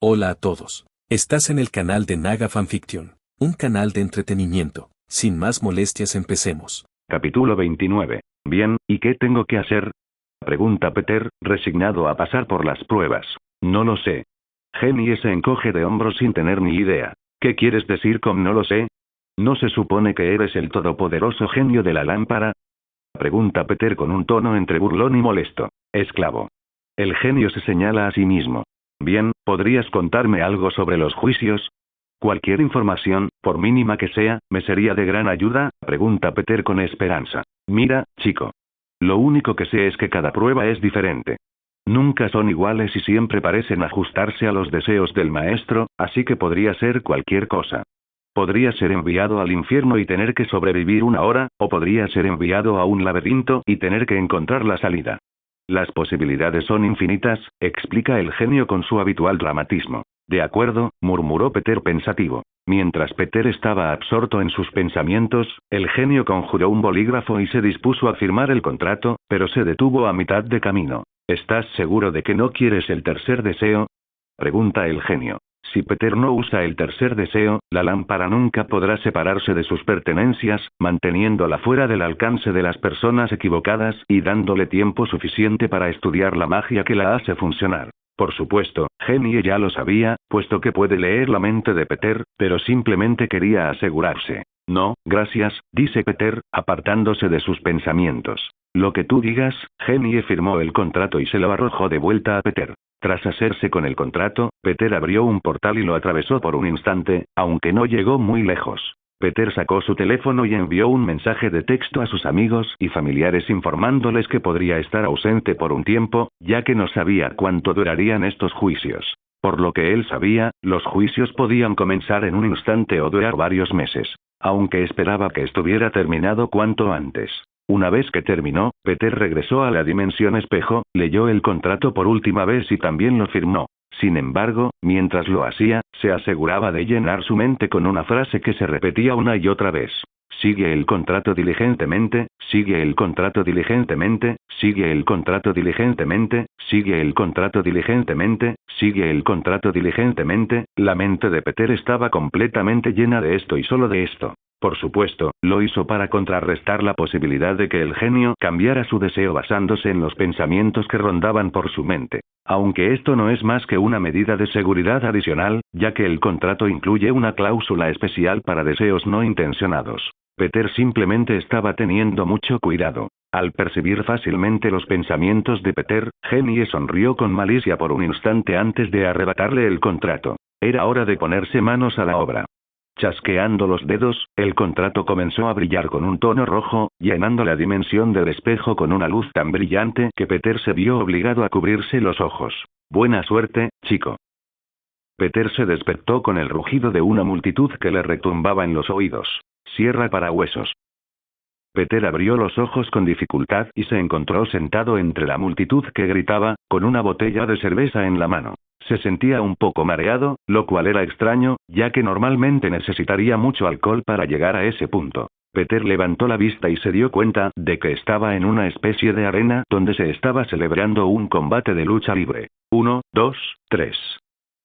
Hola a todos. Estás en el canal de Naga Fanfiction, un canal de entretenimiento. Sin más molestias, empecemos. Capítulo 29. Bien, ¿y qué tengo que hacer? Pregunta Peter, resignado a pasar por las pruebas. No lo sé. Genie se encoge de hombros sin tener ni idea. ¿Qué quieres decir con no lo sé? ¿No se supone que eres el todopoderoso genio de la lámpara? Pregunta Peter con un tono entre burlón y molesto. Esclavo. El genio se señala a sí mismo. Bien, ¿podrías contarme algo sobre los juicios? Cualquier información, por mínima que sea, me sería de gran ayuda, pregunta Peter con esperanza. Mira, chico. Lo único que sé es que cada prueba es diferente. Nunca son iguales y siempre parecen ajustarse a los deseos del maestro, así que podría ser cualquier cosa. Podría ser enviado al infierno y tener que sobrevivir una hora, o podría ser enviado a un laberinto y tener que encontrar la salida. Las posibilidades son infinitas, explica el genio con su habitual dramatismo. De acuerdo, murmuró Peter pensativo. Mientras Peter estaba absorto en sus pensamientos, el genio conjuró un bolígrafo y se dispuso a firmar el contrato, pero se detuvo a mitad de camino. ¿Estás seguro de que no quieres el tercer deseo? Pregunta el genio. Si Peter no usa el tercer deseo, la lámpara nunca podrá separarse de sus pertenencias, manteniéndola fuera del alcance de las personas equivocadas y dándole tiempo suficiente para estudiar la magia que la hace funcionar. Por supuesto, Genie ya lo sabía, puesto que puede leer la mente de Peter, pero simplemente quería asegurarse. No, gracias, dice Peter, apartándose de sus pensamientos. Lo que tú digas. Genie firmó el contrato y se lo arrojó de vuelta a Peter. Tras hacerse con el contrato, Peter abrió un portal y lo atravesó por un instante, aunque no llegó muy lejos. Peter sacó su teléfono y envió un mensaje de texto a sus amigos y familiares informándoles que podría estar ausente por un tiempo, ya que no sabía cuánto durarían estos juicios. Por lo que él sabía, los juicios podían comenzar en un instante o durar varios meses. Aunque esperaba que estuviera terminado cuanto antes. Una vez que terminó, Peter regresó a la dimensión espejo, leyó el contrato por última vez y también lo firmó. Sin embargo, mientras lo hacía, se aseguraba de llenar su mente con una frase que se repetía una y otra vez. Sigue el contrato diligentemente, sigue el contrato diligentemente, sigue el contrato diligentemente, sigue el contrato diligentemente, sigue el contrato diligentemente. La mente de Peter estaba completamente llena de esto y solo de esto. Por supuesto, lo hizo para contrarrestar la posibilidad de que el genio cambiara su deseo basándose en los pensamientos que rondaban por su mente. Aunque esto no es más que una medida de seguridad adicional, ya que el contrato incluye una cláusula especial para deseos no intencionados. Peter simplemente estaba teniendo mucho cuidado. Al percibir fácilmente los pensamientos de Peter, Genie sonrió con malicia por un instante antes de arrebatarle el contrato. Era hora de ponerse manos a la obra. Chasqueando los dedos, el contrato comenzó a brillar con un tono rojo, llenando la dimensión del espejo con una luz tan brillante que Peter se vio obligado a cubrirse los ojos. Buena suerte, chico. Peter se despertó con el rugido de una multitud que le retumbaba en los oídos. Cierra parahuesos. Peter abrió los ojos con dificultad y se encontró sentado entre la multitud que gritaba, con una botella de cerveza en la mano. Se sentía un poco mareado, lo cual era extraño, ya que normalmente necesitaría mucho alcohol para llegar a ese punto. Peter levantó la vista y se dio cuenta de que estaba en una especie de arena donde se estaba celebrando un combate de lucha libre. 1, 2, 3.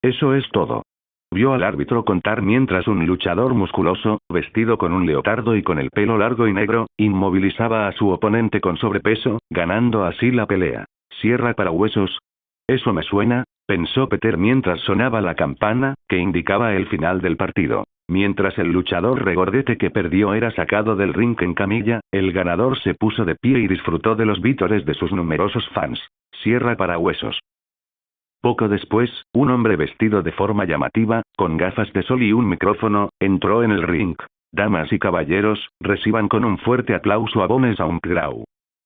Eso es todo. Vio al árbitro contar mientras un luchador musculoso, vestido con un leotardo y con el pelo largo y negro, inmovilizaba a su oponente con sobrepeso, ganando así la pelea. Cierra parahuesos. Eso me suena, pensó Peter mientras sonaba la campana, que indicaba el final del partido. Mientras el luchador regordete que perdió era sacado del ring en camilla, el ganador se puso de pie y disfrutó de los vítores de sus numerosos fans. Cierra parahuesos. Poco después, un hombre vestido de forma llamativa, con gafas de sol y un micrófono, entró en el ring. Damas y caballeros, reciban con un fuerte aplauso a Bones Aumgrau.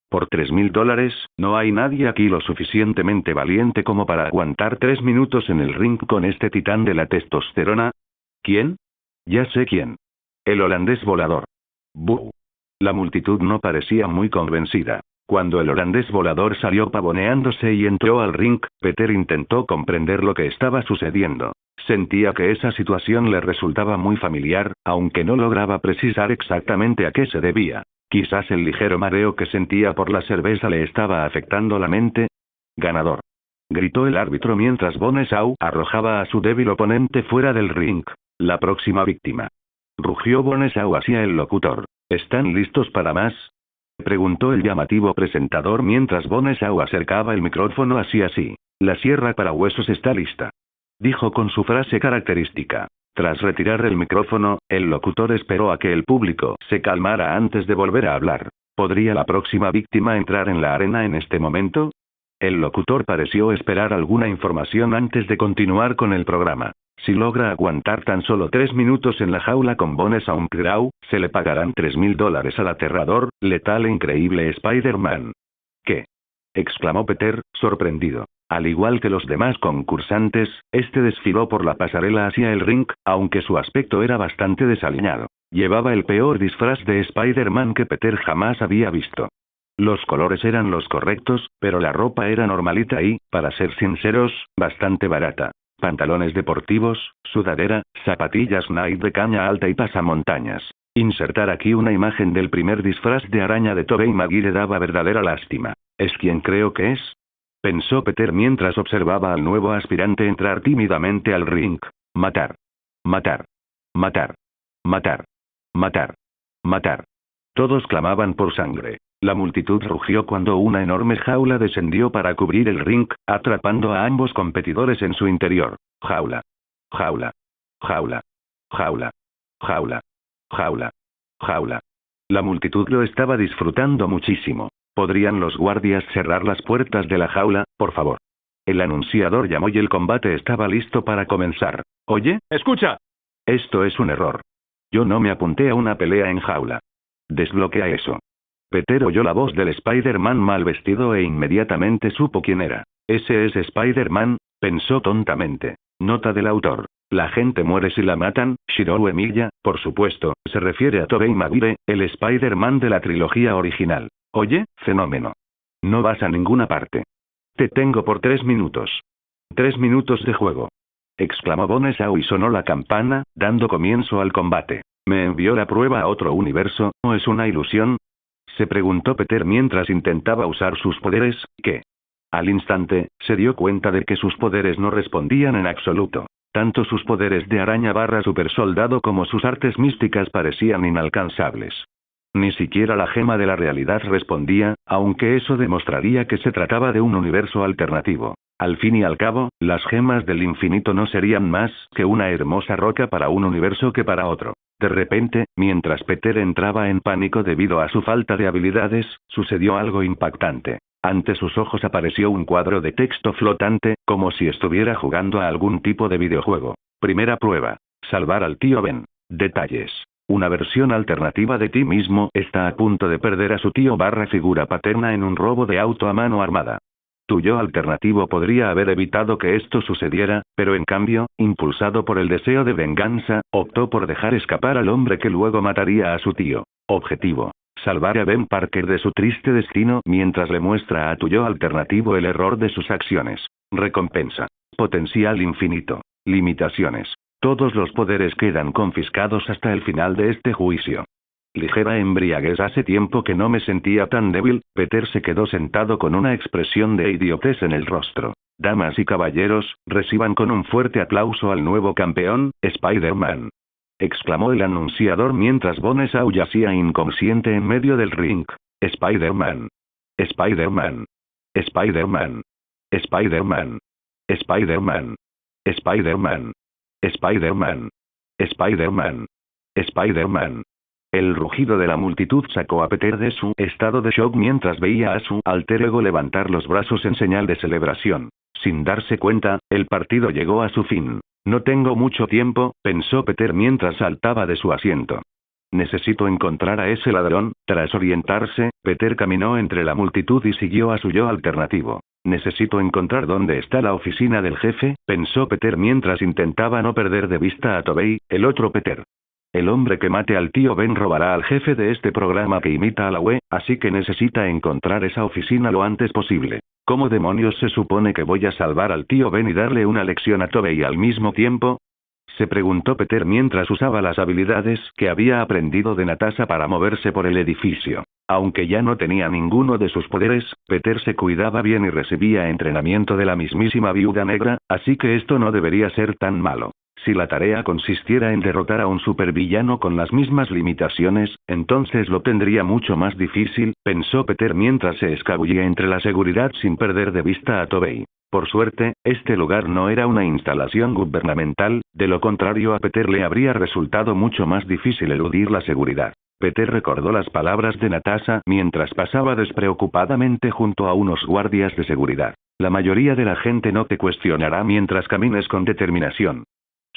Por $3,000, no hay nadie aquí lo suficientemente valiente como para aguantar 3 minutos en el ring con este titán de la testosterona. ¿Quién? Ya sé quién. El holandés volador. ¡Bú! La multitud no parecía muy convencida. Cuando el holandés volador salió pavoneándose y entró al ring, Peter intentó comprender lo que estaba sucediendo. Sentía que esa situación le resultaba muy familiar, aunque no lograba precisar exactamente a qué se debía. Quizás el ligero mareo que sentía por la cerveza le estaba afectando la mente. Ganador. Gritó el árbitro mientras Bonesaw arrojaba a su débil oponente fuera del ring. La próxima víctima. Rugió Bonesaw hacia el locutor. ¿Están listos para más? Preguntó el llamativo presentador mientras Bonesaw acercaba el micrófono hacia sí. La sierra para huesos está lista. Dijo con su frase característica. Tras retirar el micrófono, el locutor esperó a que el público se calmara antes de volver a hablar. ¿Podría la próxima víctima entrar en la arena en este momento? El locutor pareció esperar alguna información antes de continuar con el programa. Si logra aguantar tan solo 3 minutos en la jaula con Bonesaw McGraw, se le pagarán $3,000 al aterrador, letal e increíble Spider-Man. ¿Qué? Exclamó Peter, sorprendido. Al igual que los demás concursantes, este desfiló por la pasarela hacia el ring, aunque su aspecto era bastante desaliñado. Llevaba el peor disfraz de Spider-Man que Peter jamás había visto. Los colores eran los correctos, pero la ropa era normalita y, para ser sinceros, bastante barata. Pantalones deportivos, sudadera, zapatillas Nike de caña alta y pasamontañas. Insertar aquí una imagen del primer disfraz de araña de Tobey Maguire daba verdadera lástima. ¿Es quien creo que es? Pensó Peter mientras observaba al nuevo aspirante entrar tímidamente al ring. Matar. Matar. Matar. Matar. Matar. Matar. Todos clamaban por sangre. La multitud rugió cuando una enorme jaula descendió para cubrir el ring, atrapando a ambos competidores en su interior. Jaula. Jaula. Jaula. Jaula. Jaula. Jaula. Jaula. La multitud lo estaba disfrutando muchísimo. ¿Podrían los guardias cerrar las puertas de la jaula, por favor? El anunciador llamó y el combate estaba listo para comenzar. Oye, escucha. Esto es un error. Yo no me apunté a una pelea en jaula. Desbloquea eso. Peter oyó la voz del Spider-Man mal vestido e inmediatamente supo quién era. Ese es Spider-Man, pensó tontamente. Nota del autor. La gente muere si la matan. Shiroru Emiya, por supuesto, se refiere a Tobey Maguire, el Spider-Man de la trilogía original. Oye, fenómeno. No vas a ninguna parte. Te tengo por 3 minutos. 3 minutos de juego. Exclamó Bonesaw y sonó la campana, dando comienzo al combate. ¿Me envió la prueba a otro universo, o es una ilusión? Se preguntó Peter mientras intentaba usar sus poderes, ¿qué? Al instante, se dio cuenta de que sus poderes no respondían en absoluto. Tanto sus poderes de araña / supersoldado como sus artes místicas parecían inalcanzables. Ni siquiera la gema de la realidad respondía, aunque eso demostraría que se trataba de un universo alternativo. Al fin y al cabo, las gemas del infinito no serían más que una hermosa roca para un universo que para otro. De repente, mientras Peter entraba en pánico debido a su falta de habilidades, sucedió algo impactante. Ante sus ojos apareció un cuadro de texto flotante, como si estuviera jugando a algún tipo de videojuego. Primera prueba. Salvar al tío Ben. Detalles. Una versión alternativa de ti mismo está a punto de perder a su tío / figura paterna en un robo de auto a mano armada. Tu yo alternativo podría haber evitado que esto sucediera, pero en cambio, impulsado por el deseo de venganza, optó por dejar escapar al hombre que luego mataría a su tío. Objetivo. Salvar a Ben Parker de su triste destino mientras le muestra a tu yo alternativo el error de sus acciones. Recompensa. Potencial infinito. Limitaciones. Todos los poderes quedan confiscados hasta el final de este juicio. Ligera embriaguez. Hace tiempo que no me sentía tan débil. Peter se quedó sentado con una expresión de idiotez en el rostro. Damas y caballeros, reciban con un fuerte aplauso al nuevo campeón, Spider-Man. Exclamó el anunciador mientras Bonesaw yacía inconsciente en medio del ring. Spider-Man. Spider-Man. Spider-Man. Spider-Man. Spider-Man. Spider-Man. Spider-Man. Spider-Man. Spider-Man. El rugido de la multitud sacó a Peter de su estado de shock mientras veía a su alter ego levantar los brazos en señal de celebración. Sin darse cuenta, el partido llegó a su fin. No tengo mucho tiempo, pensó Peter mientras saltaba de su asiento. Necesito encontrar a ese ladrón. Tras orientarse, Peter caminó entre la multitud y siguió a su yo alternativo. Necesito encontrar dónde está la oficina del jefe, pensó Peter mientras intentaba no perder de vista a Tobey, el otro Peter. El hombre que mate al tío Ben robará al jefe de este programa que imita a la UE, así que necesita encontrar esa oficina lo antes posible. ¿Cómo demonios se supone que voy a salvar al tío Ben y darle una lección a Tobey al mismo tiempo? se preguntó Peter mientras usaba las habilidades que había aprendido de Natasha para moverse por el edificio. Aunque ya no tenía ninguno de sus poderes, Peter se cuidaba bien y recibía entrenamiento de la mismísima Viuda Negra, así que esto no debería ser tan malo. Si la tarea consistiera en derrotar a un supervillano con las mismas limitaciones, entonces lo tendría mucho más difícil, pensó Peter mientras se escabullía entre la seguridad sin perder de vista a Tobey. Por suerte, este lugar no era una instalación gubernamental, de lo contrario a Peter le habría resultado mucho más difícil eludir la seguridad. Peter recordó las palabras de Natasha mientras pasaba despreocupadamente junto a unos guardias de seguridad. La mayoría de la gente no te cuestionará mientras camines con determinación.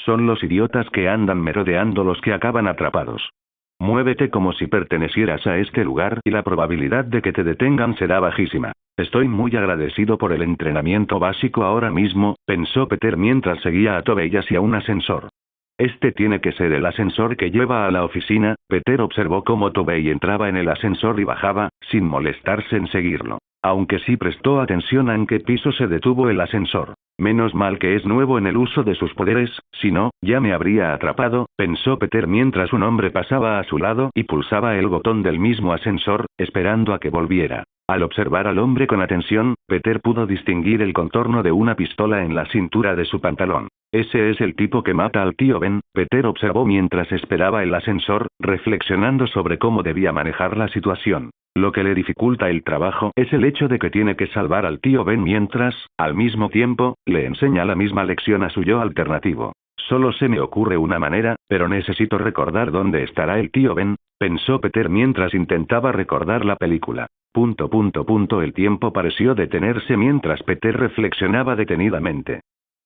Son los idiotas que andan merodeando los que acaban atrapados. Muévete como si pertenecieras a este lugar y la probabilidad de que te detengan será bajísima. Estoy muy agradecido por el entrenamiento básico ahora mismo, pensó Peter mientras seguía a Tobey hacia un ascensor. Este tiene que ser el ascensor que lleva a la oficina. Peter observó cómo Tobey entraba en el ascensor y bajaba, sin molestarse en seguirlo. Aunque sí prestó atención a en qué piso se detuvo el ascensor. Menos mal que es nuevo en el uso de sus poderes, si no, ya me habría atrapado, pensó Peter mientras un hombre pasaba a su lado y pulsaba el botón del mismo ascensor, esperando a que volviera. Al observar al hombre con atención, Peter pudo distinguir el contorno de una pistola en la cintura de su pantalón. Ese es el tipo que mata al tío Ben, Peter observó mientras esperaba el ascensor, reflexionando sobre cómo debía manejar la situación. Lo que le dificulta el trabajo es el hecho de que tiene que salvar al tío Ben mientras, al mismo tiempo, le enseña la misma lección a su yo alternativo. Solo se me ocurre una manera, pero necesito recordar dónde estará el tío Ben, pensó Peter mientras intentaba recordar la película. El tiempo pareció detenerse mientras Peter reflexionaba detenidamente.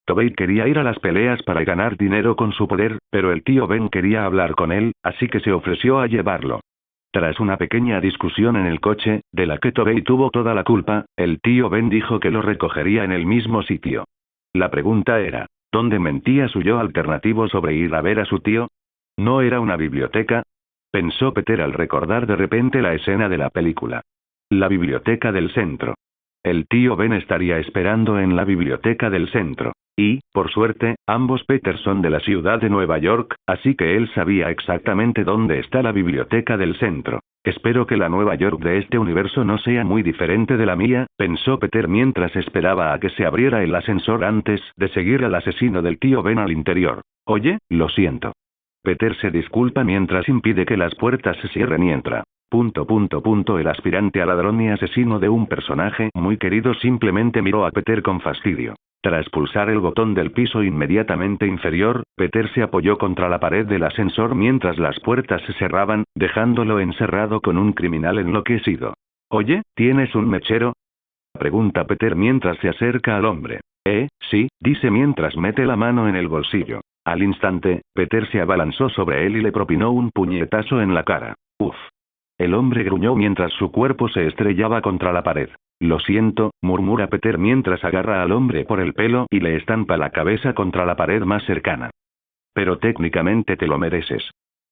Tobey quería ir a las peleas para ganar dinero con su poder, pero el tío Ben quería hablar con él, así que se ofreció a llevarlo. Tras una pequeña discusión en el coche, de la que Tobey tuvo toda la culpa, el tío Ben dijo que lo recogería en el mismo sitio. La pregunta era, ¿dónde mentía su yo alternativo sobre ir a ver a su tío? ¿No era una biblioteca? Pensó Peter al recordar de repente la escena de la película. La biblioteca del centro. El tío Ben estaría esperando en la biblioteca del centro. Y, por suerte, ambos Peter son de la ciudad de Nueva York, así que él sabía exactamente dónde está la biblioteca del centro. Espero que la Nueva York de este universo no sea muy diferente de la mía, pensó Peter mientras esperaba a que se abriera el ascensor antes de seguir al asesino del tío Ben al interior. Oye, lo siento. Peter se disculpa mientras impide que las puertas se cierren y entra. El aspirante a ladrón y asesino de un personaje muy querido simplemente miró a Peter con fastidio. Tras pulsar el botón del piso inmediatamente inferior, Peter se apoyó contra la pared del ascensor mientras las puertas se cerraban, dejándolo encerrado con un criminal enloquecido. Oye, ¿tienes un mechero? Pregunta Peter mientras se acerca al hombre. Sí, dice mientras mete la mano en el bolsillo. Al instante, Peter se abalanzó sobre él y le propinó un puñetazo en la cara. Uf. El hombre gruñó mientras su cuerpo se estrellaba contra la pared. Lo siento, murmura Peter mientras agarra al hombre por el pelo y le estampa la cabeza contra la pared más cercana. Pero técnicamente te lo mereces.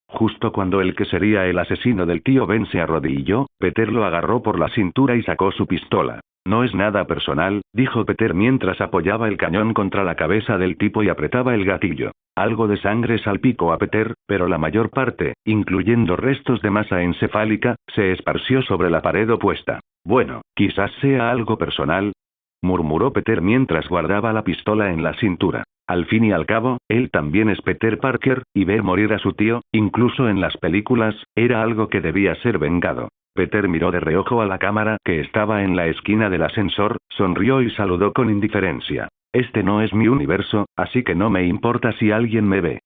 Justo cuando el que sería el asesino del tío Ben se arrodilló, Peter lo agarró por la cintura y sacó su pistola. No es nada personal, dijo Peter mientras apoyaba el cañón contra la cabeza del tipo y apretaba el gatillo. Algo de sangre salpicó a Peter, pero la mayor parte, incluyendo restos de masa encefálica, se esparció sobre la pared opuesta. Bueno, quizás sea algo personal, murmuró Peter mientras guardaba la pistola en la cintura. Al fin y al cabo, él también es Peter Parker, y ver morir a su tío, incluso en las películas, era algo que debía ser vengado. Peter miró de reojo a la cámara que estaba en la esquina del ascensor, sonrió y saludó con indiferencia. Este no es mi universo, así que no me importa si alguien me ve.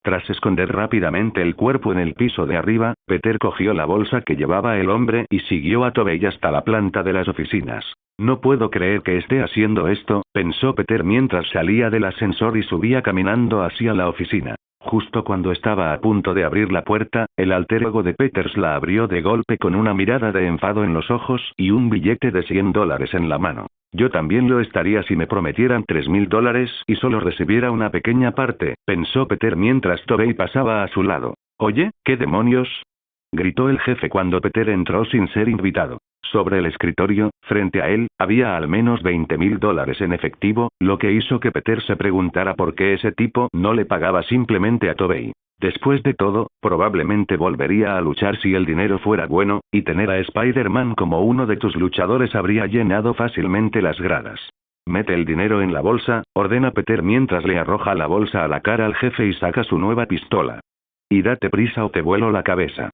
Tras esconder rápidamente el cuerpo en el piso de arriba, Peter cogió la bolsa que llevaba el hombre y siguió a Tobey hasta la planta de las oficinas. No puedo creer que esté haciendo esto, pensó Peter mientras salía del ascensor y subía caminando hacia la oficina. Justo cuando estaba a punto de abrir la puerta, el alter ego de Peters la abrió de golpe con una mirada de enfado en los ojos y un billete de $100 en la mano. Yo también lo estaría si me prometieran $3,000 y solo recibiera una pequeña parte, pensó Peter mientras Tobey pasaba a su lado. Oye, ¿qué demonios? Gritó el jefe cuando Peter entró sin ser invitado. Sobre el escritorio, frente a él, había al menos $20,000 en efectivo, lo que hizo que Peter se preguntara por qué ese tipo no le pagaba simplemente a Tobey. Después de todo, probablemente volvería a luchar si el dinero fuera bueno, y tener a Spider-Man como uno de tus luchadores habría llenado fácilmente las gradas. Mete el dinero en la bolsa, ordena Peter mientras le arroja la bolsa a la cara al jefe y saca su nueva pistola. Y date prisa o te vuelo la cabeza.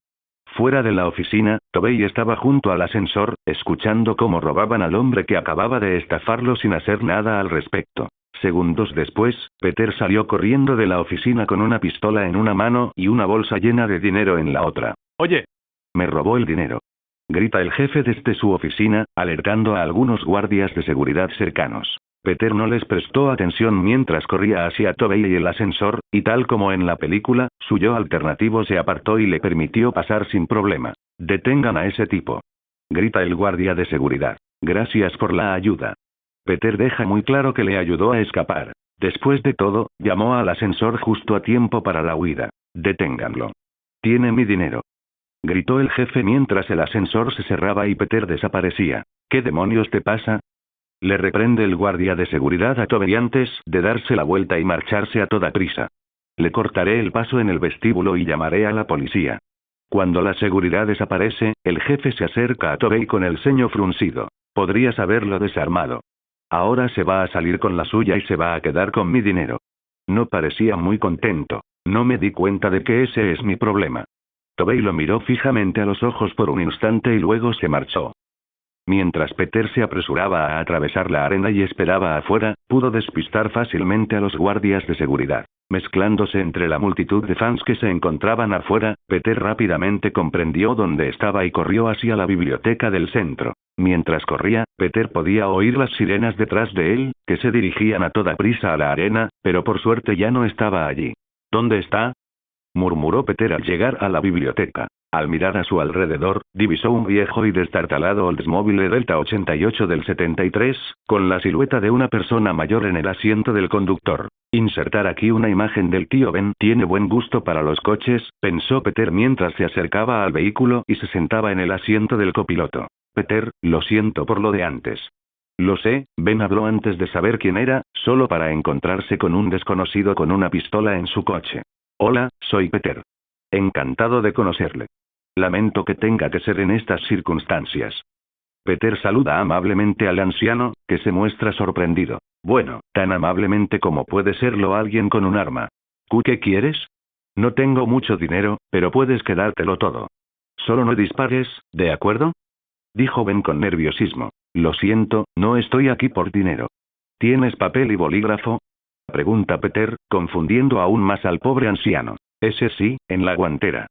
Fuera de la oficina, Tobey estaba junto al ascensor, escuchando cómo robaban al hombre que acababa de estafarlo sin hacer nada al respecto. Segundos después, Peter salió corriendo de la oficina con una pistola en una mano y una bolsa llena de dinero en la otra. Oye, Me robó el dinero. Grita el jefe desde su oficina, alertando a algunos guardias de seguridad cercanos. Peter no les prestó atención mientras corría hacia Tobey y el ascensor, y tal como en la película, su yo alternativo se apartó y le permitió pasar sin problema. «Detengan a ese tipo», grita el guardia de seguridad. «Gracias por la ayuda». Peter deja muy claro que le ayudó a escapar. Después de todo, llamó al ascensor justo a tiempo para la huida. «Deténganlo. Tiene mi dinero», gritó el jefe mientras el ascensor se cerraba y Peter desaparecía. «¿Qué demonios te pasa?», le reprende el guardia de seguridad a Tobey antes de darse la vuelta y marcharse a toda prisa. «Le cortaré el paso en el vestíbulo y llamaré a la policía». Cuando la seguridad desaparece, el jefe se acerca a Tobey con el ceño fruncido. «Podrías haberlo desarmado. Ahora se va a salir con la suya y se va a quedar con mi dinero». No parecía muy contento. «No me di cuenta de que ese es mi problema». Tobey lo miró fijamente a los ojos por un instante y luego se marchó. Mientras Peter se apresuraba a atravesar la arena y esperaba afuera, pudo despistar fácilmente a los guardias de seguridad. Mezclándose entre la multitud de fans que se encontraban afuera, Peter rápidamente comprendió dónde estaba y corrió hacia la biblioteca del centro. Mientras corría, Peter podía oír las sirenas detrás de él, que se dirigían a toda prisa a la arena, pero por suerte ya no estaba allí. «¿Dónde está?», murmuró Peter al llegar a la biblioteca. Al mirar a su alrededor, divisó un viejo y destartalado Oldsmobile Delta 88 del 73, con la silueta de una persona mayor en el asiento del conductor. «Insertar aquí una imagen del tío Ben tiene buen gusto para los coches», pensó Peter mientras se acercaba al vehículo y se sentaba en el asiento del copiloto. «Peter, lo siento por lo de antes». «Lo sé», Ben habló antes de saber quién era, solo para encontrarse con un desconocido con una pistola en su coche. «Hola, soy Peter. Encantado de conocerle. Lamento que tenga que ser en estas circunstancias». Peter saluda amablemente al anciano, que se muestra sorprendido. «Bueno, tan amablemente como puede serlo alguien con un arma». «¿Qué quieres?». «No tengo mucho dinero, pero puedes quedártelo todo. Solo no dispares, ¿de acuerdo?», dijo Ben con nerviosismo. «Lo siento, no estoy aquí por dinero». «¿Tienes papel y bolígrafo?», pregunta Peter, confundiendo aún más al pobre anciano. «Ese sí, en la guantera».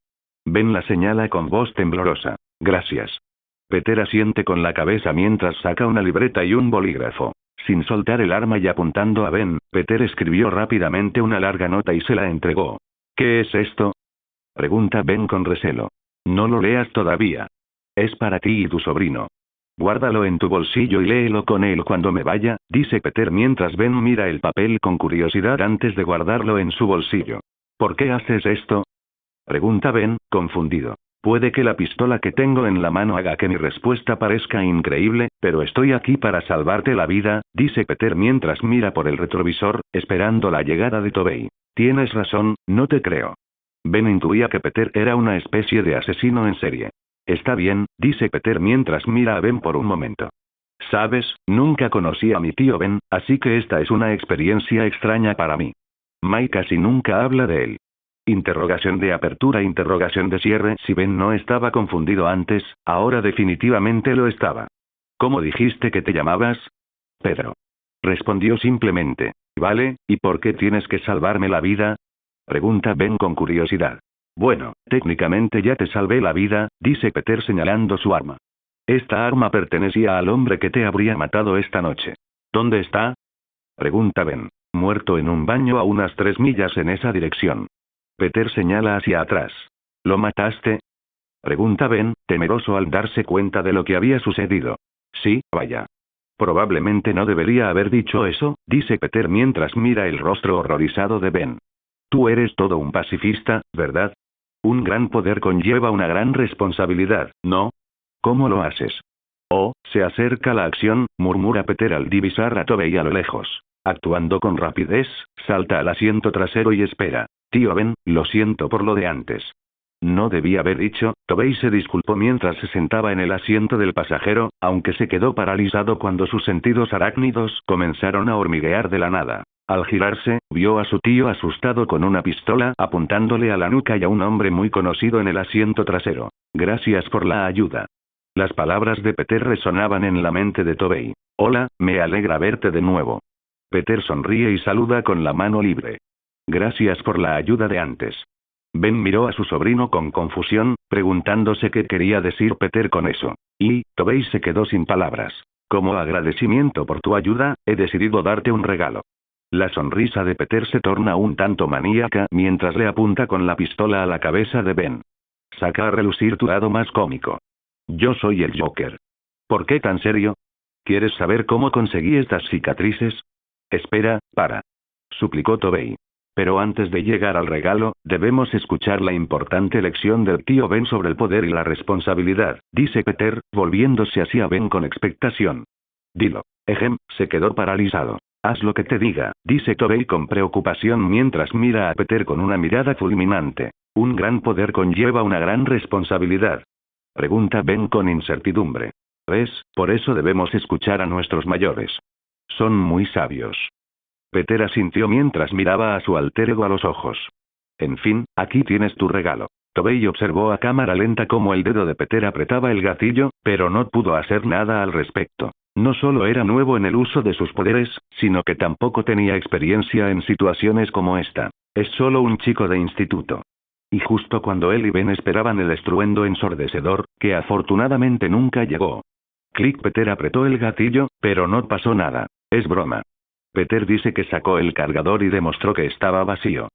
Ben la señala con voz temblorosa. «Gracias». Peter asiente con la cabeza mientras saca una libreta y un bolígrafo. Sin soltar el arma y apuntando a Ben, Peter escribió rápidamente una larga nota y se la entregó. «¿Qué es esto?», pregunta Ben con recelo. «No lo leas todavía. Es para ti y tu sobrino. Guárdalo en tu bolsillo y léelo con él cuando me vaya», dice Peter mientras Ben mira el papel con curiosidad antes de guardarlo en su bolsillo. «¿Por qué haces esto?», pregunta Ben, confundido. «Puede que la pistola que tengo en la mano haga que mi respuesta parezca increíble, pero estoy aquí para salvarte la vida», dice Peter mientras mira por el retrovisor, esperando la llegada de Tobey. «Tienes razón, no te creo». Ben intuía que Peter era una especie de asesino en serie. «Está bien», dice Peter mientras mira a Ben por un momento. «Sabes, nunca conocí a mi tío Ben, así que esta es una experiencia extraña para mí. Mike casi nunca habla de él». Interrogación de apertura, interrogación de cierre. Si Ben no estaba confundido antes, ahora definitivamente lo estaba. «¿Cómo dijiste que te llamabas?». «Pedro». Respondió simplemente. «Vale, ¿y por qué tienes que salvarme la vida?», pregunta Ben con curiosidad. «Bueno, técnicamente ya te salvé la vida», dice Peter señalando su arma. «Esta arma pertenecía al hombre que te habría matado esta noche». «¿Dónde está?», pregunta Ben. «Muerto en un baño a unas 3 millas en esa dirección». Peter señala hacia atrás. «¿Lo mataste?», pregunta Ben, temeroso al darse cuenta de lo que había sucedido. «Sí, vaya. Probablemente no debería haber dicho eso», dice Peter mientras mira el rostro horrorizado de Ben. «Tú eres todo un pacifista, ¿verdad? Un gran poder conlleva una gran responsabilidad, ¿no? ¿Cómo lo haces?». Oh, se acerca la acción, murmura Peter al divisar a Tobey a lo lejos. Actuando con rapidez, salta al asiento trasero y espera. Tío Ben, lo siento por lo de antes. No debía haber dicho. Tobey se disculpó mientras se sentaba en el asiento del pasajero, aunque se quedó paralizado cuando sus sentidos arácnidos comenzaron a hormiguear de la nada. Al girarse, vio a su tío asustado con una pistola apuntándole a la nuca y a un hombre muy conocido en el asiento trasero. Gracias por la ayuda. Las palabras de Peter resonaban en la mente de Tobey. Hola, me alegra verte de nuevo. Peter sonríe y saluda con la mano libre. Gracias por la ayuda de antes. Ben miró a su sobrino con confusión, preguntándose qué quería decir Peter con eso. Y, Tobey se quedó sin palabras. Como agradecimiento por tu ayuda, he decidido darte un regalo. La sonrisa de Peter se torna un tanto maníaca mientras le apunta con la pistola a la cabeza de Ben. Saca a relucir tu lado más cómico. Yo soy el Joker. ¿Por qué tan serio? ¿Quieres saber cómo conseguí estas cicatrices? Espera, para. Suplicó Tobey. Pero antes de llegar al regalo, debemos escuchar la importante lección del tío Ben sobre el poder y la responsabilidad, dice Peter, volviéndose hacia Ben con expectación. Dilo. Se quedó paralizado. Haz lo que te diga, dice Tobey con preocupación mientras mira a Peter con una mirada fulminante. Un gran poder conlleva una gran responsabilidad. Pregunta Ben con incertidumbre. ¿Ves? Por eso debemos escuchar a nuestros mayores. Son muy sabios. Peter asintió mientras miraba a su alter ego a los ojos. En fin, aquí tienes tu regalo. Tobey observó a cámara lenta cómo el dedo de Peter apretaba el gatillo, pero no pudo hacer nada al respecto. No solo era nuevo en el uso de sus poderes, sino que tampoco tenía experiencia en situaciones como esta. Es solo un chico de instituto. Y justo cuando él y Ben esperaban el estruendo ensordecedor, que afortunadamente nunca llegó. Click. Peter apretó el gatillo, pero no pasó nada. Es broma. Peter dice que sacó el cargador y demostró que estaba vacío.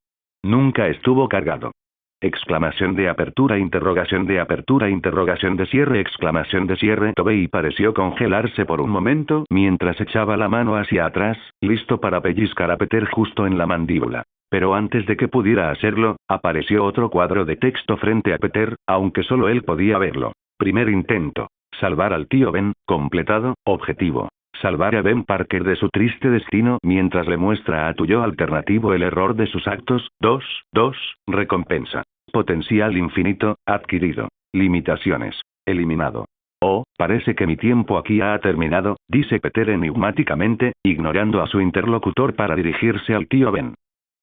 Nunca estuvo cargado. Exclamación de apertura, interrogación de cierre, exclamación de cierre. Tobey pareció congelarse por un momento mientras echaba la mano hacia atrás, listo para pellizcar a Peter justo en la mandíbula. Pero antes de que pudiera hacerlo, apareció otro cuadro de texto frente a Peter, aunque solo él podía verlo. Primer intento. Salvar al tío Ben, completado, objetivo. Salvar a Ben Parker de su triste destino mientras le muestra a tu yo alternativo el error de sus actos. 2. Recompensa. Potencial infinito, adquirido. Limitaciones. Eliminado. Oh, parece que mi tiempo aquí ha terminado, dice Peter enigmáticamente, ignorando a su interlocutor para dirigirse al tío Ben.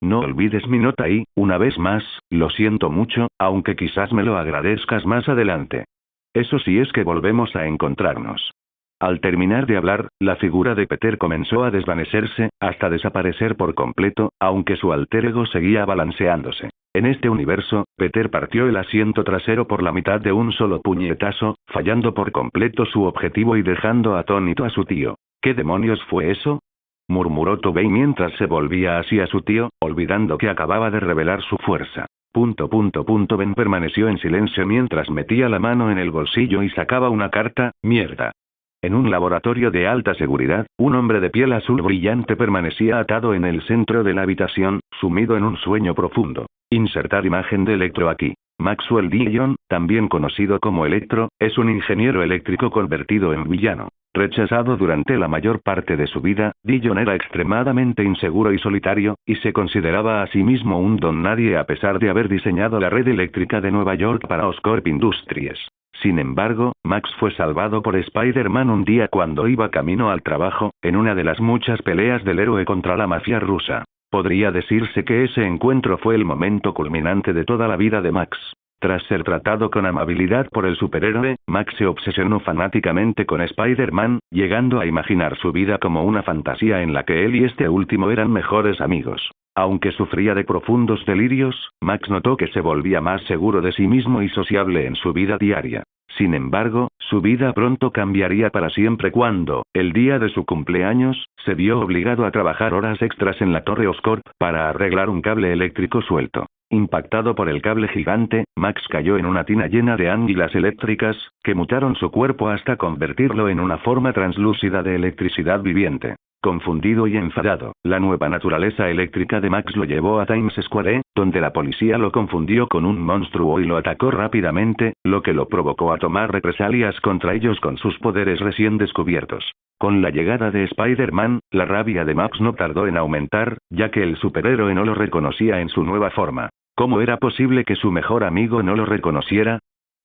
No olvides mi nota y, una vez más, lo siento mucho, aunque quizás me lo agradezcas más adelante. Eso sí es que volvemos a encontrarnos. Al terminar de hablar, la figura de Peter comenzó a desvanecerse, hasta desaparecer por completo, aunque su alter ego seguía balanceándose. En este universo, Peter partió el asiento trasero por la mitad de un solo puñetazo, fallando por completo su objetivo y dejando atónito a su tío. ¿Qué demonios fue eso?, murmuró Tobey mientras se volvía hacia su tío, olvidando que acababa de revelar su fuerza. Ben permaneció en silencio mientras metía la mano en el bolsillo y sacaba una carta. Mierda. En un laboratorio de alta seguridad, un hombre de piel azul brillante permanecía atado en el centro de la habitación, sumido en un sueño profundo. Insertar imagen de Electro aquí. Maxwell Dillon, también conocido como Electro, es un ingeniero eléctrico convertido en villano. Rechazado durante la mayor parte de su vida, Dillon era extremadamente inseguro y solitario, y se consideraba a sí mismo un don nadie a pesar de haber diseñado la red eléctrica de Nueva York para Oscorp Industries. Sin embargo, Max fue salvado por Spider-Man un día cuando iba camino al trabajo, en una de las muchas peleas del héroe contra la mafia rusa. Podría decirse que ese encuentro fue el momento culminante de toda la vida de Max. Tras ser tratado con amabilidad por el superhéroe, Max se obsesionó fanáticamente con Spider-Man, llegando a imaginar su vida como una fantasía en la que él y este último eran mejores amigos. Aunque sufría de profundos delirios, Max notó que se volvía más seguro de sí mismo y sociable en su vida diaria. Sin embargo, su vida pronto cambiaría para siempre cuando, el día de su cumpleaños, se vio obligado a trabajar horas extras en la Torre Oscorp para arreglar un cable eléctrico suelto. Impactado por el cable gigante, Max cayó en una tina llena de anguilas eléctricas, que mutaron su cuerpo hasta convertirlo en una forma translúcida de electricidad viviente. Confundido y enfadado, la nueva naturaleza eléctrica de Max lo llevó a Times Square, donde la policía lo confundió con un monstruo y lo atacó rápidamente, lo que lo provocó a tomar represalias contra ellos con sus poderes recién descubiertos. Con la llegada de Spider-Man, la rabia de Max no tardó en aumentar, ya que el superhéroe no lo reconocía en su nueva forma. ¿Cómo era posible que su mejor amigo no lo reconociera?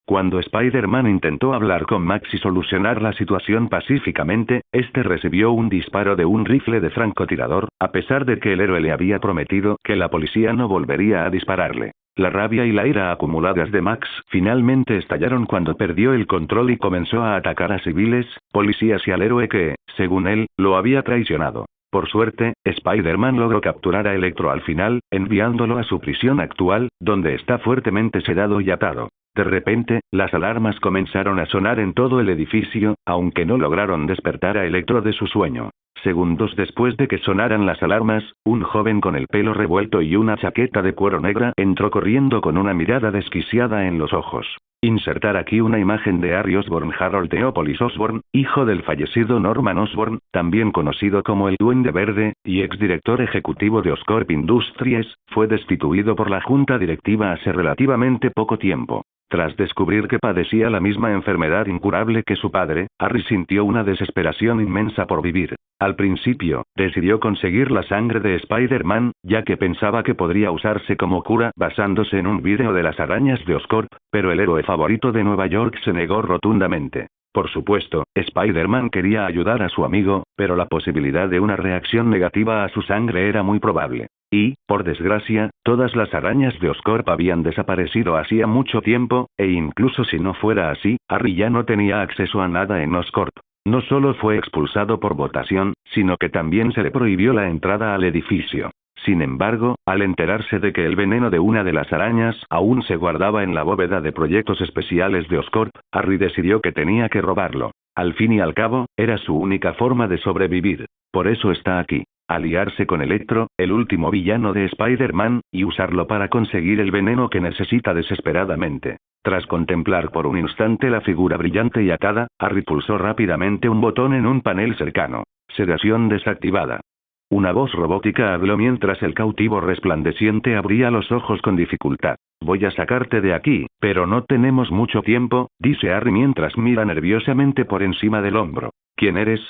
Cuando Spider-Man intentó hablar con Max y solucionar la situación pacíficamente, este recibió un disparo de un rifle de francotirador, a pesar de que el héroe le había prometido que la policía no volvería a dispararle. La rabia y la ira acumuladas de Max finalmente estallaron cuando perdió el control y comenzó a atacar a civiles, policías y al héroe que, según él, lo había traicionado. Por suerte, Spider-Man logró capturar a Electro al final, enviándolo a su prisión actual, donde está fuertemente sedado y atado. De repente, las alarmas comenzaron a sonar en todo el edificio, aunque no lograron despertar a Electro de su sueño. Segundos después de que sonaran las alarmas, un joven con el pelo revuelto y una chaqueta de cuero negra entró corriendo con una mirada desquiciada en los ojos. Insertar aquí una imagen de Harry Osborn. Harold Theopolis Osborn, hijo del fallecido Norman Osborn, también conocido como el Duende Verde, y exdirector ejecutivo de Oscorp Industries, fue destituido por la junta directiva hace relativamente poco tiempo. Tras descubrir que padecía la misma enfermedad incurable que su padre, Harry sintió una desesperación inmensa por vivir. Al principio, decidió conseguir la sangre de Spider-Man, ya que pensaba que podría usarse como cura basándose en un vídeo de las arañas de Oscorp, pero el héroe favorito de Nueva York se negó rotundamente. Por supuesto, Spider-Man quería ayudar a su amigo, pero la posibilidad de una reacción negativa a su sangre era muy probable. Y, por desgracia, todas las arañas de Oscorp habían desaparecido hacía mucho tiempo, e incluso si no fuera así, Harry ya no tenía acceso a nada en Oscorp. No solo fue expulsado por votación, sino que también se le prohibió la entrada al edificio. Sin embargo, al enterarse de que el veneno de una de las arañas aún se guardaba en la bóveda de proyectos especiales de Oscorp, Harry decidió que tenía que robarlo. Al fin y al cabo, era su única forma de sobrevivir. Por eso está aquí. Aliarse con Electro, el último villano de Spider-Man, y usarlo para conseguir el veneno que necesita desesperadamente. Tras contemplar por un instante la figura brillante y atada, Harry pulsó rápidamente un botón en un panel cercano. Sedación desactivada. Una voz robótica habló mientras el cautivo resplandeciente abría los ojos con dificultad. Voy a sacarte de aquí, pero no tenemos mucho tiempo, dice Harry mientras mira nerviosamente por encima del hombro. ¿Quién eres?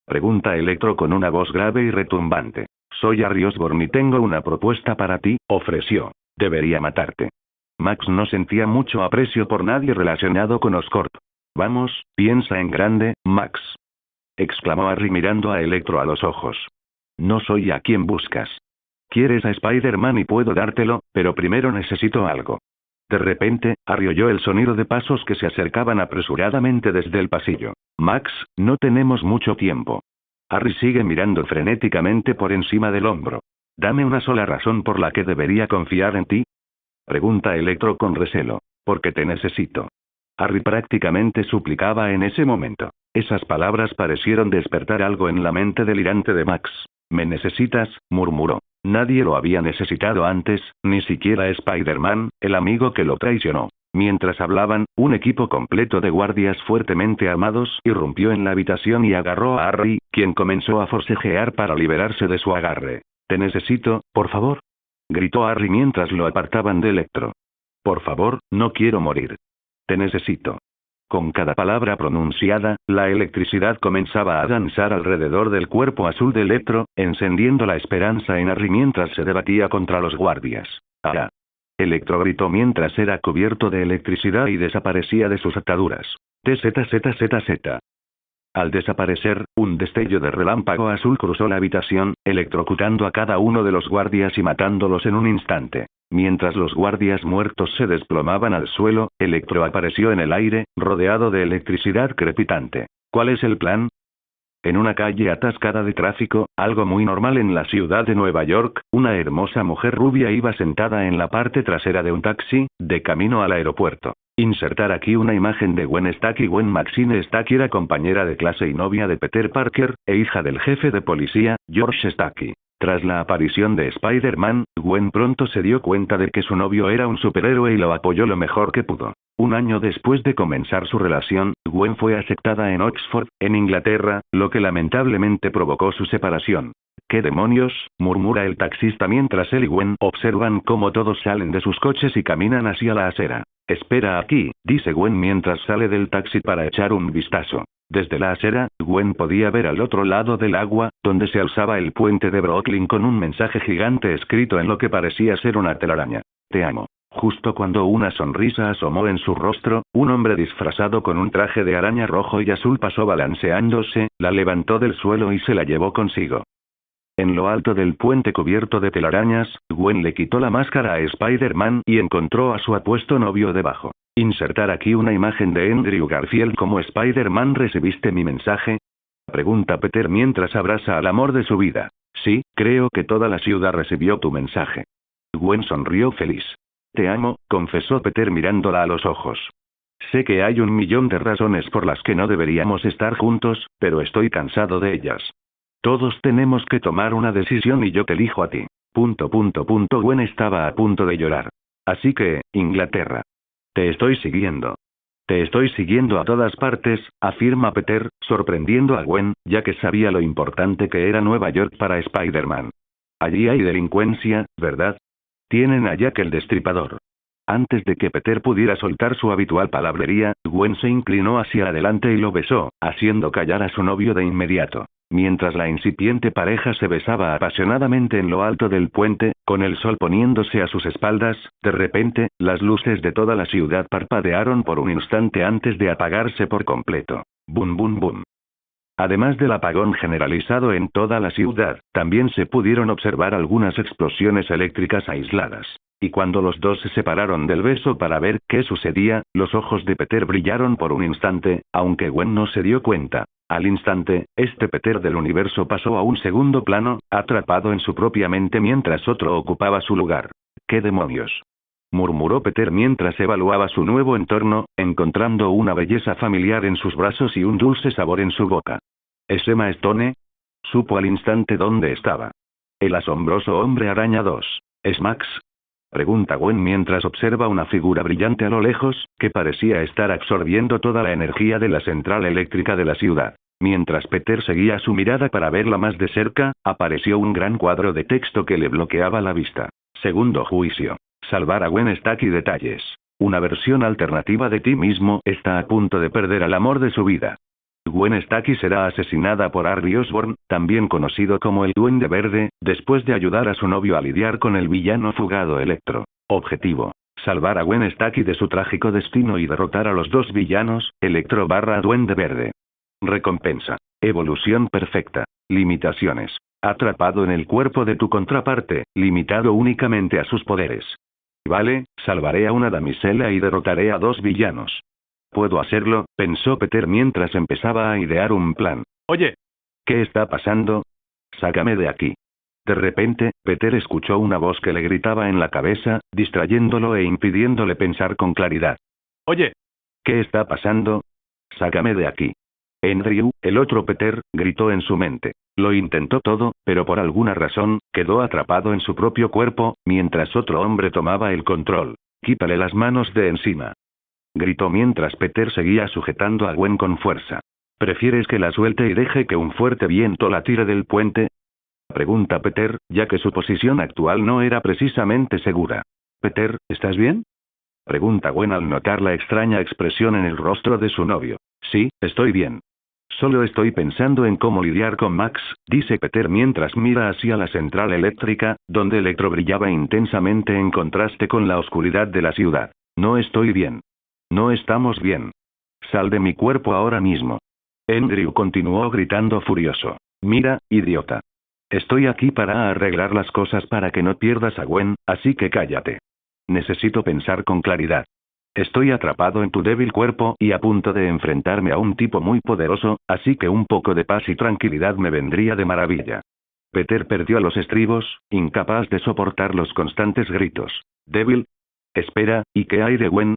Pregunta Electro con una voz grave y retumbante. Soy Harry Osborn y tengo una propuesta para ti, ofreció. Debería matarte. Max no sentía mucho aprecio por nadie relacionado con Oscorp. Vamos, piensa en grande, Max. Exclamó Harry mirando a Electro a los ojos. No soy a quien buscas. Quieres a Spider-Man y puedo dártelo, pero primero necesito algo. De repente, Harry oyó el sonido de pasos que se acercaban apresuradamente desde el pasillo. Max, no tenemos mucho tiempo. Harry sigue mirando frenéticamente por encima del hombro. Dame una sola razón por la que debería confiar en ti. Pregunta Electro con recelo. Porque te necesito. Harry prácticamente suplicaba en ese momento. Esas palabras parecieron despertar algo en la mente delirante de Max. ¿Me necesitas?, murmuró. Nadie lo había necesitado antes, ni siquiera Spider-Man, el amigo que lo traicionó. Mientras hablaban, un equipo completo de guardias fuertemente armados irrumpió en la habitación y agarró a Harry, quien comenzó a forcejear para liberarse de su agarre. «Te necesito, por favor», gritó Harry mientras lo apartaban de Electro. «Por favor, no quiero morir. Te necesito». Con cada palabra pronunciada, la electricidad comenzaba a danzar alrededor del cuerpo azul de Electro, encendiendo la esperanza en Harry mientras se debatía contra los guardias. ¡Ah! Electro gritó mientras era cubierto de electricidad y desaparecía de sus ataduras. TZZZZ. Al desaparecer, un destello de relámpago azul cruzó la habitación, electrocutando a cada uno de los guardias y matándolos en un instante. Mientras los guardias muertos se desplomaban al suelo, Electro apareció en el aire, rodeado de electricidad crepitante. ¿Cuál es el plan? En una calle atascada de tráfico, algo muy normal en la ciudad de Nueva York, una hermosa mujer rubia iba sentada en la parte trasera de un taxi, de camino al aeropuerto. Insertar aquí una imagen de Gwen Stacy. Gwen Maxine Stacy era compañera de clase y novia de Peter Parker, e hija del jefe de policía, George Stacy. Tras la aparición de Spider-Man, Gwen pronto se dio cuenta de que su novio era un superhéroe y lo apoyó lo mejor que pudo. Un año después de comenzar su relación, Gwen fue aceptada en Oxford, en Inglaterra, lo que lamentablemente provocó su separación. ¿Qué demonios?, murmura el taxista mientras él y Gwen observan cómo todos salen de sus coches y caminan hacia la acera. Espera aquí, dice Gwen mientras sale del taxi para echar un vistazo. Desde la acera, Gwen podía ver al otro lado del agua, donde se alzaba el puente de Brooklyn con un mensaje gigante escrito en lo que parecía ser una telaraña. Te amo. Justo cuando una sonrisa asomó en su rostro, un hombre disfrazado con un traje de araña rojo y azul pasó balanceándose, la levantó del suelo y se la llevó consigo. En lo alto del puente cubierto de telarañas, Gwen le quitó la máscara a Spider-Man y encontró a su apuesto novio debajo. Insertar aquí una imagen de Andrew Garfield como Spider-Man. ¿Recibiste mi mensaje?, pregunta Peter mientras abraza al amor de su vida. Sí, creo que toda la ciudad recibió tu mensaje. Gwen sonrió feliz. Te amo, confesó Peter mirándola a los ojos. Sé que hay 1.000.000 de razones por las que no deberíamos estar juntos, pero estoy cansado de ellas. Todos tenemos que tomar una decisión y yo te elijo a ti. Gwen estaba a punto de llorar. Así que, Inglaterra. Te estoy siguiendo. Te estoy siguiendo a todas partes, afirma Peter, sorprendiendo a Gwen, ya que sabía lo importante que era Nueva York para Spider-Man. Allí hay delincuencia, ¿verdad? Tienen a Jack el Destripador. Antes de que Peter pudiera soltar su habitual palabrería, Gwen se inclinó hacia adelante y lo besó, haciendo callar a su novio de inmediato. Mientras la incipiente pareja se besaba apasionadamente en lo alto del puente, con el sol poniéndose a sus espaldas, de repente, las luces de toda la ciudad parpadearon por un instante antes de apagarse por completo. Bum bum bum. Además del apagón generalizado en toda la ciudad, también se pudieron observar algunas explosiones eléctricas aisladas. Y cuando los dos se separaron del beso para ver qué sucedía, los ojos de Peter brillaron por un instante, aunque Gwen no se dio cuenta. Al instante, este Peter del universo pasó a un segundo plano, atrapado en su propia mente mientras otro ocupaba su lugar. ¿Qué demonios?, murmuró Peter mientras evaluaba su nuevo entorno, encontrando una belleza familiar en sus brazos y un dulce sabor en su boca. ¿Es Emma Stone? Supo al instante dónde estaba. El asombroso hombre araña 2. ¿Es Max?, pregunta Gwen mientras observa una figura brillante a lo lejos, que parecía estar absorbiendo toda la energía de la central eléctrica de la ciudad. Mientras Peter seguía su mirada para verla más de cerca, apareció un gran cuadro de texto que le bloqueaba la vista. Segundo juicio. Salvar a Gwen Stacy. Detalles. Una versión alternativa de ti mismo está a punto de perder al amor de su vida. Gwen Stacy será asesinada por Harry Osborn, también conocido como el Duende Verde, después de ayudar a su novio a lidiar con el villano fugado Electro. Objetivo: salvar a Gwen Stacy de su trágico destino y derrotar a los dos villanos, Electro / Duende Verde. Recompensa: evolución perfecta. Limitaciones: atrapado en el cuerpo de tu contraparte, limitado únicamente a sus poderes. Vale, salvaré a una damisela y derrotaré a dos villanos. Puedo hacerlo, pensó Peter mientras empezaba a idear un plan. Oye, ¿qué está pasando? Sácame de aquí. De repente, Peter escuchó una voz que le gritaba en la cabeza, distrayéndolo e impidiéndole pensar con claridad. Oye, ¿qué está pasando? Sácame de aquí. Andrew, el otro Peter, gritó en su mente. Lo intentó todo, pero por alguna razón, quedó atrapado en su propio cuerpo, mientras otro hombre tomaba el control. Quítale las manos de encima. Gritó mientras Peter seguía sujetando a Gwen con fuerza. ¿Prefieres que la suelte y deje que un fuerte viento la tire del puente?, pregunta Peter, ya que su posición actual no era precisamente segura. Peter, ¿estás bien?, pregunta Gwen al notar la extraña expresión en el rostro de su novio. Sí, estoy bien. Solo estoy pensando en cómo lidiar con Max, dice Peter mientras mira hacia la central eléctrica, donde Electro brillaba intensamente en contraste con la oscuridad de la ciudad. No estoy bien. No estamos bien. Sal de mi cuerpo ahora mismo. Andrew continuó gritando furioso. Mira, idiota. Estoy aquí para arreglar las cosas para que no pierdas a Gwen, así que cállate. Necesito pensar con claridad. Estoy atrapado en tu débil cuerpo y a punto de enfrentarme a un tipo muy poderoso, así que un poco de paz y tranquilidad me vendría de maravilla. Peter perdió los estribos, incapaz de soportar los constantes gritos. ¿Débil? Espera, ¿y qué hay de Gwen?,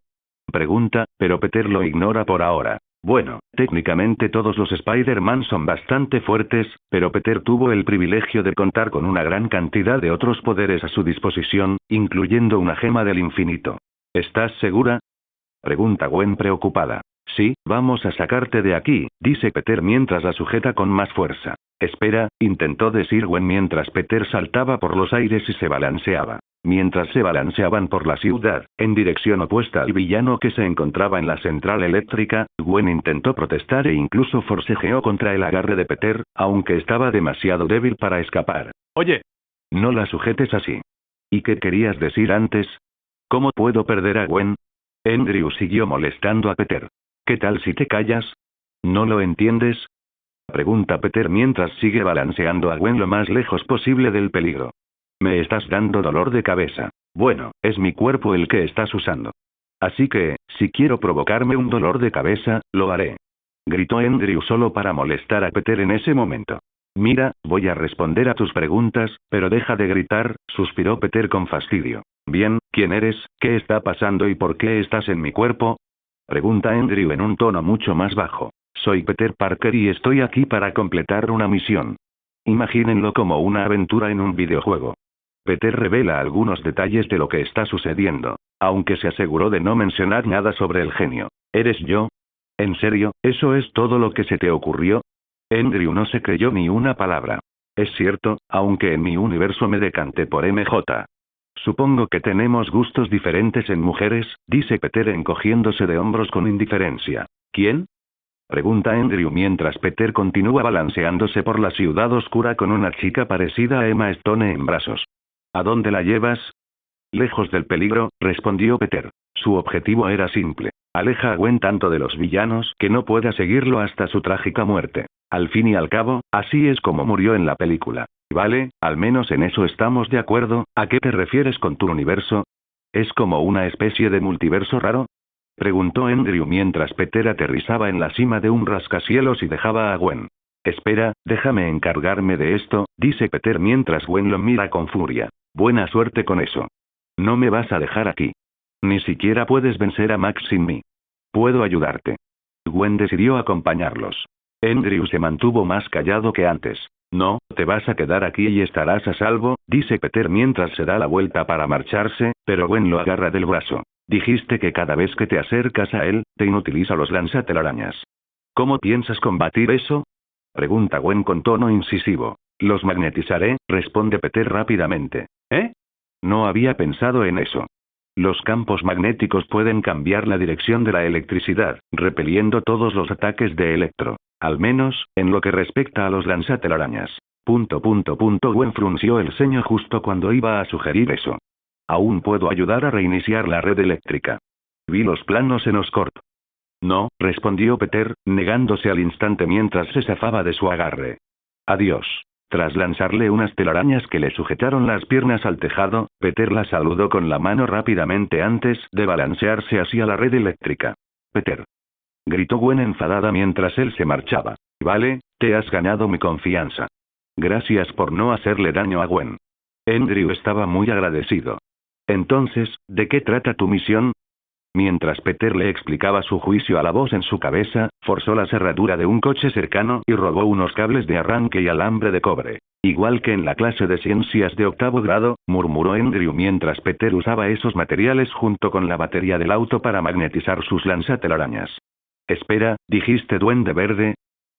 pregunta, pero Peter lo ignora por ahora. Bueno, técnicamente todos los Spider-Man son bastante fuertes, pero Peter tuvo el privilegio de contar con una gran cantidad de otros poderes a su disposición, incluyendo una gema del infinito. ¿Estás segura? Pregunta Gwen preocupada. Sí, vamos a sacarte de aquí, dice Peter mientras la sujeta con más fuerza. Espera, intentó decir Gwen mientras Peter saltaba por los aires y se balanceaba. Mientras se balanceaban por la ciudad, en dirección opuesta al villano que se encontraba en la central eléctrica, Gwen intentó protestar e incluso forcejeó contra el agarre de Peter, aunque estaba demasiado débil para escapar. Oye, no la sujetes así. ¿Y qué querías decir antes? ¿Cómo puedo perder a Gwen? Andrew siguió molestando a Peter. ¿Qué tal si te callas? ¿No lo entiendes? Pregunta Peter mientras sigue balanceando a Gwen lo más lejos posible del peligro. Me estás dando dolor de cabeza. Bueno, es mi cuerpo el que estás usando. Así que, si quiero provocarme un dolor de cabeza, lo haré. Gritó Andrew solo para molestar a Peter en ese momento. Mira, voy a responder a tus preguntas, pero deja de gritar, suspiró Peter con fastidio. Bien, ¿quién eres? ¿Qué está pasando y por qué estás en mi cuerpo? Pregunta Andrew en un tono mucho más bajo. Soy Peter Parker y estoy aquí para completar una misión. Imagínenlo como una aventura en un videojuego. Peter revela algunos detalles de lo que está sucediendo, aunque se aseguró de no mencionar nada sobre el genio. ¿Eres yo? ¿En serio, eso es todo lo que se te ocurrió? Andrew no se creyó ni una palabra. Es cierto, aunque en mi universo me decanté por MJ. Supongo que tenemos gustos diferentes en mujeres, dice Peter encogiéndose de hombros con indiferencia. ¿Quién? Pregunta Andrew mientras Peter continúa balanceándose por la ciudad oscura con una chica parecida a Emma Stone en brazos. ¿A dónde la llevas? Lejos del peligro, respondió Peter. Su objetivo era simple. Aleja a Gwen tanto de los villanos que no pueda seguirlo hasta su trágica muerte. Al fin y al cabo, así es como murió en la película. Vale, al menos en eso estamos de acuerdo. ¿A qué te refieres con tu universo? ¿Es como una especie de multiverso raro? Preguntó Andrew mientras Peter aterrizaba en la cima de un rascacielos y dejaba a Gwen. Espera, déjame encargarme de esto, dice Peter mientras Gwen lo mira con furia. Buena suerte con eso. No me vas a dejar aquí. Ni siquiera puedes vencer a Max sin mí. Puedo ayudarte. Gwen decidió acompañarlos. Andrew se mantuvo más callado que antes. No, te vas a quedar aquí y estarás a salvo, dice Peter mientras se da la vuelta para marcharse, pero Gwen lo agarra del brazo. Dijiste que cada vez que te acercas a él, te inutiliza los lanzatelarañas. ¿Cómo piensas combatir eso? Pregunta Gwen con tono incisivo. Los magnetizaré, responde Peter rápidamente. ¿Eh? No había pensado en eso. Los campos magnéticos pueden cambiar la dirección de la electricidad, repeliendo todos los ataques de Electro. Al menos, en lo que respecta a los lanzatelarañas. Gwen frunció el ceño justo cuando iba a sugerir eso. Aún puedo ayudar a reiniciar la red eléctrica. Vi los planos en Oscorp. No, respondió Peter, negándose al instante mientras se zafaba de su agarre. Adiós. Tras lanzarle unas telarañas que le sujetaron las piernas al tejado, Peter la saludó con la mano rápidamente antes de balancearse hacia la red eléctrica. Peter. Gritó Gwen enfadada mientras él se marchaba. Vale, te has ganado mi confianza. Gracias por no hacerle daño a Gwen. Andrew estaba muy agradecido. Entonces, ¿de qué trata tu misión? Mientras Peter le explicaba su juicio a la voz en su cabeza, forzó la cerradura de un coche cercano y robó unos cables de arranque y alambre de cobre. Igual que en la clase de ciencias de octavo grado, murmuró Andrew mientras Peter usaba esos materiales junto con la batería del auto para magnetizar sus lanzatelarañas. Espera, ¿dijiste duende verde?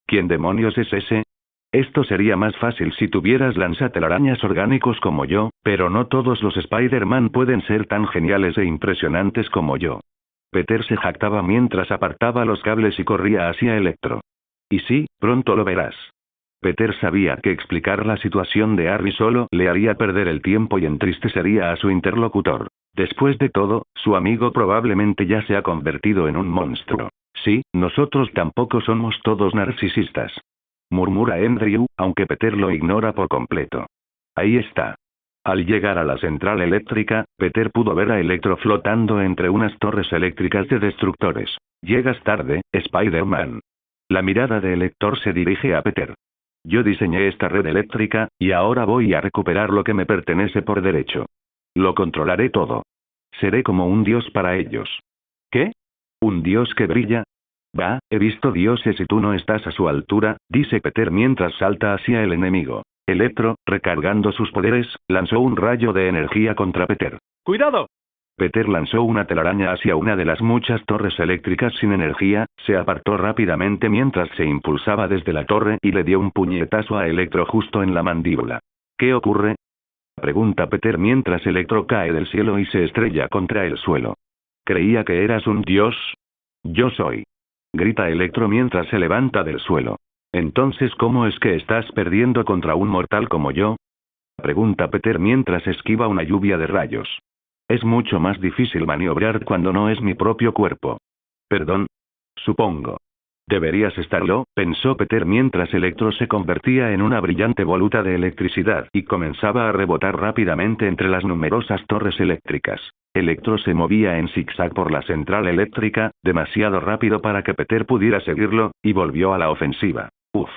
¿Quién demonios es ese? Esto sería más fácil si tuvieras lanzatelarañas orgánicos como yo, pero no todos los Spider-Man pueden ser tan geniales e impresionantes como yo. Peter se jactaba mientras apartaba los cables y corría hacia Electro. Y sí, pronto lo verás. Peter sabía que explicar la situación de Harry solo le haría perder el tiempo y entristecería a su interlocutor. Después de todo, su amigo probablemente ya se ha convertido en un monstruo. Sí, nosotros tampoco somos todos narcisistas. Murmura Andrew, aunque Peter lo ignora por completo. Ahí está. Al llegar a la central eléctrica, Peter pudo ver a Electro flotando entre unas torres eléctricas de destructores. Llegas tarde, Spider-Man. La mirada de Elector se dirige a Peter. Yo diseñé esta red eléctrica, y ahora voy a recuperar lo que me pertenece por derecho. Lo controlaré todo. Seré como un dios para ellos. ¿Qué? ¿Un dios que brilla? Va, he visto dioses y tú no estás a su altura, dice Peter mientras salta hacia el enemigo. Electro, recargando sus poderes, lanzó un rayo de energía contra Peter. ¡Cuidado! Peter lanzó una telaraña hacia una de las muchas torres eléctricas sin energía, se apartó rápidamente mientras se impulsaba desde la torre y le dio un puñetazo a Electro justo en la mandíbula. ¿Qué ocurre? Pregunta Peter mientras Electro cae del cielo y se estrella contra el suelo. ¿Creía que eras un dios? Yo soy. Grita Electro mientras se levanta del suelo. Entonces, ¿cómo es que estás perdiendo contra un mortal como yo? Pregunta Peter mientras esquiva una lluvia de rayos. Es mucho más difícil maniobrar cuando no es mi propio cuerpo. ¿Perdón? Supongo. Deberías estarlo, pensó Peter mientras Electro se convertía en una brillante voluta de electricidad y comenzaba a rebotar rápidamente entre las numerosas torres eléctricas. Electro se movía en zigzag por la central eléctrica, demasiado rápido para que Peter pudiera seguirlo, y volvió a la ofensiva. Uf.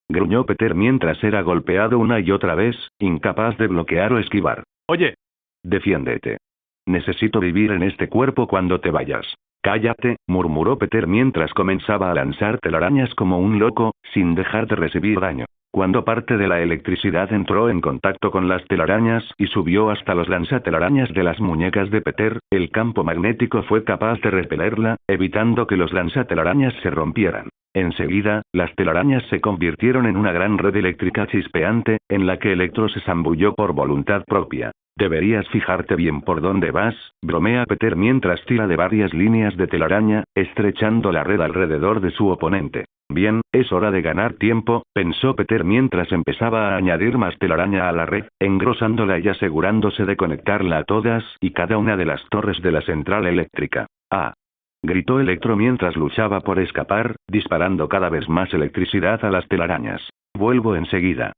Gruñó Peter mientras era golpeado una y otra vez, incapaz de bloquear o esquivar. Oye. Defiéndete. Necesito vivir en este cuerpo cuando te vayas. Cállate, murmuró Peter mientras comenzaba a lanzar telarañas como un loco, sin dejar de recibir daño. Cuando parte de la electricidad entró en contacto con las telarañas y subió hasta los lanzatelarañas de las muñecas de Peter, el campo magnético fue capaz de repelerla, evitando que los lanzatelarañas se rompieran. Enseguida, las telarañas se convirtieron en una gran red eléctrica chispeante, en la que Electro se zambulló por voluntad propia. Deberías fijarte bien por dónde vas, bromea Peter mientras tira de varias líneas de telaraña, estrechando la red alrededor de su oponente. Bien, es hora de ganar tiempo, pensó Peter mientras empezaba a añadir más telaraña a la red, engrosándola y asegurándose de conectarla a todas y cada una de las torres de la central eléctrica. ¡Ah! Gritó Electro mientras luchaba por escapar, disparando cada vez más electricidad a las telarañas. Vuelvo enseguida.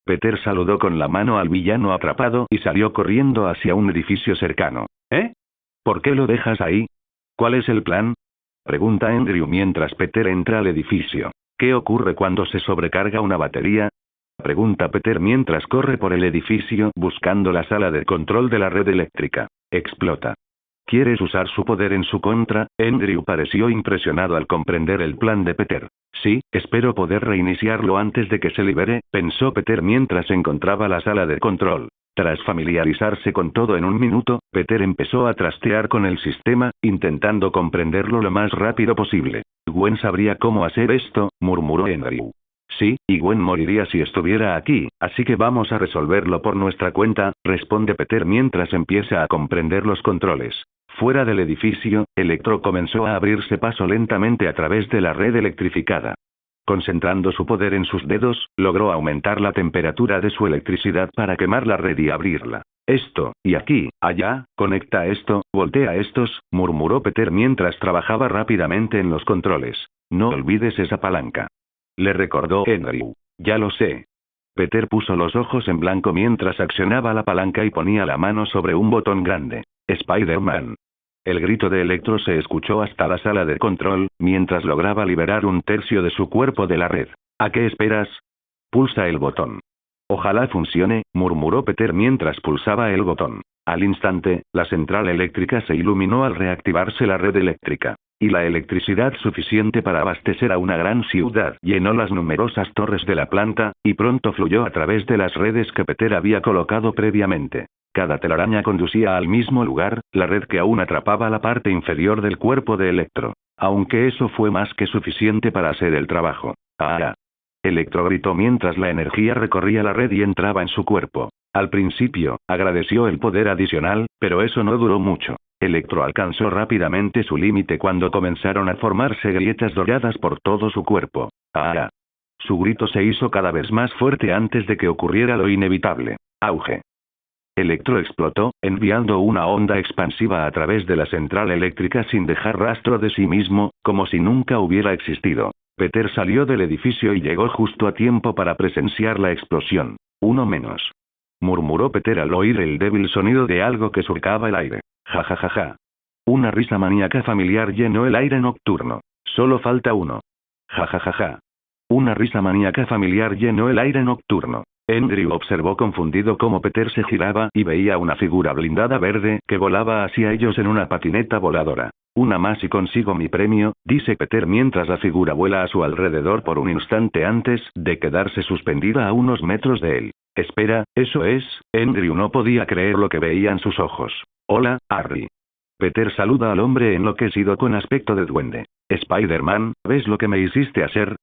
Peter saludó con la mano al villano atrapado y salió corriendo hacia un edificio cercano. ¿Eh? ¿Por qué lo dejas ahí? ¿Cuál es el plan? Pregunta Andrew mientras Peter entra al edificio. ¿Qué ocurre cuando se sobrecarga una batería? Pregunta Peter mientras corre por el edificio buscando la sala de control de la red eléctrica. Explota. ¿Quieres usar su poder en su contra? Andrew pareció impresionado al comprender el plan de Peter. Sí, espero poder reiniciarlo antes de que se libere, pensó Peter mientras encontraba la sala de control. Tras familiarizarse con todo en un minuto, Peter empezó a trastear con el sistema, intentando comprenderlo lo más rápido posible. Gwen sabría cómo hacer esto, murmuró Andrew. Sí, y Gwen moriría si estuviera aquí, así que vamos a resolverlo por nuestra cuenta, responde Peter mientras empieza a comprender los controles. Fuera del edificio, Electro comenzó a abrirse paso lentamente a través de la red electrificada. Concentrando su poder en sus dedos, logró aumentar la temperatura de su electricidad para quemar la red y abrirla. Esto, y aquí, allá, conecta esto, voltea estos, murmuró Peter mientras trabajaba rápidamente en los controles. No olvides esa palanca. Le recordó Andrew. Ya lo sé. Peter puso los ojos en blanco mientras accionaba la palanca y ponía la mano sobre un botón grande. Spider-Man. El grito de Electro se escuchó hasta la sala de control, mientras lograba liberar un tercio de su cuerpo de la red. ¿A qué esperas? Pulsa el botón. Ojalá funcione, murmuró Peter mientras pulsaba el botón. Al instante, la central eléctrica se iluminó al reactivarse la red eléctrica. Y la electricidad suficiente para abastecer a una gran ciudad llenó las numerosas torres de la planta, y pronto fluyó a través de las redes que Peter había colocado previamente. Cada telaraña conducía al mismo lugar, la red que aún atrapaba la parte inferior del cuerpo de Electro. Aunque eso fue más que suficiente para hacer el trabajo. ¡Ah! Electro gritó mientras la energía recorría la red y entraba en su cuerpo. Al principio, agradeció el poder adicional, pero eso no duró mucho. Electro alcanzó rápidamente su límite cuando comenzaron a formarse grietas doradas por todo su cuerpo. ¡Ah! Su grito se hizo cada vez más fuerte antes de que ocurriera lo inevitable. ¡Auge! Electro explotó, enviando una onda expansiva a través de la central eléctrica sin dejar rastro de sí mismo, como si nunca hubiera existido. Peter salió del edificio y llegó justo a tiempo para presenciar la explosión. Uno menos. Murmuró Peter al oír el débil sonido de algo que surcaba el aire. Ja ja ja ja. Una risa maníaca familiar llenó el aire nocturno. Solo falta uno. Ja ja ja ja. Una risa maníaca familiar llenó el aire nocturno. Andrew observó confundido cómo Peter se giraba y veía una figura blindada verde que volaba hacia ellos en una patineta voladora. Una más y consigo mi premio, dice Peter mientras la figura vuela a su alrededor por un instante antes de quedarse suspendida a unos metros de él. Espera, ¿eso es? Andrew no podía creer lo que veía en sus ojos. Hola, Harry. Peter saluda al hombre enloquecido con aspecto de duende. Spider-Man, ¿ves lo que me hiciste hacer?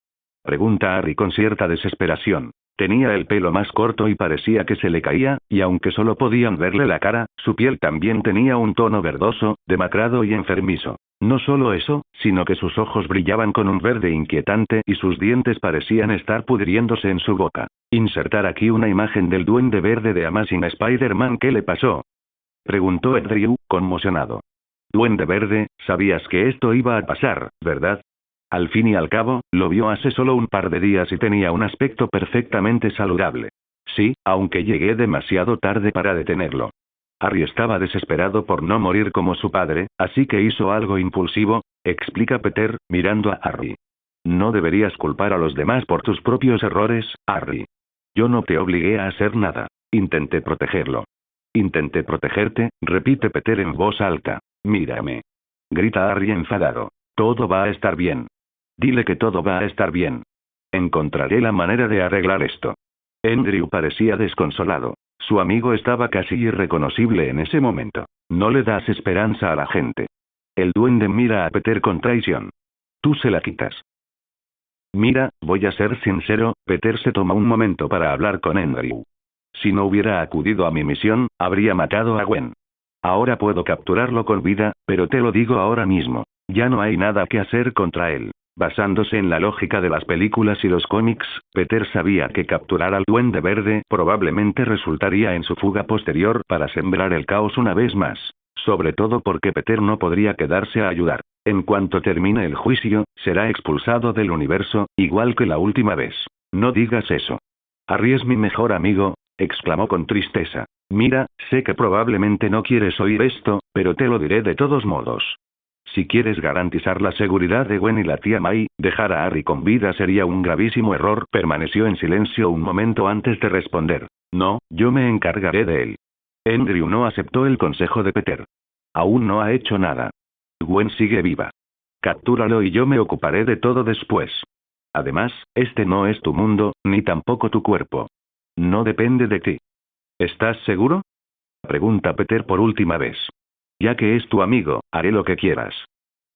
Pregunta Harry con cierta desesperación. Tenía el pelo más corto y parecía que se le caía, y aunque solo podían verle la cara, su piel también tenía un tono verdoso, demacrado y enfermizo. No solo eso, sino que sus ojos brillaban con un verde inquietante y sus dientes parecían estar pudriéndose en su boca. Insertar aquí una imagen del duende verde de Amazing Spider-Man. ¿Qué le pasó? Preguntó Andrew, conmocionado. Duende verde, sabías que esto iba a pasar, ¿verdad? Al fin y al cabo, lo vio hace solo un par de días y tenía un aspecto perfectamente saludable. Sí, aunque llegué demasiado tarde para detenerlo. Harry estaba desesperado por no morir como su padre, así que hizo algo impulsivo, explica Peter, mirando a Harry. No deberías culpar a los demás por tus propios errores, Harry. Yo no te obligué a hacer nada. Intenté protegerlo. Intenté protegerte, repite Peter en voz alta. Mírame. Grita Harry enfadado. Todo va a estar bien. Dile que todo va a estar bien. Encontraré la manera de arreglar esto. Andrew parecía desconsolado. Su amigo estaba casi irreconocible en ese momento. No le das esperanza a la gente. El duende mira a Peter con traición. Tú se la quitas. Mira, voy a ser sincero, Peter se toma un momento para hablar con Andrew. Si no hubiera acudido a mi misión, habría matado a Gwen. Ahora puedo capturarlo con vida, pero te lo digo ahora mismo. Ya no hay nada que hacer contra él. Basándose en la lógica de las películas y los cómics, Peter sabía que capturar al Duende Verde probablemente resultaría en su fuga posterior para sembrar el caos una vez más. Sobre todo porque Peter no podría quedarse a ayudar. En cuanto termine el juicio, será expulsado del universo, igual que la última vez. No digas eso. Harry es mi mejor amigo, exclamó con tristeza. Mira, sé que probablemente no quieres oír esto, pero te lo diré de todos modos. Si quieres garantizar la seguridad de Gwen y la tía May, dejar a Harry con vida sería un gravísimo error. Permaneció en silencio un momento antes de responder. No, yo me encargaré de él. Andrew no aceptó el consejo de Peter. Aún no ha hecho nada. Gwen sigue viva. Captúralo y yo me ocuparé de todo después. Además, este no es tu mundo, ni tampoco tu cuerpo. No depende de ti. ¿Estás seguro? Pregunta Peter por última vez. Ya que es tu amigo, haré lo que quieras.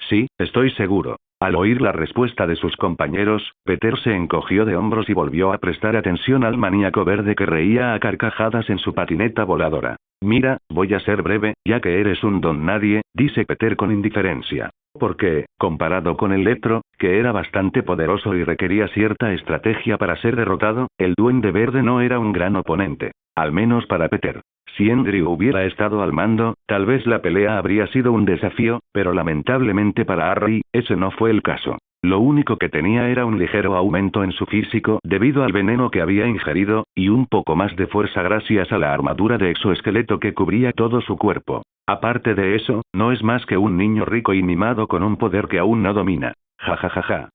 Sí, estoy seguro. Al oír la respuesta de sus compañeros, Peter se encogió de hombros y volvió a prestar atención al maníaco verde que reía a carcajadas en su patineta voladora. Mira, voy a ser breve, ya que eres un don nadie, dice Peter con indiferencia. Porque, comparado con el Electro, que era bastante poderoso y requería cierta estrategia para ser derrotado, el Duende Verde no era un gran oponente. Al menos para Peter. Si Andrew hubiera estado al mando, tal vez la pelea habría sido un desafío, pero lamentablemente para Harry, ese no fue el caso. Lo único que tenía era un ligero aumento en su físico debido al veneno que había ingerido, y un poco más de fuerza gracias a la armadura de exoesqueleto que cubría todo su cuerpo. Aparte de eso, no es más que un niño rico y mimado con un poder que aún no domina. Ja ja ja ja.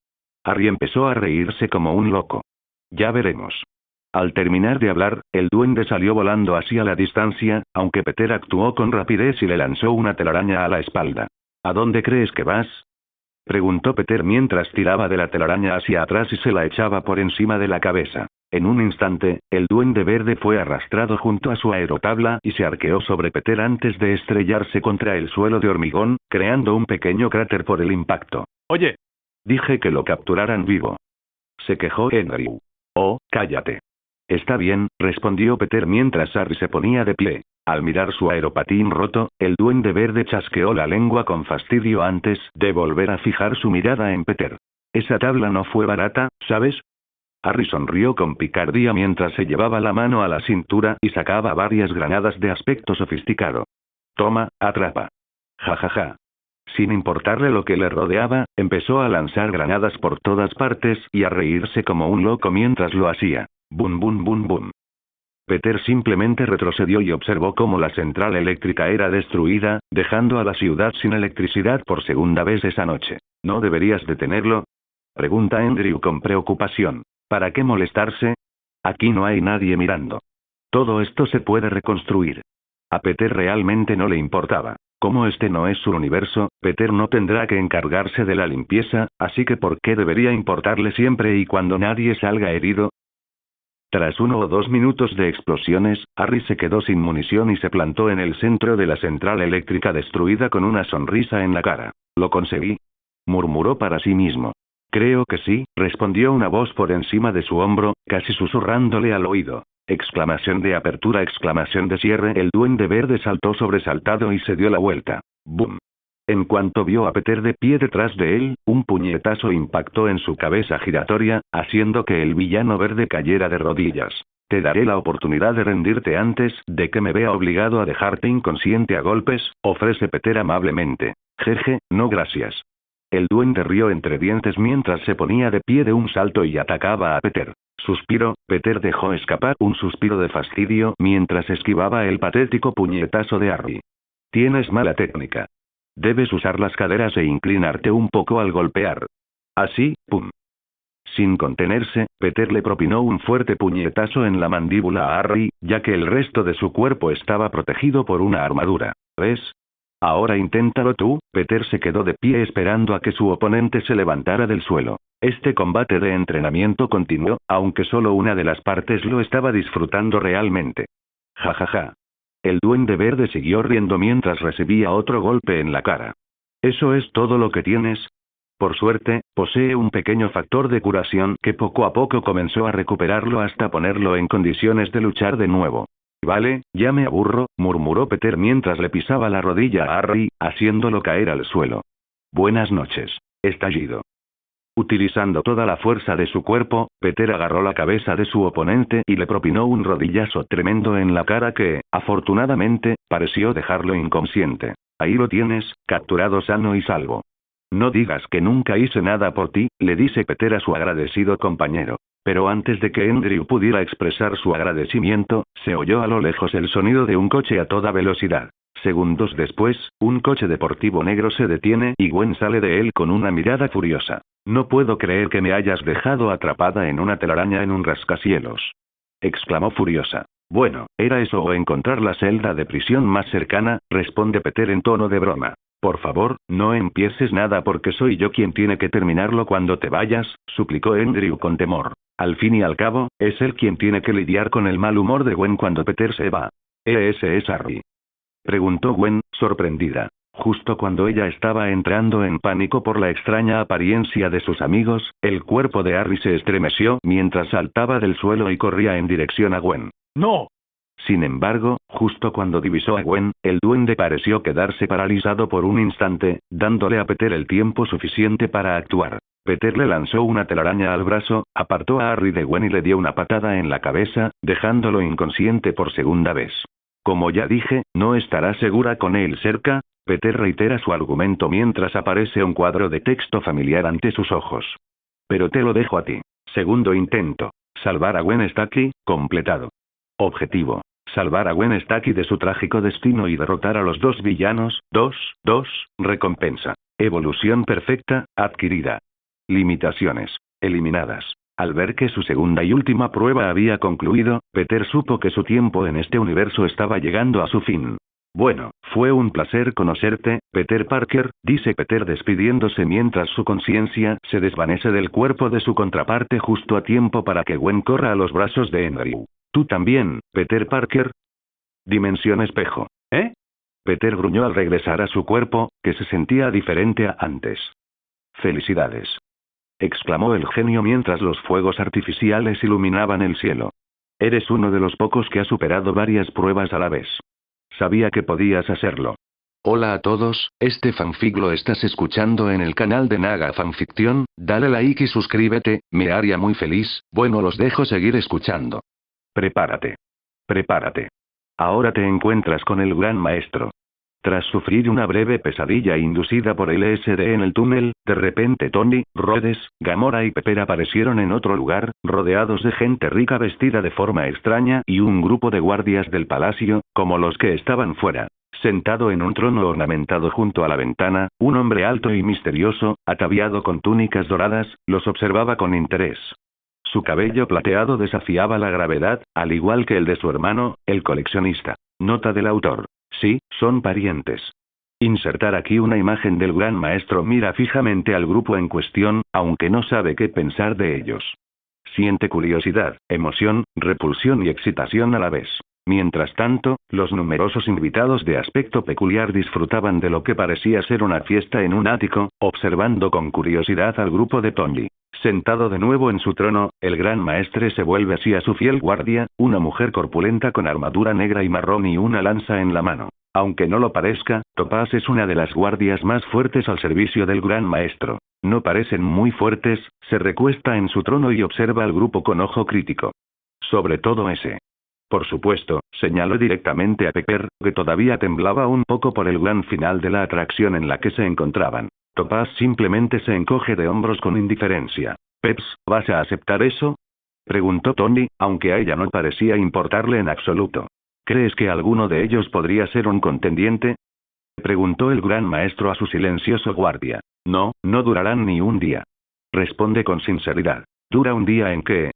Harry empezó a reírse como un loco. Ya veremos. Al terminar de hablar, el duende salió volando hacia la distancia, aunque Peter actuó con rapidez y le lanzó una telaraña a la espalda. ¿A dónde crees que vas? Preguntó Peter mientras tiraba de la telaraña hacia atrás y se la echaba por encima de la cabeza. En un instante, el duende verde fue arrastrado junto a su aerotabla y se arqueó sobre Peter antes de estrellarse contra el suelo de hormigón, creando un pequeño cráter por el impacto. Oye. Dije que lo capturaran vivo. Se quejó Andrew. Oh, cállate. Está bien, respondió Peter mientras Harry se ponía de pie. Al mirar su aeropatín roto, el duende verde chasqueó la lengua con fastidio antes de volver a fijar su mirada en Peter. Esa tabla no fue barata, ¿sabes? Harry sonrió con picardía mientras se llevaba la mano a la cintura y sacaba varias granadas de aspecto sofisticado. Toma, atrapa. Ja ja ja. Sin importarle lo que le rodeaba, empezó a lanzar granadas por todas partes y a reírse como un loco mientras lo hacía. Bum bum bum bum. Peter simplemente retrocedió y observó cómo la central eléctrica era destruida, dejando a la ciudad sin electricidad por segunda vez esa noche. ¿No deberías detenerlo? Pregunta Andrew con preocupación. ¿Para qué molestarse? Aquí no hay nadie mirando. Todo esto se puede reconstruir. A Peter realmente no le importaba. Como este no es su universo, Peter no tendrá que encargarse de la limpieza, así que ¿por qué debería importarle siempre y cuando nadie salga herido? Tras 1 o 2 minutos de explosiones, Harry se quedó sin munición y se plantó en el centro de la central eléctrica destruida con una sonrisa en la cara. «Lo conseguí», murmuró para sí mismo. «Creo que sí», respondió una voz por encima de su hombro, casi susurrándole al oído. Exclamación de apertura, exclamación de cierre. El duende verde saltó sobresaltado y se dio la vuelta. ¡Bum! En cuanto vio a Peter de pie detrás de él, un puñetazo impactó en su cabeza giratoria, haciendo que el villano verde cayera de rodillas. «Te daré la oportunidad de rendirte antes de que me vea obligado a dejarte inconsciente a golpes», ofrece Peter amablemente. «Jeje, no gracias». El duende rió entre dientes mientras se ponía de pie de un salto y atacaba a Peter. Suspiró. Peter dejó escapar un suspiro de fastidio mientras esquivaba el patético puñetazo de Harry. «Tienes mala técnica. Debes usar las caderas e inclinarte un poco al golpear». Así, ¡pum! Sin contenerse, Peter le propinó un fuerte puñetazo en la mandíbula a Harry, ya que el resto de su cuerpo estaba protegido por una armadura. ¿Ves? Ahora inténtalo tú. Peter se quedó de pie esperando a que su oponente se levantara del suelo. Este combate de entrenamiento continuó, aunque solo una de las partes lo estaba disfrutando realmente. «Jajaja». El duende verde siguió riendo mientras recibía otro golpe en la cara. «¿Eso es todo lo que tienes?». Por suerte, posee un pequeño factor de curación que poco a poco comenzó a recuperarlo hasta ponerlo en condiciones de luchar de nuevo. «Vale, ya me aburro», murmuró Peter mientras le pisaba la rodilla a Harry, haciéndolo caer al suelo. «Buenas noches». Estallido. Utilizando toda la fuerza de su cuerpo, Peter agarró la cabeza de su oponente y le propinó un rodillazo tremendo en la cara que, afortunadamente, pareció dejarlo inconsciente. «Ahí lo tienes, capturado sano y salvo». «No digas que nunca hice nada por ti», le dice Peter a su agradecido compañero. Pero antes de que Andrew pudiera expresar su agradecimiento, se oyó a lo lejos el sonido de un coche a toda velocidad. Segundos después, un coche deportivo negro se detiene y Gwen sale de él con una mirada furiosa. «No puedo creer que me hayas dejado atrapada en una telaraña en un rascacielos», exclamó furiosa. «Bueno, era eso o encontrar la celda de prisión más cercana», responde Peter en tono de broma. «Por favor, no empieces nada porque soy yo quien tiene que terminarlo cuando te vayas», suplicó Andrew con temor. Al fin y al cabo, es él quien tiene que lidiar con el mal humor de Gwen cuando Peter se va. ¿Ese es Harry?, preguntó Gwen, sorprendida. Justo cuando ella estaba entrando en pánico por la extraña apariencia de sus amigos, el cuerpo de Harry se estremeció mientras saltaba del suelo y corría en dirección a Gwen. «¡No!». Sin embargo, justo cuando divisó a Gwen, el duende pareció quedarse paralizado por un instante, dándole a Peter el tiempo suficiente para actuar. Peter le lanzó una telaraña al brazo, apartó a Harry de Gwen y le dio una patada en la cabeza, dejándolo inconsciente por segunda vez. «Como ya dije, no estará segura con él cerca», Peter reitera su argumento mientras aparece un cuadro de texto familiar ante sus ojos. «Pero te lo dejo a ti. Segundo intento. Salvar a Gwen Stacy, completado. Objetivo. Salvar a Gwen Stacy de su trágico destino y derrotar a los 2 villanos. 2. Recompensa. Evolución perfecta, adquirida. Limitaciones. Eliminadas». Al ver que su segunda y última prueba había concluido, Peter supo que su tiempo en este universo estaba llegando a su fin. «Bueno, fue un placer conocerte, Peter Parker», dice Peter despidiéndose mientras su conciencia se desvanece del cuerpo de su contraparte justo a tiempo para que Gwen corra a los brazos de Andrew. «¿Tú también, Peter Parker?». Dimensión espejo. ¿Eh? Peter gruñó al regresar a su cuerpo, que se sentía diferente a antes. «Felicidades», exclamó el genio mientras los fuegos artificiales iluminaban el cielo. «Eres uno de los pocos que ha superado varias pruebas a la vez. Sabía que podías hacerlo». Hola a todos, este fanfic lo estás escuchando en el canal de Naga Fanfiction, dale like y suscríbete, me haría muy feliz. Bueno, los dejo seguir escuchando. Prepárate. Prepárate. Ahora te encuentras con el gran maestro. Tras sufrir una breve pesadilla inducida por el LSD en el túnel, de repente Tony, Rhodes, Gamora y Pepper aparecieron en otro lugar, rodeados de gente rica vestida de forma extraña y un grupo de guardias del palacio, como los que estaban fuera. Sentado en un trono ornamentado junto a la ventana, un hombre alto y misterioso, ataviado con túnicas doradas, los observaba con interés. Su cabello plateado desafiaba la gravedad, al igual que el de su hermano, el coleccionista. Nota del autor. Sí, son parientes. Insertar aquí una imagen del gran maestro mira fijamente al grupo en cuestión, aunque no sabe qué pensar de ellos. Siente curiosidad, emoción, repulsión y excitación a la vez. Mientras tanto, los numerosos invitados de aspecto peculiar disfrutaban de lo que parecía ser una fiesta en un ático, observando con curiosidad al grupo de Tony. Sentado de nuevo en su trono, el gran maestre se vuelve hacia su fiel guardia, una mujer corpulenta con armadura negra y marrón y una lanza en la mano. Aunque no lo parezca, Topaz es una de las guardias más fuertes al servicio del gran maestro. No parecen muy fuertes, se recuesta en su trono y observa al grupo con ojo crítico. Sobre todo ese. Por supuesto, señaló directamente a Pepper, que todavía temblaba un poco por el gran final de la atracción en la que se encontraban. Topaz simplemente se encoge de hombros con indiferencia. «Peps, ¿vas a aceptar eso?», preguntó Tony, aunque a ella no parecía importarle en absoluto. «¿Crees que alguno de ellos podría ser un contendiente?», preguntó el gran maestro a su silencioso guardia. «No, no durarán ni un día». Responde con sinceridad. «¿Dura un día en qué?»,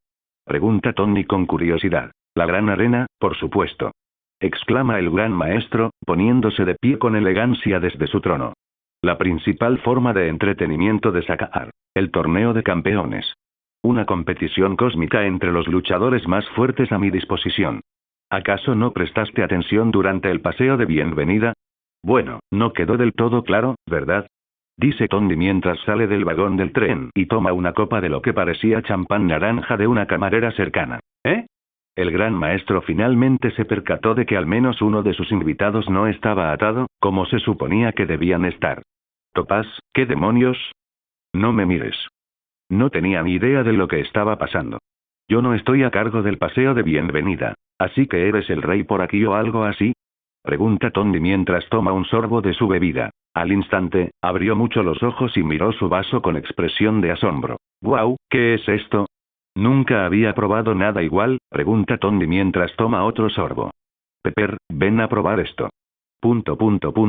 pregunta Tony con curiosidad. «La gran arena, por supuesto», exclama el gran maestro, poniéndose de pie con elegancia desde su trono. «La principal forma de entretenimiento de Sakahar. El torneo de campeones. Una competición cósmica entre los luchadores más fuertes a mi disposición. ¿Acaso no prestaste atención durante el paseo de bienvenida? Bueno, no quedó del todo claro, ¿verdad?», dice Tony mientras sale del vagón del tren y toma una copa de lo que parecía champán naranja de una camarera cercana. «¿Eh?». El gran maestro finalmente se percató de que al menos uno de sus invitados no estaba atado, como se suponía que debían estar. «Topaz, ¿qué demonios?». «No me mires». No tenía ni idea de lo que estaba pasando. «Yo no estoy a cargo del paseo de bienvenida. ¿Así que eres el rey por aquí o algo así?», pregunta Tony mientras toma un sorbo de su bebida. Al instante, abrió mucho los ojos y miró su vaso con expresión de asombro. «¡Guau! ¿Qué es esto?». «Nunca había probado nada igual», pregunta Tony mientras toma otro sorbo. «Pepper, ven a probar esto».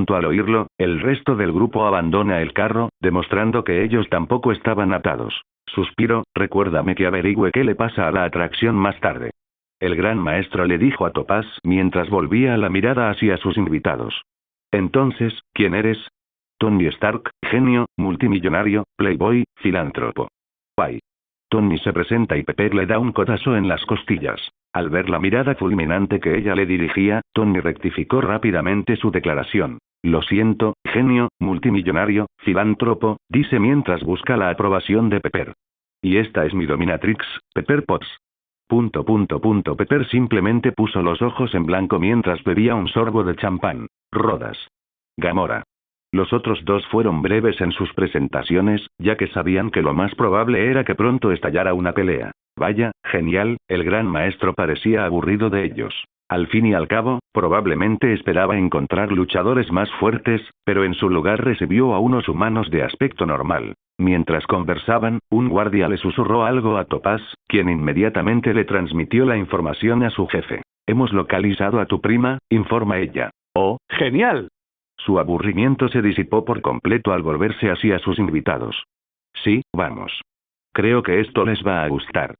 Al oírlo, el resto del grupo abandona el carro, demostrando que ellos tampoco estaban atados. Suspiro, recuérdame que averigüe qué le pasa a la atracción más tarde. El gran maestro le dijo a Topaz mientras volvía la mirada hacia sus invitados. «Entonces, ¿quién eres?». «Tony Stark, genio, multimillonario, playboy, filántropo». «Guay». Tony se presenta y Pepper le da un codazo en las costillas. Al ver la mirada fulminante que ella le dirigía, Tony rectificó rápidamente su declaración. «Lo siento, genio, multimillonario, filántropo», dice mientras busca la aprobación de Pepper. «Y esta es mi dominatrix, Pepper Potts». Pepper simplemente puso los ojos en blanco mientras bebía un sorbo de champán. «Rodas. Gamora». Los otros dos fueron breves en sus presentaciones, ya que sabían que lo más probable era que pronto estallara una pelea. Vaya, genial, el gran maestro parecía aburrido de ellos. Al fin y al cabo, probablemente esperaba encontrar luchadores más fuertes, pero en su lugar recibió a unos humanos de aspecto normal. Mientras conversaban, un guardia le susurró algo a Topaz, quien inmediatamente le transmitió la información a su jefe. «Hemos localizado a tu prima», informa ella. «Oh, genial». Su aburrimiento se disipó por completo al volverse hacia sus invitados. «Sí, vamos. Creo que esto les va a gustar».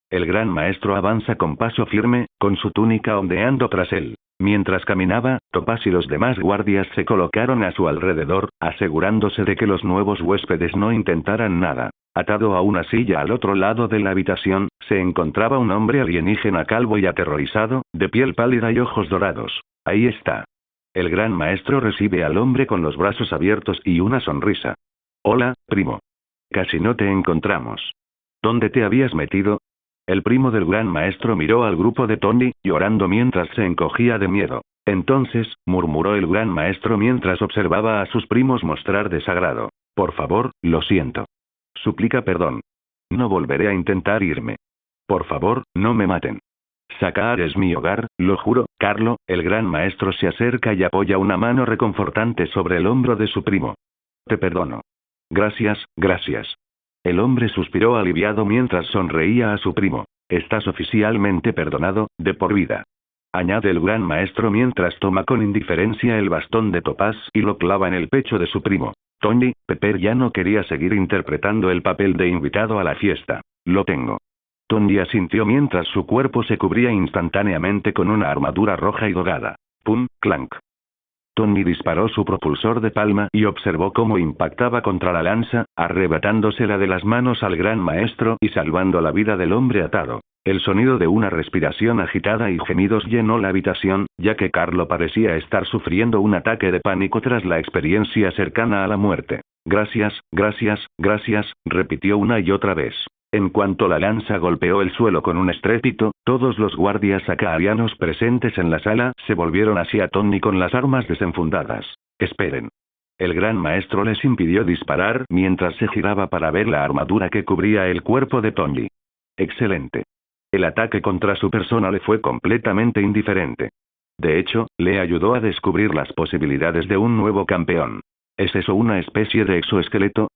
El gran maestro avanza con paso firme, con su túnica ondeando tras él. Mientras caminaba, Topaz y los demás guardias se colocaron a su alrededor, asegurándose de que los nuevos huéspedes no intentaran nada. Atado a una silla al otro lado de la habitación, se encontraba un hombre alienígena calvo y aterrorizado, de piel pálida y ojos dorados. Ahí está. El gran maestro recibe al hombre con los brazos abiertos y una sonrisa. «Hola, primo. Casi no te encontramos. ¿Dónde te habías metido?». El primo del gran maestro miró al grupo de Tony, llorando mientras se encogía de miedo. «Entonces», murmuró el gran maestro mientras observaba a sus primos mostrar desagrado. «Por favor, lo siento. Suplica perdón. No volveré a intentar irme. Por favor, no me maten. Sakahar es mi hogar, lo juro». Carlo, el gran maestro se acerca y apoya una mano reconfortante sobre el hombro de su primo. «Te perdono». «Gracias, gracias». El hombre suspiró aliviado mientras sonreía a su primo. «Estás oficialmente perdonado, de por vida», añade el gran maestro mientras toma con indiferencia el bastón de Topaz y lo clava en el pecho de su primo. Tony, Pepper ya no quería seguir interpretando el papel de invitado a la fiesta. «Lo tengo». Tony asintió mientras su cuerpo se cubría instantáneamente con una armadura roja y dorada. ¡Pum! ¡Clank! Tony disparó su propulsor de palma y observó cómo impactaba contra la lanza, arrebatándosela de las manos al gran maestro y salvando la vida del hombre atado. El sonido de una respiración agitada y gemidos llenó la habitación, ya que Carlo parecía estar sufriendo un ataque de pánico tras la experiencia cercana a la muerte. Gracias, gracias, gracias, repitió una y otra vez. En cuanto la lanza golpeó el suelo con un estrépito, todos los guardias acaarianos presentes en la sala se volvieron hacia Tony con las armas desenfundadas. Esperen. El gran maestro les impidió disparar mientras se giraba para ver la armadura que cubría el cuerpo de Tony. Excelente. El ataque contra su persona le fue completamente indiferente. De hecho, le ayudó a descubrir las posibilidades de un nuevo campeón. ¿Es eso una especie de exoesqueleto?,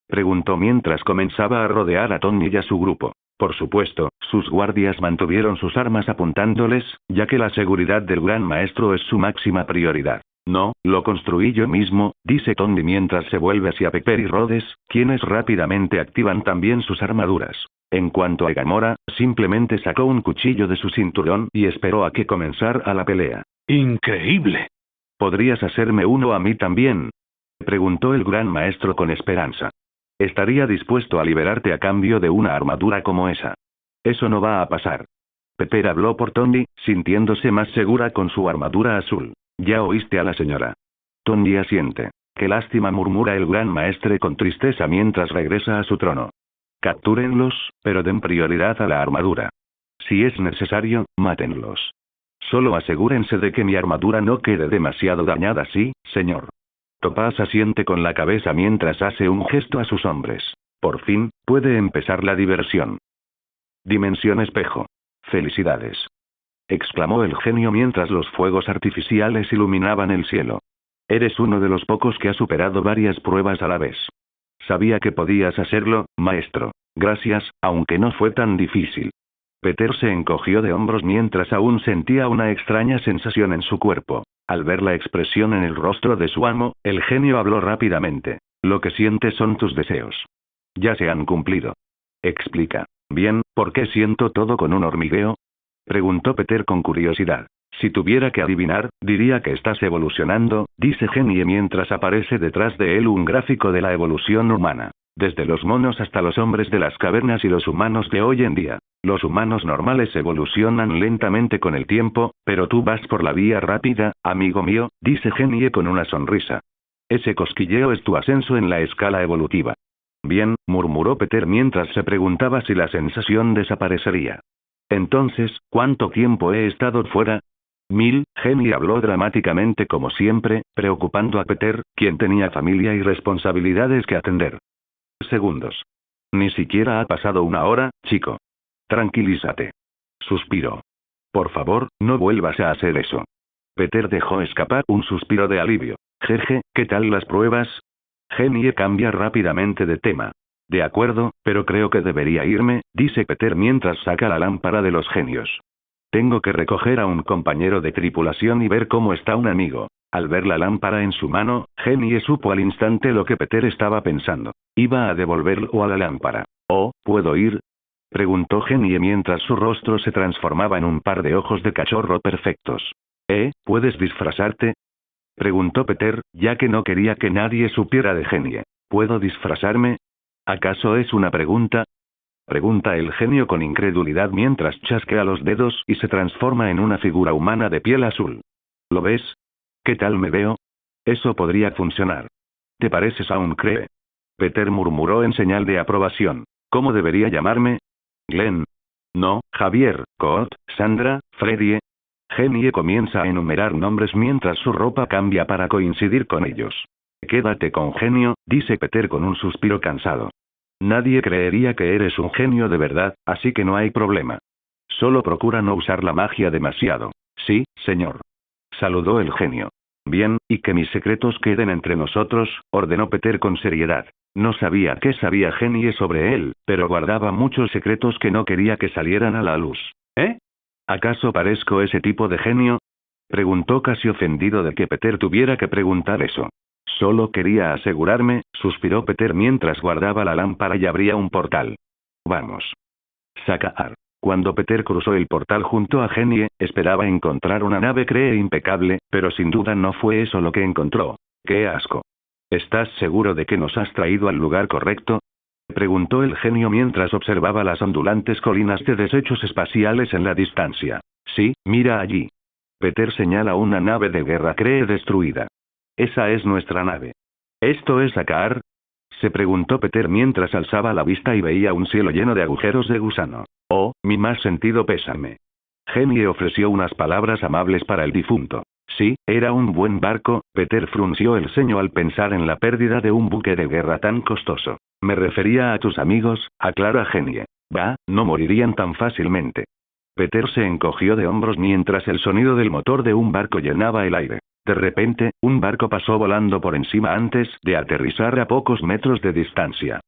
preguntó mientras comenzaba a rodear a Tony y a su grupo. Por supuesto, sus guardias mantuvieron sus armas apuntándoles, ya que la seguridad del gran maestro es su máxima prioridad. No, lo construí yo mismo, dice Tony mientras se vuelve hacia Pepper y Rhodes, quienes rápidamente activan también sus armaduras. En cuanto a Gamora, simplemente sacó un cuchillo de su cinturón y esperó a que comenzara la pelea. ¡Increíble! ¿Podrías hacerme uno a mí también?, preguntó el gran maestro con esperanza. Estaría dispuesto a liberarte a cambio de una armadura como esa. Eso no va a pasar. Pepper habló por Tony, sintiéndose más segura con su armadura azul. Ya oíste a la señora. Tony asiente. Qué lástima, murmura el gran maestre con tristeza mientras regresa a su trono. Captúrenlos, pero den prioridad a la armadura. Si es necesario, mátenlos. Solo asegúrense de que mi armadura no quede demasiado dañada, sí, señor. Topaz asiente con la cabeza mientras hace un gesto a sus hombres. Por fin, puede empezar la diversión. Dimensión espejo. Felicidades. Exclamó el genio mientras los fuegos artificiales iluminaban el cielo. Eres uno de los pocos que ha superado varias pruebas a la vez. Sabía que podías hacerlo, maestro. Gracias, aunque no fue tan difícil. Peter se encogió de hombros mientras aún sentía una extraña sensación en su cuerpo. Al ver la expresión en el rostro de su amo, el genio habló rápidamente. Lo que sientes son tus deseos. Ya se han cumplido. Explica. Bien, ¿por qué siento todo con un hormigueo?, preguntó Peter con curiosidad. Si tuviera que adivinar, diría que estás evolucionando, dice Genie mientras aparece detrás de él un gráfico de la evolución humana. Desde los monos hasta los hombres de las cavernas y los humanos de hoy en día. Los humanos normales evolucionan lentamente con el tiempo, pero tú vas por la vía rápida, amigo mío, dice Genie con una sonrisa. Ese cosquilleo es tu ascenso en la escala evolutiva. Bien, murmuró Peter mientras se preguntaba si la sensación desaparecería. Entonces, ¿cuánto tiempo he estado fuera? 1000, Genie habló dramáticamente como siempre, preocupando a Peter, quien tenía familia y responsabilidades que atender. Segundos. Ni siquiera ha pasado una hora, chico. Tranquilízate. Suspiró. Por favor, no vuelvas a hacer eso. Peter dejó escapar un suspiro de alivio. Jeje, ¿qué tal las pruebas? Genie cambia rápidamente de tema. De acuerdo, pero creo que debería irme, dice Peter mientras saca la lámpara de los genios. Tengo que recoger a un compañero de tripulación y ver cómo está un amigo. Al ver la lámpara en su mano, Genie supo al instante lo que Peter estaba pensando. Iba a devolverlo a la lámpara. «Oh, ¿puedo ir?», preguntó Genie mientras su rostro se transformaba en un par de ojos de cachorro perfectos. ¿Puedes disfrazarte?, preguntó Peter, ya que no quería que nadie supiera de Genie. ¿Puedo disfrazarme? ¿Acaso es una pregunta?, pregunta el genio con incredulidad mientras chasquea los dedos y se transforma en una figura humana de piel azul. ¿Lo ves? ¿Qué tal me veo? Eso podría funcionar. ¿Te pareces a un Cree? Peter murmuró en señal de aprobación. ¿Cómo debería llamarme? Glenn. No, Javier, Coot, Sandra, Freddy. Genie comienza a enumerar nombres mientras su ropa cambia para coincidir con ellos. Quédate con genio, dice Peter con un suspiro cansado. Nadie creería que eres un genio de verdad, así que no hay problema. Solo procura no usar la magia demasiado. Sí, señor. Saludó el genio. Bien, y que mis secretos queden entre nosotros, ordenó Peter con seriedad. No sabía qué sabía Genie sobre él, pero guardaba muchos secretos que no quería que salieran a la luz. ¿Acaso parezco ese tipo de genio?, preguntó casi ofendido de que Peter tuviera que preguntar eso. Solo quería asegurarme, suspiró Peter mientras guardaba la lámpara y abría un portal. Vamos. Sacar. Cuando Peter cruzó el portal junto a Genie, esperaba encontrar una nave Kree impecable, pero sin duda no fue eso lo que encontró. ¡Qué asco! ¿Estás seguro de que nos has traído al lugar correcto? Preguntó el genio mientras observaba las ondulantes colinas de desechos espaciales en la distancia. Sí, mira allí. Peter señala una nave de guerra Kree destruida. Esa es nuestra nave. ¿Esto es Sakaar? Se preguntó Peter mientras alzaba la vista y veía un cielo lleno de agujeros de gusano. Oh, mi más sentido pésame. Genie ofreció unas palabras amables para el difunto. Sí, era un buen barco. Peter frunció el ceño al pensar en la pérdida de un buque de guerra tan costoso. Me refería a tus amigos, aclara Genie. Bah, no morirían tan fácilmente. Peter se encogió de hombros mientras el sonido del motor de un barco llenaba el aire. De repente, un barco pasó volando por encima antes de aterrizar a pocos metros de distancia.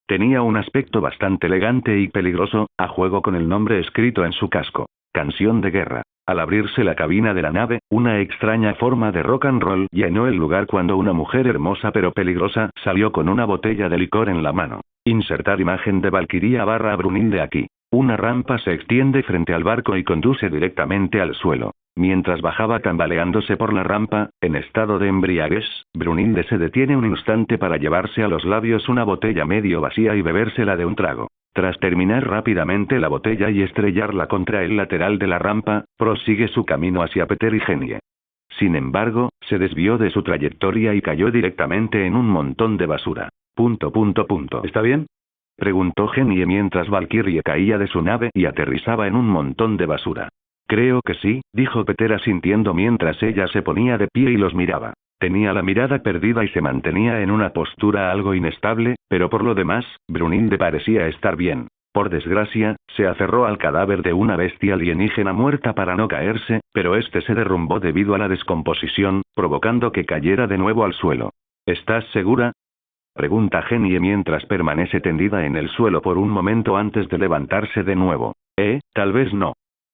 Tenía un aspecto bastante elegante y peligroso, a juego con el nombre escrito en su casco. Canción de guerra. Al abrirse la cabina de la nave, una extraña forma de rock and roll llenó el lugar cuando una mujer hermosa pero peligrosa salió con una botella de licor en la mano. Insertar imagen de Valkyria / Brunhilde aquí. Una rampa se extiende frente al barco y conduce directamente al suelo. Mientras bajaba tambaleándose por la rampa, en estado de embriaguez, Brunhilde se detiene un instante para llevarse a los labios una botella medio vacía y bebérsela de un trago. Tras terminar rápidamente la botella y estrellarla contra el lateral de la rampa, prosigue su camino hacia Peter y Genie. Sin embargo, se desvió de su trayectoria y cayó directamente en un montón de basura. ¿Está bien? Preguntó Genie mientras Valkyrie caía de su nave y aterrizaba en un montón de basura. Creo que sí, dijo Peter asintiendo mientras ella se ponía de pie y los miraba. Tenía la mirada perdida y se mantenía en una postura algo inestable, pero por lo demás, Brunhilde parecía estar bien. Por desgracia, se aferró al cadáver de una bestia alienígena muerta para no caerse, pero este se derrumbó debido a la descomposición, provocando que cayera de nuevo al suelo. ¿Estás segura? Pregunta Genie mientras permanece tendida en el suelo por un momento antes de levantarse de nuevo. Tal vez no.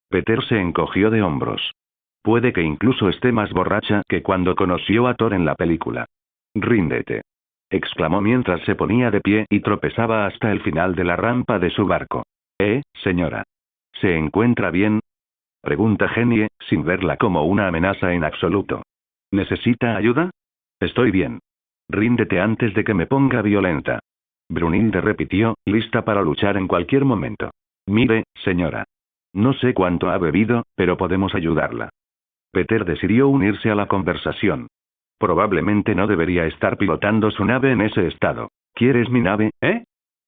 Peter se encogió de hombros. Puede que incluso esté más borracha que cuando conoció a Thor en la película. Ríndete. Exclamó mientras se ponía de pie y tropezaba hasta el final de la rampa de su barco. Señora. ¿Se encuentra bien? Pregunta Genie, sin verla como una amenaza en absoluto. ¿Necesita ayuda? Estoy bien. Ríndete antes de que me ponga violenta. Brunhilde repitió, lista para luchar en cualquier momento. Mire, señora. No sé cuánto ha bebido, pero podemos ayudarla. Peter decidió unirse a la conversación. Probablemente no debería estar pilotando su nave en ese estado. ¿Quieres mi nave,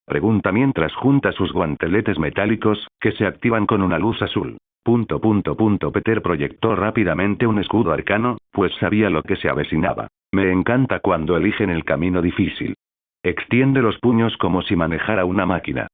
Pregunta mientras junta sus guanteletes metálicos, que se activan con una luz azul. Peter proyectó rápidamente un escudo arcano, pues sabía lo que se avecinaba. Me encanta cuando eligen el camino difícil. Extiende los puños como si manejara una máquina.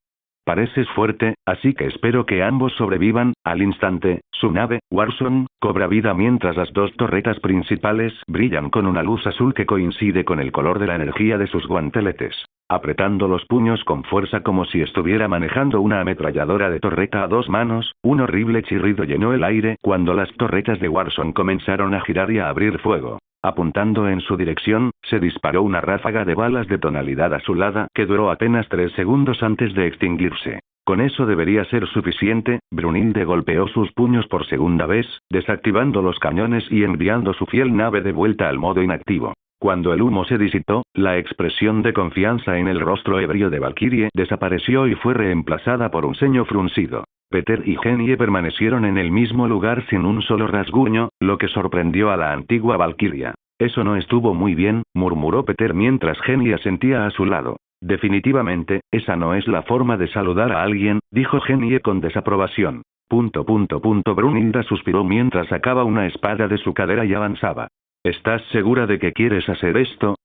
Pareces fuerte, así que espero que ambos sobrevivan. Al instante, su nave, Warzone, cobra vida mientras las dos torretas principales brillan con una luz azul que coincide con el color de la energía de sus guanteletes. Apretando los puños con fuerza como si estuviera manejando una ametralladora de torreta a dos manos, un horrible chirrido llenó el aire cuando las torretas de Warzone comenzaron a girar y a abrir fuego. Apuntando en su dirección, se disparó una ráfaga de balas de tonalidad azulada que duró apenas 3 segundos antes de extinguirse. Con eso debería ser suficiente. Brunhilde golpeó sus puños por segunda vez, desactivando los cañones y enviando su fiel nave de vuelta al modo inactivo. Cuando el humo se disipó, la expresión de confianza en el rostro ebrio de Valkyrie desapareció y fue reemplazada por un ceño fruncido. Peter y Genie permanecieron en el mismo lugar sin un solo rasguño, lo que sorprendió a la antigua Valkyria. Eso no estuvo muy bien, murmuró Peter mientras Genie asentía a su lado. Definitivamente, esa no es la forma de saludar a alguien, dijo Genie con desaprobación. Brunhilde suspiró mientras sacaba una espada de su cadera y avanzaba. ¿Estás segura de que quieres hacer esto?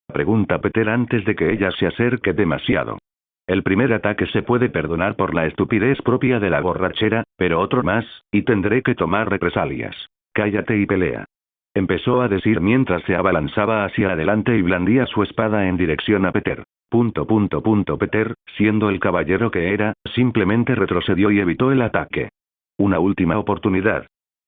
Pregunta Peter antes de que ella se acerque demasiado. El primer ataque se puede perdonar por la estupidez propia de la borrachera, pero otro más, y tendré que tomar represalias. Cállate y pelea. Empezó a decir mientras se abalanzaba hacia adelante y blandía su espada en dirección a Peter. Peter, siendo el caballero que era, simplemente retrocedió y evitó el ataque. Una última oportunidad.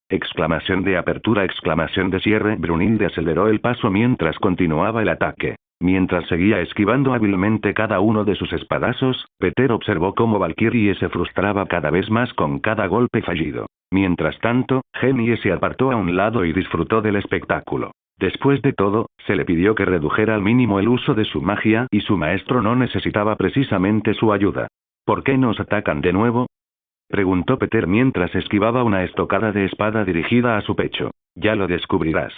Exclamación de apertura, exclamación de cierre. Brunhilde aceleró el paso mientras continuaba el ataque. Mientras seguía esquivando hábilmente cada uno de sus espadazos, Peter observó cómo Valkyrie se frustraba cada vez más con cada golpe fallido. Mientras tanto, Genie se apartó a un lado y disfrutó del espectáculo. Después de todo, se le pidió que redujera al mínimo el uso de su magia y su maestro no necesitaba precisamente su ayuda. ¿Por qué nos atacan de nuevo?, preguntó Peter mientras esquivaba una estocada de espada dirigida a su pecho. Ya lo descubrirás,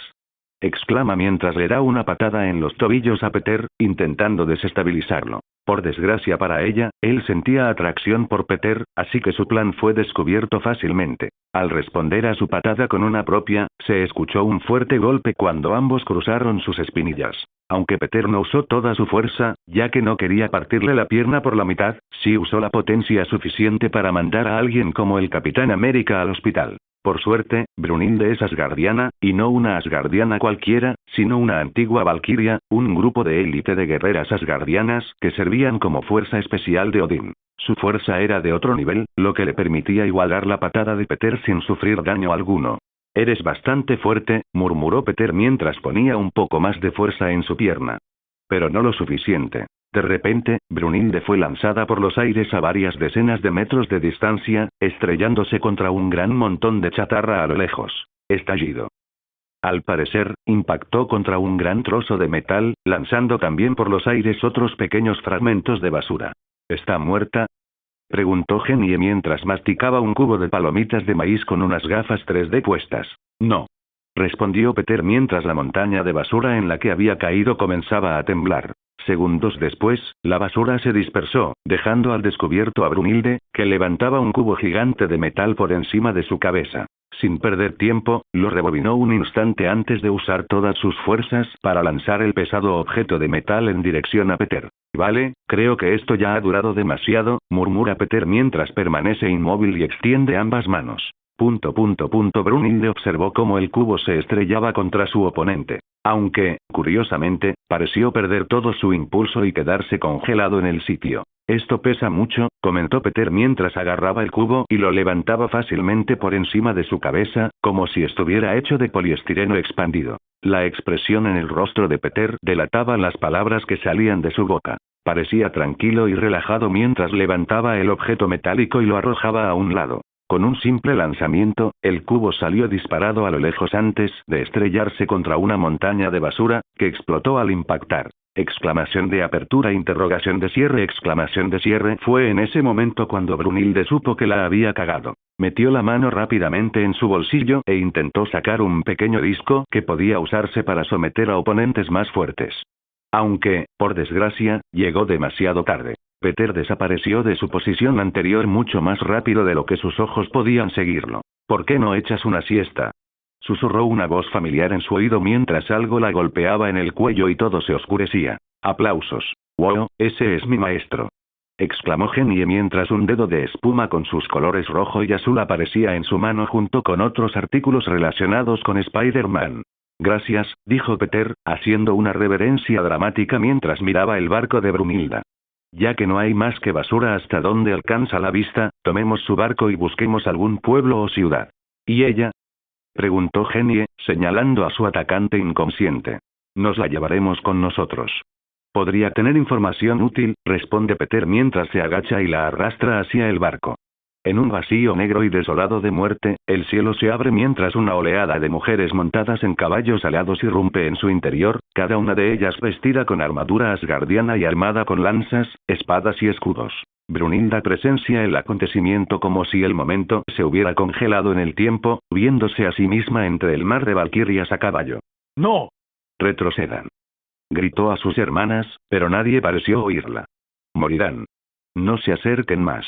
exclama mientras le da una patada en los tobillos a Peter, intentando desestabilizarlo. Por desgracia para ella, él sentía atracción por Peter, así que su plan fue descubierto fácilmente. Al responder a su patada con una propia, se escuchó un fuerte golpe cuando ambos cruzaron sus espinillas. Aunque Peter no usó toda su fuerza, ya que no quería partirle la pierna por la mitad, sí usó la potencia suficiente para mandar a alguien como el Capitán América al hospital. Por suerte, Brunhilde es asgardiana, y no una asgardiana cualquiera, sino una antigua valquiria, un grupo de élite de guerreras asgardianas que servían como fuerza especial de Odín. Su fuerza era de otro nivel, lo que le permitía igualar la patada de Peter sin sufrir daño alguno. Eres bastante fuerte, murmuró Peter mientras ponía un poco más de fuerza en su pierna. Pero no lo suficiente. De repente, Brunhilde fue lanzada por los aires a varias decenas de metros de distancia, estrellándose contra un gran montón de chatarra a lo lejos. Estallido. Al parecer, impactó contra un gran trozo de metal, lanzando también por los aires otros pequeños fragmentos de basura. ¿Está muerta?, preguntó Genie mientras masticaba un cubo de palomitas de maíz con unas gafas 3D puestas. No, respondió Peter mientras la montaña de basura en la que había caído comenzaba a temblar. Segundos después, la basura se dispersó, dejando al descubierto a Brunhilde, que levantaba un cubo gigante de metal por encima de su cabeza. Sin perder tiempo, lo rebobinó un instante antes de usar todas sus fuerzas para lanzar el pesado objeto de metal en dirección a Peter. Vale, creo que esto ya ha durado demasiado, murmura Peter mientras permanece inmóvil y extiende ambas manos. Brunhilde observó cómo el cubo se estrellaba contra su oponente. Aunque, curiosamente, pareció perder todo su impulso y quedarse congelado en el sitio. Esto pesa mucho, comentó Peter mientras agarraba el cubo y lo levantaba fácilmente por encima de su cabeza, como si estuviera hecho de poliestireno expandido. La expresión en el rostro de Peter delataba las palabras que salían de su boca. Parecía tranquilo y relajado mientras levantaba el objeto metálico y lo arrojaba a un lado. Con un simple lanzamiento, el cubo salió disparado a lo lejos antes de estrellarse contra una montaña de basura, que explotó al impactar. Exclamación de apertura, interrogación de cierre, exclamación de cierre. Fue en ese momento cuando Brunhilde supo que la había cagado. Metió la mano rápidamente en su bolsillo e intentó sacar un pequeño disco que podía usarse para someter a oponentes más fuertes. Aunque, por desgracia, llegó demasiado tarde. Peter desapareció de su posición anterior mucho más rápido de lo que sus ojos podían seguirlo. ¿Por qué no echas una siesta?, susurró una voz familiar en su oído mientras algo la golpeaba en el cuello y todo se oscurecía. Aplausos. ¡Wow, ese es mi maestro!, exclamó Genie mientras un dedo de espuma con sus colores rojo y azul aparecía en su mano junto con otros artículos relacionados con Spider-Man. Gracias, dijo Peter, haciendo una reverencia dramática mientras miraba el barco de Brunhilde. Ya que no hay más que basura hasta donde alcanza la vista, tomemos su barco y busquemos algún pueblo o ciudad. ¿Y ella?, preguntó Genie, señalando a su atacante inconsciente. Nos la llevaremos con nosotros. Podría tener información útil, responde Peter mientras se agacha y la arrastra hacia el barco. En un vacío negro y desolado de muerte, el cielo se abre mientras una oleada de mujeres montadas en caballos alados irrumpe en su interior, cada una de ellas vestida con armadura asgardiana y armada con lanzas, espadas y escudos. Brunhilde presencia el acontecimiento como si el momento se hubiera congelado en el tiempo, viéndose a sí misma entre el mar de valquirias a caballo. ¡No! Retrocedan. Gritó a sus hermanas, pero nadie pareció oírla. Morirán. No se acerquen más.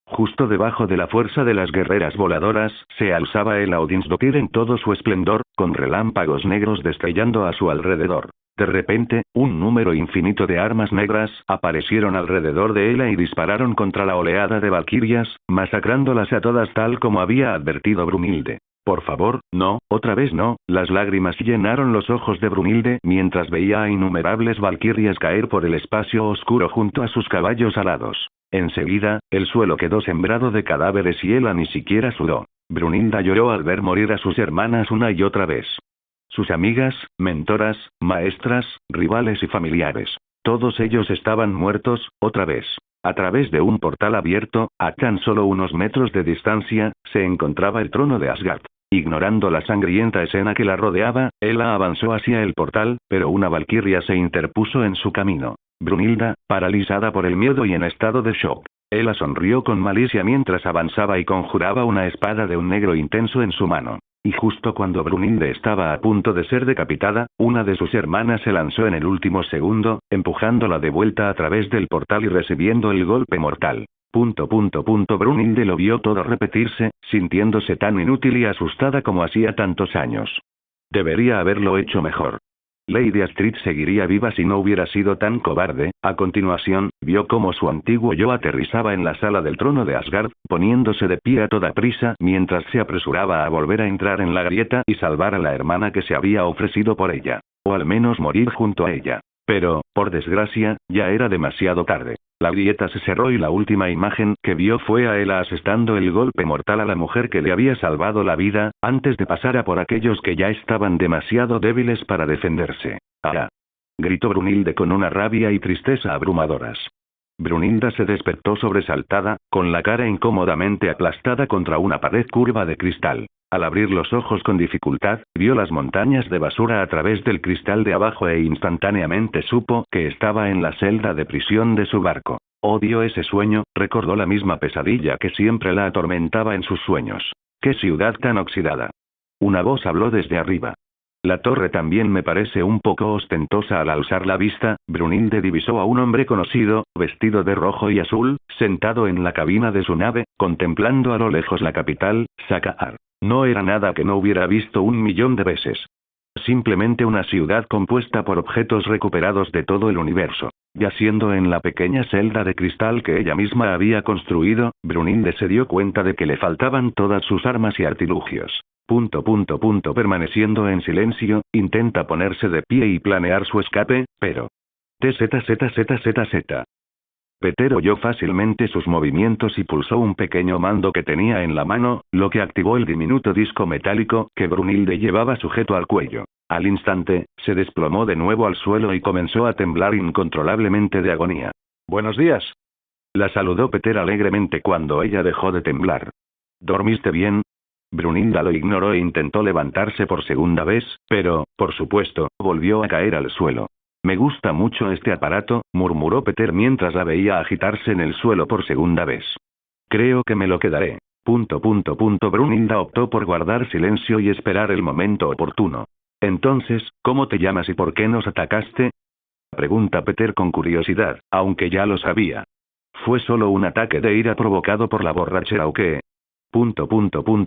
Justo debajo de la fuerza de las guerreras voladoras, se alzaba el Audinsdóttir en todo su esplendor, con relámpagos negros destellando a su alrededor. De repente, un número infinito de armas negras aparecieron alrededor de ella y dispararon contra la oleada de valquirias, masacrándolas a todas tal como había advertido Brunhilde. Por favor, no, otra vez no. Las lágrimas llenaron los ojos de Brunhilde mientras veía a innumerables valquirias caer por el espacio oscuro junto a sus caballos alados. Enseguida, el suelo quedó sembrado de cadáveres y ella ni siquiera sudó. Brunhilde lloró al ver morir a sus hermanas una y otra vez. Sus amigas, mentoras, maestras, rivales y familiares. Todos ellos estaban muertos, otra vez. A través de un portal abierto, a tan solo unos metros de distancia, se encontraba el trono de Asgard. Ignorando la sangrienta escena que la rodeaba, Hela avanzó hacia el portal, pero una valquiria se interpuso en su camino. Brunilda, paralizada por el miedo y en estado de shock. Hela sonrió con malicia mientras avanzaba y conjuraba una espada de un negro intenso en su mano. Y justo cuando Brunilde estaba a punto de ser decapitada, una de sus hermanas se lanzó en el último segundo, empujándola de vuelta a través del portal y recibiendo el golpe mortal. Brunilde lo vio todo repetirse, sintiéndose tan inútil y asustada como hacía tantos años. Debería haberlo hecho mejor. Lady Astrid seguiría viva si no hubiera sido tan cobarde. A continuación, vio cómo su antiguo yo aterrizaba en la sala del trono de Asgard, poniéndose de pie a toda prisa mientras se apresuraba a volver a entrar en la grieta y salvar a la hermana que se había ofrecido por ella. O al menos morir junto a ella. Pero, por desgracia, ya era demasiado tarde. La grieta se cerró y la última imagen que vio fue a Hela asestando el golpe mortal a la mujer que le había salvado la vida, antes de pasar a por aquellos que ya estaban demasiado débiles para defenderse. ¡Ah! Gritó Brunilde con una rabia y tristeza abrumadoras. Brunilda se despertó sobresaltada, con la cara incómodamente aplastada contra una pared curva de cristal. Al abrir los ojos con dificultad, vio las montañas de basura a través del cristal de abajo e instantáneamente supo que estaba en la celda de prisión de su barco. Odió ese sueño, recordó la misma pesadilla que siempre la atormentaba en sus sueños. ¡Qué ciudad tan oxidada! Una voz habló desde arriba. La torre también me parece un poco ostentosa. Al alzar la vista, Brunilde divisó a un hombre conocido, vestido de rojo y azul, sentado en la cabina de su nave, contemplando a lo lejos la capital, Sakaar. No era nada que no hubiera visto 1.000.000 de veces. Simplemente una ciudad compuesta por objetos recuperados de todo el universo. Yaciendo en la pequeña celda de cristal que ella misma había construido, Brunilde se dio cuenta de que le faltaban todas sus armas y artilugios. Permaneciendo en silencio, intenta ponerse de pie y planear su escape, pero... TZZZZZ. Peter oyó fácilmente sus movimientos y pulsó un pequeño mando que tenía en la mano, lo que activó el diminuto disco metálico que Brunilde llevaba sujeto al cuello. Al instante, se desplomó de nuevo al suelo y comenzó a temblar incontrolablemente de agonía. «Buenos días». La saludó Peter alegremente cuando ella dejó de temblar. «¿Dormiste bien?» Brunilda lo ignoró e intentó levantarse por segunda vez, pero, por supuesto, volvió a caer al suelo. «Me gusta mucho este aparato», murmuró Peter mientras la veía agitarse en el suelo por segunda vez. «Creo que me lo quedaré». Brunilda optó por guardar silencio y esperar el momento oportuno. «Entonces, ¿cómo te llamas y por qué nos atacaste?», pregunta Peter con curiosidad, aunque ya lo sabía. «Fue solo un ataque de ira provocado por la borrachera o qué».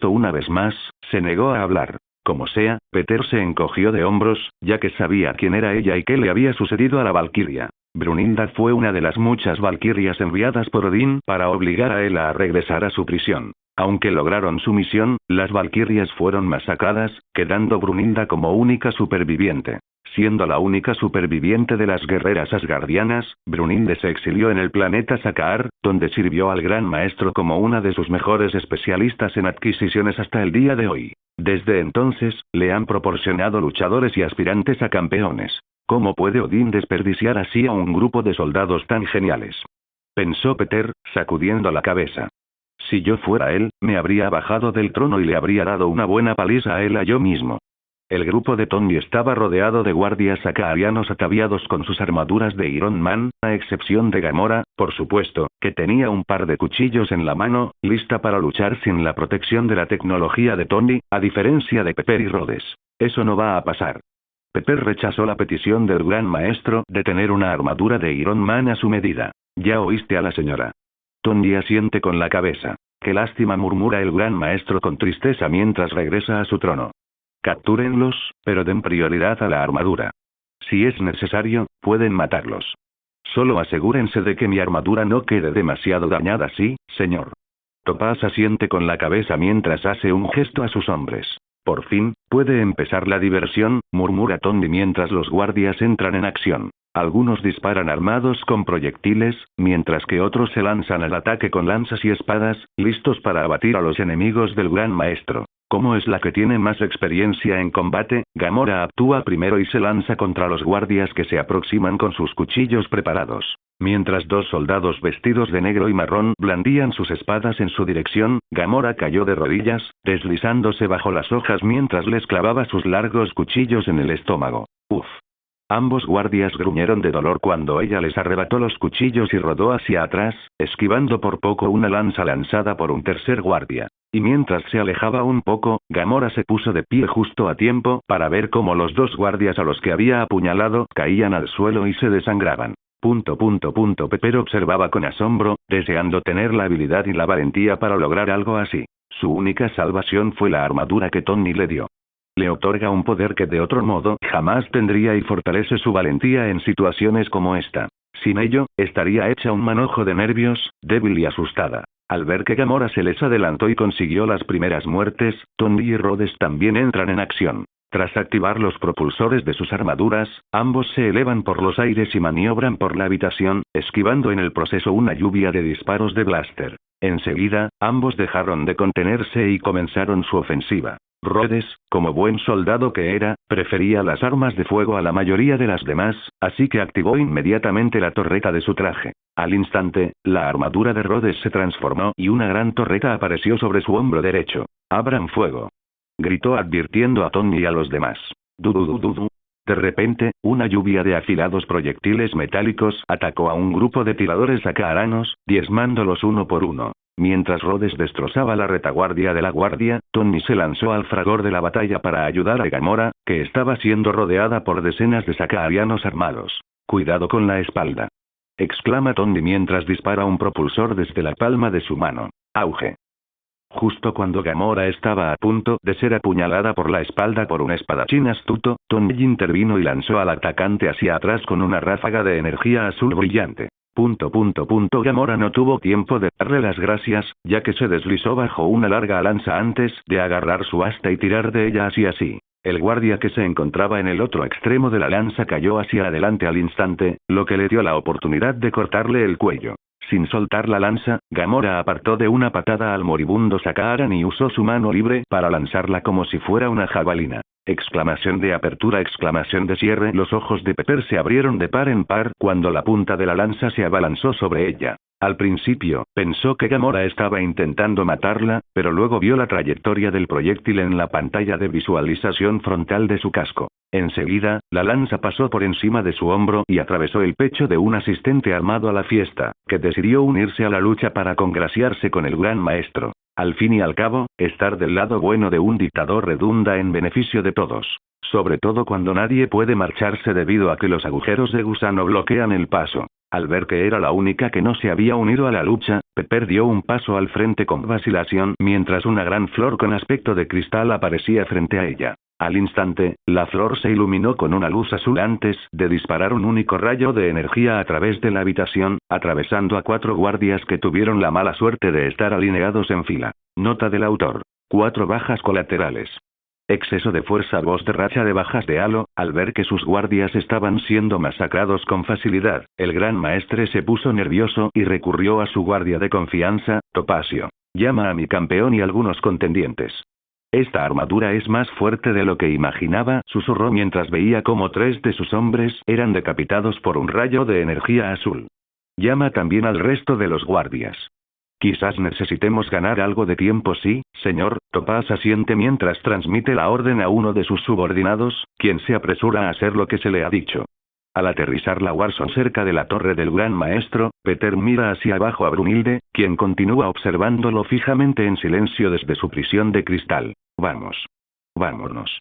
Una vez más, se negó a hablar. Como sea, Peter se encogió de hombros, ya que sabía quién era ella y qué le había sucedido a la valquiria. Brunilda fue una de las muchas valquirias enviadas por Odín para obligar a Hela a regresar a su prisión. Aunque lograron su misión, las valquirias fueron masacradas, quedando Brunilda como única superviviente. Siendo la única superviviente de las guerreras asgardianas, Brunilde se exilió en el planeta Sakaar, donde sirvió al Gran Maestro como una de sus mejores especialistas en adquisiciones hasta el día de hoy. Desde entonces, le han proporcionado luchadores y aspirantes a campeones. ¿Cómo puede Odín desperdiciar así a un grupo de soldados tan geniales?, pensó Peter, sacudiendo la cabeza. Si yo fuera él, me habría bajado del trono y le habría dado una buena paliza a él a yo mismo. El grupo de Tony estaba rodeado de guardias sakaarianos ataviados con sus armaduras de Iron Man, a excepción de Gamora, por supuesto, que tenía un par de cuchillos en la mano, lista para luchar sin la protección de la tecnología de Tony, a diferencia de Pepper y Rhodes. Eso no va a pasar. Pepper rechazó la petición del Gran Maestro de tener una armadura de Iron Man a su medida. Ya oíste a la señora. Tony asiente con la cabeza. Qué lástima, murmura el Gran Maestro con tristeza mientras regresa a su trono. Captúrenlos, pero den prioridad a la armadura. Si es necesario, pueden matarlos. Solo asegúrense de que mi armadura no quede demasiado dañada, ¿sí, señor? Topaz asiente con la cabeza mientras hace un gesto a sus hombres. Por fin, puede empezar la diversión, murmura Tony mientras los guardias entran en acción. Algunos disparan armados con proyectiles, mientras que otros se lanzan al ataque con lanzas y espadas, listos para abatir a los enemigos del Gran Maestro. Como es la que tiene más experiencia en combate, Gamora actúa primero y se lanza contra los guardias que se aproximan con sus cuchillos preparados. Mientras dos soldados vestidos de negro y marrón blandían sus espadas en su dirección, Gamora cayó de rodillas, deslizándose bajo las hojas mientras les clavaba sus largos cuchillos en el estómago. Uf. Ambos guardias gruñeron de dolor cuando ella les arrebató los cuchillos y rodó hacia atrás, esquivando por poco una lanza lanzada por un tercer guardia. Y mientras se alejaba un poco, Gamora se puso de pie justo a tiempo para ver cómo los dos guardias a los que había apuñalado caían al suelo y se desangraban. Pepper observaba con asombro, deseando tener la habilidad y la valentía para lograr algo así. Su única salvación fue la armadura que Tony le dio. Le otorga un poder que de otro modo jamás tendría y fortalece su valentía en situaciones como esta. Sin ello, estaría hecha un manojo de nervios, débil y asustada. Al ver que Gamora se les adelantó y consiguió las primeras muertes, Tony y Rhodes también entran en acción. Tras activar los propulsores de sus armaduras, ambos se elevan por los aires y maniobran por la habitación, esquivando en el proceso una lluvia de disparos de blaster. Enseguida, ambos dejaron de contenerse y comenzaron su ofensiva. Rhodes, como buen soldado que era, prefería las armas de fuego a la mayoría de las demás, así que activó inmediatamente la torreta de su traje. Al instante, la armadura de Rhodes se transformó y una gran torreta apareció sobre su hombro derecho. «¡Abran fuego!», gritó advirtiendo a Tony y a los demás. «Du. De repente, una lluvia de afilados proyectiles metálicos atacó a un grupo de tiradores acaranos, diezmándolos uno por uno. Mientras Rhodes destrozaba la retaguardia de la guardia, Tony se lanzó al fragor de la batalla para ayudar a Gamora, que estaba siendo rodeada por decenas de sakaarianos armados. «Cuidado con la espalda», exclama Tony mientras dispara un propulsor desde la palma de su mano. «Auge». Justo cuando Gamora estaba a punto de ser apuñalada por la espalda por un espadachín astuto, Tony intervino y lanzó al atacante hacia atrás con una ráfaga de energía azul brillante. Gamora no tuvo tiempo de darle las gracias, ya que se deslizó bajo una larga lanza antes de agarrar su asta y tirar de ella así. El guardia que se encontraba en el otro extremo de la lanza cayó hacia adelante al instante, lo que le dio la oportunidad de cortarle el cuello. Sin soltar la lanza, Gamora apartó de una patada al moribundo Sakaaran y usó su mano libre para lanzarla como si fuera una jabalina. Exclamación de apertura, exclamación de cierre. Los ojos de Pepper se abrieron de par en par cuando la punta de la lanza se abalanzó sobre ella. Al principio, pensó que Gamora estaba intentando matarla, pero luego vio la trayectoria del proyectil en la pantalla de visualización frontal de su casco. Enseguida, la lanza pasó por encima de su hombro y atravesó el pecho de un asistente armado a la fiesta, que decidió unirse a la lucha para congraciarse con el Gran Maestro. Al fin y al cabo, estar del lado bueno de un dictador redunda en beneficio de todos. Sobre todo cuando nadie puede marcharse debido a que los agujeros de gusano bloquean el paso. Al ver que era la única que no se había unido a la lucha, Pepper dio un paso al frente con vacilación mientras una gran flor con aspecto de cristal aparecía frente a ella. Al instante, la flor se iluminó con una luz azul antes de disparar un único rayo de energía a través de la habitación, atravesando a 4 guardias que tuvieron la mala suerte de estar alineados en fila. Nota del autor. 4 bajas colaterales. Exceso de fuerza. Voz de racha de bajas de Halo. Al ver que sus guardias estaban siendo masacrados con facilidad, el Gran Maestre se puso nervioso y recurrió a su guardia de confianza, Topacio. «Llama a mi campeón y algunos contendientes». «Esta armadura es más fuerte de lo que imaginaba», susurró mientras veía cómo 3 de sus hombres eran decapitados por un rayo de energía azul. «Llama también al resto de los guardias». «Quizás necesitemos ganar algo de tiempo». «Sí, señor», Topaz asiente mientras transmite la orden a uno de sus subordinados, quien se apresura a hacer lo que se le ha dicho. Al aterrizar la Warzone cerca de la torre del Gran Maestro, Peter mira hacia abajo a Brunhilde, quien continúa observándolo fijamente en silencio desde su prisión de cristal. «Vamos. Vámonos»,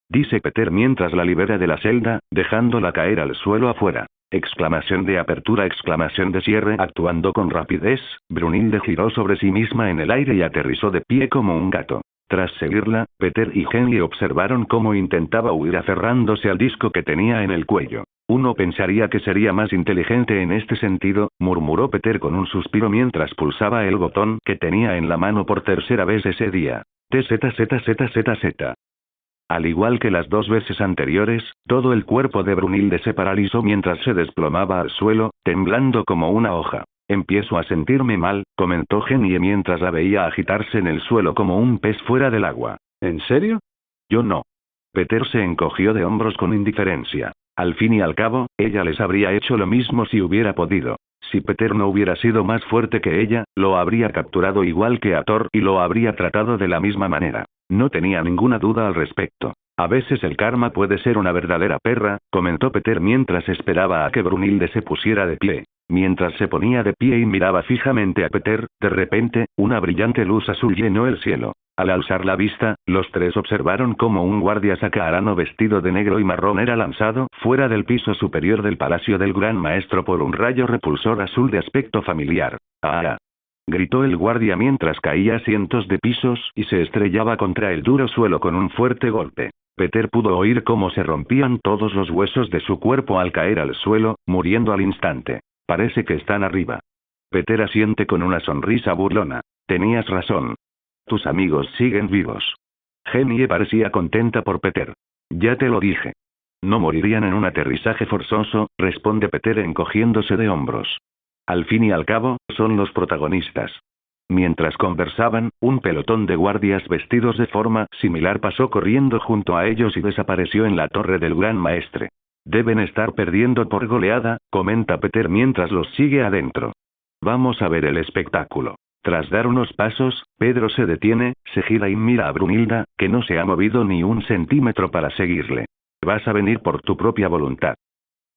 dice Peter mientras la libera de la celda, dejándola caer al suelo afuera. Exclamación de apertura, exclamación de cierre. Actuando con rapidez, Brunhilde giró sobre sí misma en el aire y aterrizó de pie como un gato. Tras seguirla, Peter y Henry observaron cómo intentaba huir aferrándose al disco que tenía en el cuello. «Uno pensaría que sería más inteligente en este sentido», murmuró Peter con un suspiro mientras pulsaba el botón que tenía en la mano por tercera vez ese día. TZZZZZ. Al igual que las 2 veces anteriores, todo el cuerpo de Brunhilde se paralizó mientras se desplomaba al suelo, temblando como una hoja. «Empiezo a sentirme mal», comentó Genie mientras la veía agitarse en el suelo como un pez fuera del agua. ¿En serio? Yo no. Peter se encogió de hombros con indiferencia. Al fin y al cabo, ella les habría hecho lo mismo si hubiera podido. Si Peter no hubiera sido más fuerte que ella, lo habría capturado igual que a Thor y lo habría tratado de la misma manera. No tenía ninguna duda al respecto. A veces el karma puede ser una verdadera perra, comentó Peter mientras esperaba a que Brunhilde se pusiera de pie. Mientras se ponía de pie y miraba fijamente a Peter, de repente, una brillante luz azul llenó el cielo. Al alzar la vista, los tres observaron cómo un guardia sacaarano vestido de negro y marrón era lanzado fuera del piso superior del palacio del Gran Maestro por un rayo repulsor azul de aspecto familiar. ¡Ah! Gritó el guardia mientras caía cientos de pisos y se estrellaba contra el duro suelo con un fuerte golpe. Peter pudo oír cómo se rompían todos los huesos de su cuerpo al caer al suelo, muriendo al instante. Parece que están arriba. Peter asiente con una sonrisa burlona. Tenías razón. Tus amigos siguen vivos. Genie parecía contenta por Peter. Ya te lo dije. No morirían en un aterrizaje forzoso, responde Peter encogiéndose de hombros. Al fin y al cabo, son los protagonistas. Mientras conversaban, un pelotón de guardias vestidos de forma similar pasó corriendo junto a ellos y desapareció en la torre del Gran Maestre. Deben estar perdiendo por goleada, comenta Peter mientras los sigue adentro. Vamos a ver el espectáculo. Tras dar unos pasos, Pedro se detiene, se gira y mira a Brunilda, que no se ha movido ni un centímetro para seguirle. Vas a venir por tu propia voluntad.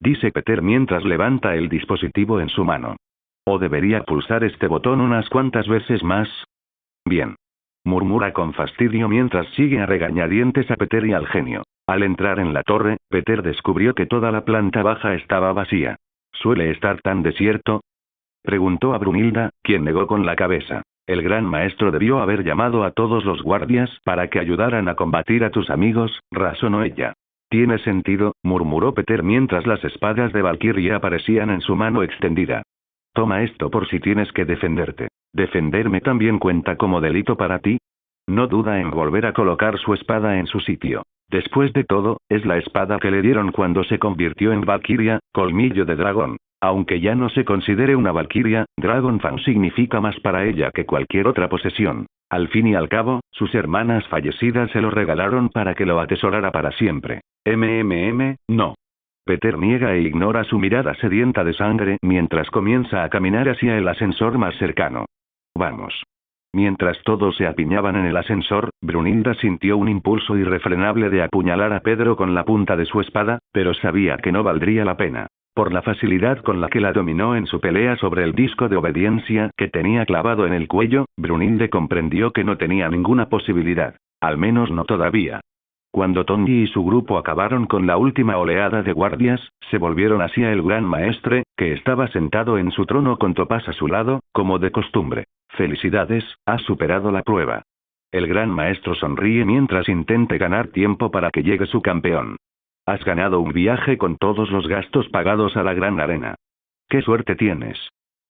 Dice Peter mientras levanta el dispositivo en su mano. ¿O debería pulsar este botón unas cuantas veces más? Bien. Murmura con fastidio mientras sigue a regañadientes a Peter y al genio. Al entrar en la torre, Peter descubrió que toda la planta baja estaba vacía. ¿Suele estar tan desierto? Preguntó a Brunilda, quien negó con la cabeza. El Gran Maestro debió haber llamado a todos los guardias para que ayudaran a combatir a tus amigos, razonó ella. Tiene sentido, murmuró Peter mientras las espadas de Valkyria aparecían en su mano extendida. Toma esto por si tienes que defenderte. ¿Defenderme también cuenta como delito para ti? No duda en volver a colocar su espada en su sitio. Después de todo, es la espada que le dieron cuando se convirtió en Valkyria, colmillo de dragón. Aunque ya no se considere una Valkyria, Dragonfang significa más para ella que cualquier otra posesión. Al fin y al cabo, sus hermanas fallecidas se lo regalaron para que lo atesorara para siempre. No. Peter niega e ignora su mirada sedienta de sangre mientras comienza a caminar hacia el ascensor más cercano. Vamos. Mientras todos se apiñaban en el ascensor, Brunilda sintió un impulso irrefrenable de apuñalar a Pedro con la punta de su espada, pero sabía que no valdría la pena. Por la facilidad con la que la dominó en su pelea sobre el disco de obediencia que tenía clavado en el cuello, Brunilde comprendió que no tenía ninguna posibilidad. Al menos no todavía. Cuando Tongi y su grupo acabaron con la última oleada de guardias, se volvieron hacia el Gran Maestre, que estaba sentado en su trono con Topaz a su lado, como de costumbre. Felicidades, has superado la prueba. El Gran Maestro sonríe mientras intenta ganar tiempo para que llegue su campeón. Has ganado un viaje con todos los gastos pagados a la Gran Arena. ¡Qué suerte tienes!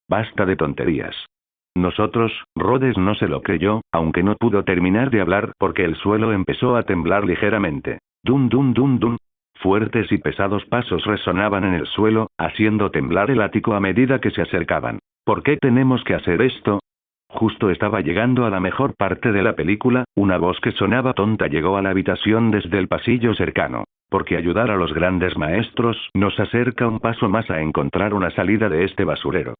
Basta de tonterías. Nosotros, Rhodes no se lo creyó, aunque no pudo terminar de hablar porque el suelo empezó a temblar ligeramente. Dum dum dum dum. Fuertes y pesados pasos resonaban en el suelo, haciendo temblar el ático a medida que se acercaban. ¿Por qué tenemos que hacer esto? Justo estaba llegando a la mejor parte de la película, una voz que sonaba tonta llegó a la habitación desde el pasillo cercano. Porque ayudar a los grandes maestros nos acerca un paso más a encontrar una salida de este basurero.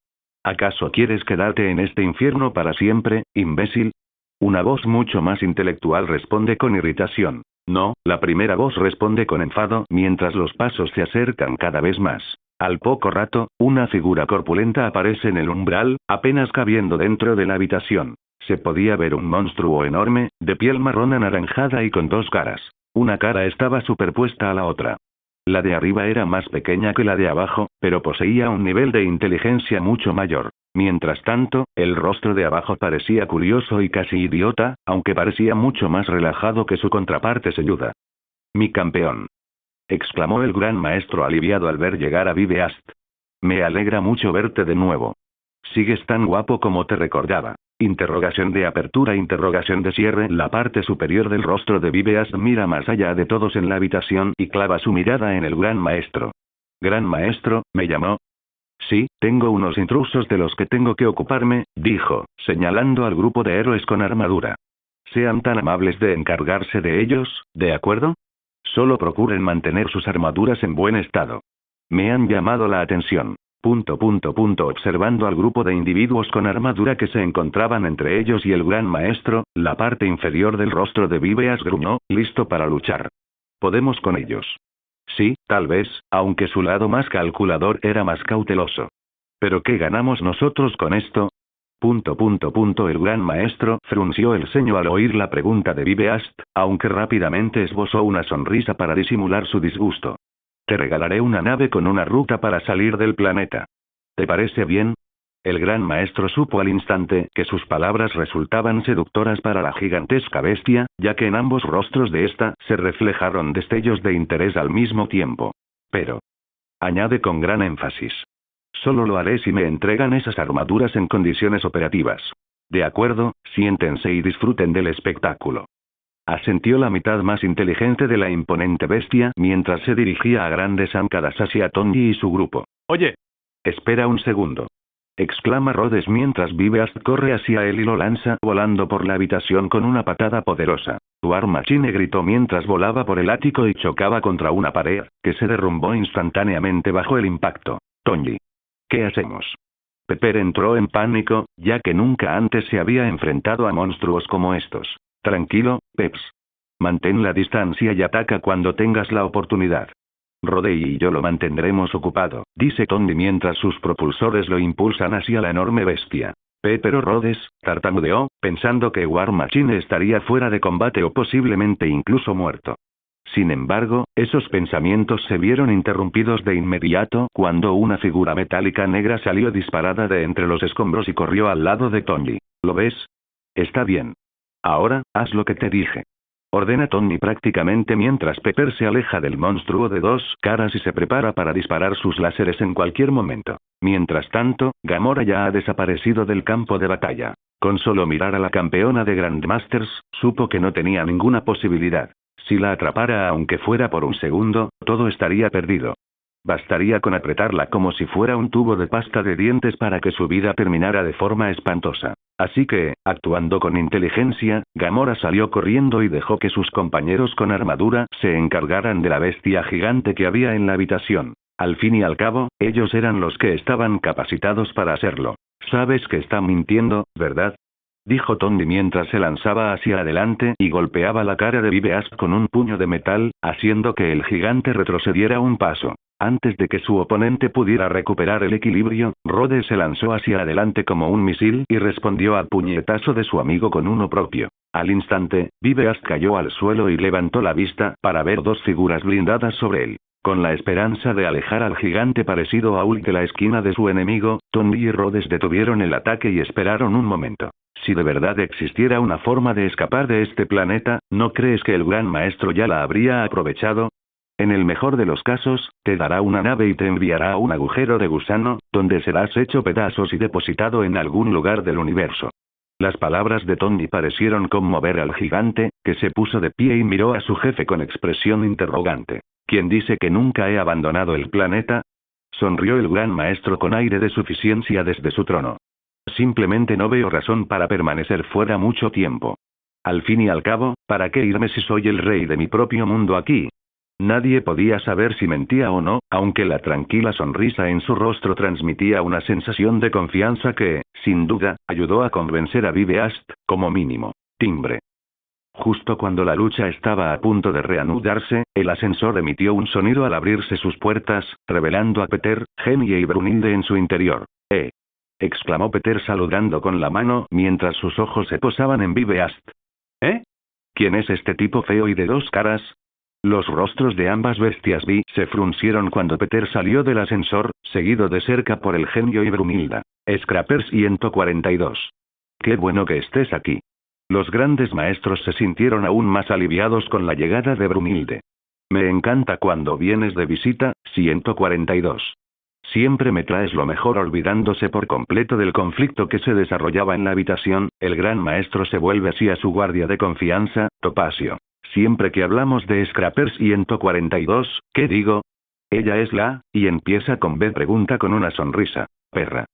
¿Acaso quieres quedarte en este infierno para siempre, imbécil? Una voz mucho más intelectual responde con irritación. No, la primera voz responde con enfado mientras los pasos se acercan cada vez más. Al poco rato, una figura corpulenta aparece en el umbral, apenas cabiendo dentro de la habitación. Se podía ver un monstruo enorme, de piel marrón anaranjada y con dos caras. Una cara estaba superpuesta a la otra. La de arriba era más pequeña que la de abajo, pero poseía un nivel de inteligencia mucho mayor. Mientras tanto, el rostro de abajo parecía curioso y casi idiota, aunque parecía mucho más relajado que su contraparte selluda. «Mi campeón», exclamó el Gran Maestro aliviado al ver llegar a Viveast. «Me alegra mucho verte de nuevo. Sigues tan guapo como te recordaba». Interrogación de apertura, interrogación de cierre. La parte superior del rostro de Viveast mira más allá de todos en la habitación y clava su mirada en el Gran Maestro. «Gran Maestro, ¿me llamó?» «Sí, tengo unos intrusos de los que tengo que ocuparme», dijo, señalando al grupo de héroes con armadura. Sean tan amables de encargarse de ellos, ¿de acuerdo? Solo procuren mantener sus armaduras en buen estado. Me han llamado la atención. Observando al grupo de individuos con armadura que se encontraban entre ellos y el gran maestro, la parte inferior del rostro de Viveas gruñó, listo para luchar. ¿Podemos con ellos? Sí, tal vez, aunque su lado más calculador era más cauteloso. ¿Pero qué ganamos nosotros con esto? El gran maestro frunció el ceño al oír la pregunta de Viveast, aunque rápidamente esbozó una sonrisa para disimular su disgusto. Te regalaré una nave con una ruta para salir del planeta. ¿Te parece bien? El gran maestro supo al instante que sus palabras resultaban seductoras para la gigantesca bestia, ya que en ambos rostros de ésta se reflejaron destellos de interés al mismo tiempo. Pero, añade con gran énfasis, solo lo haré si me entregan esas armaduras en condiciones operativas. De acuerdo, siéntense y disfruten del espectáculo. Asintió la mitad más inteligente de la imponente bestia mientras se dirigía a grandes zancadas hacia Tonji y su grupo. Oye, espera un segundo. Exclama Rhodes mientras Viveast corre hacia él y lo lanza volando por la habitación con una patada poderosa. War Machine gritó mientras volaba por el ático y chocaba contra una pared, que se derrumbó instantáneamente bajo el impacto. Tonji. ¿Qué hacemos? Pepper entró en pánico, ya que nunca antes se había enfrentado a monstruos como estos. Tranquilo, Peps. Mantén la distancia y ataca cuando tengas la oportunidad. Rodey y yo lo mantendremos ocupado, dice Tonji mientras sus propulsores lo impulsan hacia la enorme bestia. Pero Rhodes tartamudeó, pensando que War Machine estaría fuera de combate o posiblemente incluso muerto. Sin embargo, esos pensamientos se vieron interrumpidos de inmediato cuando una figura metálica negra salió disparada de entre los escombros y corrió al lado de Tonji. ¿Lo ves? Está bien. Ahora, haz lo que te dije. Ordena Tonji prácticamente mientras Pepper se aleja del monstruo de dos caras y se prepara para disparar sus láseres en cualquier momento. Mientras tanto, Gamora ya ha desaparecido del campo de batalla. Con solo mirar a la campeona de Grandmasters, supo que no tenía ninguna posibilidad. Si la atrapara aunque fuera por un segundo, todo estaría perdido. Bastaría con apretarla como si fuera un tubo de pasta de dientes para que su vida terminara de forma espantosa. Así que, actuando con inteligencia, Gamora salió corriendo y dejó que sus compañeros con armadura se encargaran de la bestia gigante que había en la habitación. Al fin y al cabo, ellos eran los que estaban capacitados para hacerlo. Sabes que está mintiendo, ¿verdad? Dijo Tonji mientras se lanzaba hacia adelante y golpeaba la cara de Viveast con un puño de metal, haciendo que el gigante retrocediera un paso. Antes de que su oponente pudiera recuperar el equilibrio, Rhodes se lanzó hacia adelante como un misil y respondió al puñetazo de su amigo con uno propio. Al instante, Viveast cayó al suelo y levantó la vista para ver dos figuras blindadas sobre él. Con la esperanza de alejar al gigante parecido a Hulk de la esquina de su enemigo, Tonji y Rhodes detuvieron el ataque y esperaron un momento. Si de verdad existiera una forma de escapar de este planeta, ¿no crees que el gran maestro ya la habría aprovechado? En el mejor de los casos, te dará una nave y te enviará a un agujero de gusano, donde serás hecho pedazos y depositado en algún lugar del universo. Las palabras de Tonji parecieron conmover al gigante, que se puso de pie y miró a su jefe con expresión interrogante. ¿Quién dice que nunca he abandonado el planeta? Sonrió el gran maestro con aire de suficiencia desde su trono. Simplemente no veo razón para permanecer fuera mucho tiempo. Al fin y al cabo, ¿para qué irme si soy el rey de mi propio mundo aquí? Nadie podía saber si mentía o no, aunque la tranquila sonrisa en su rostro transmitía una sensación de confianza que, sin duda, ayudó a convencer a Viveast, como mínimo. Timbre. Justo cuando la lucha estaba a punto de reanudarse, el ascensor emitió un sonido al abrirse sus puertas, revelando a Peter, Genie y Brunilde en su interior. Exclamó Peter saludando con la mano mientras sus ojos se posaban en Viveast. ¿Quién es este tipo feo y de dos caras? Los rostros de ambas bestias se fruncieron cuando Peter salió del ascensor, seguido de cerca por el genio y Brunilda. Scrapper 142. Qué bueno que estés aquí. Los grandes maestros se sintieron aún más aliviados con la llegada de Brunilde. Me encanta cuando vienes de visita, 142. Siempre me traes lo mejor. Olvidándose por completo del conflicto que se desarrollaba en la habitación, el gran maestro se vuelve hacia su guardia de confianza, Topacio. Siempre que hablamos de Scrapper 142, ¿qué digo? Ella es y empieza con B. Pregunta con una sonrisa. Perra.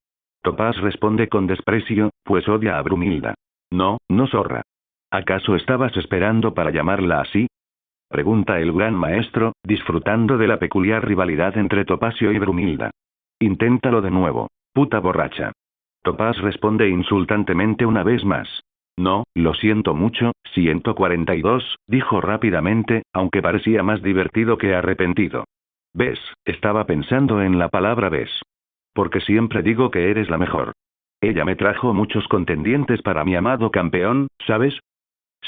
Topaz responde con desprecio, pues odia a Brunilda. No, zorra. ¿Acaso estabas esperando para llamarla así? Pregunta el gran maestro, disfrutando de la peculiar rivalidad entre Topacio y Brunilda. Inténtalo de nuevo, puta borracha. Topaz responde insultantemente una vez más. No, lo siento mucho, 142, dijo rápidamente, aunque parecía más divertido que arrepentido. ¿Ves? Estaba pensando en la palabra ves. Porque siempre digo que eres la mejor. Ella me trajo muchos contendientes para mi amado campeón, ¿sabes?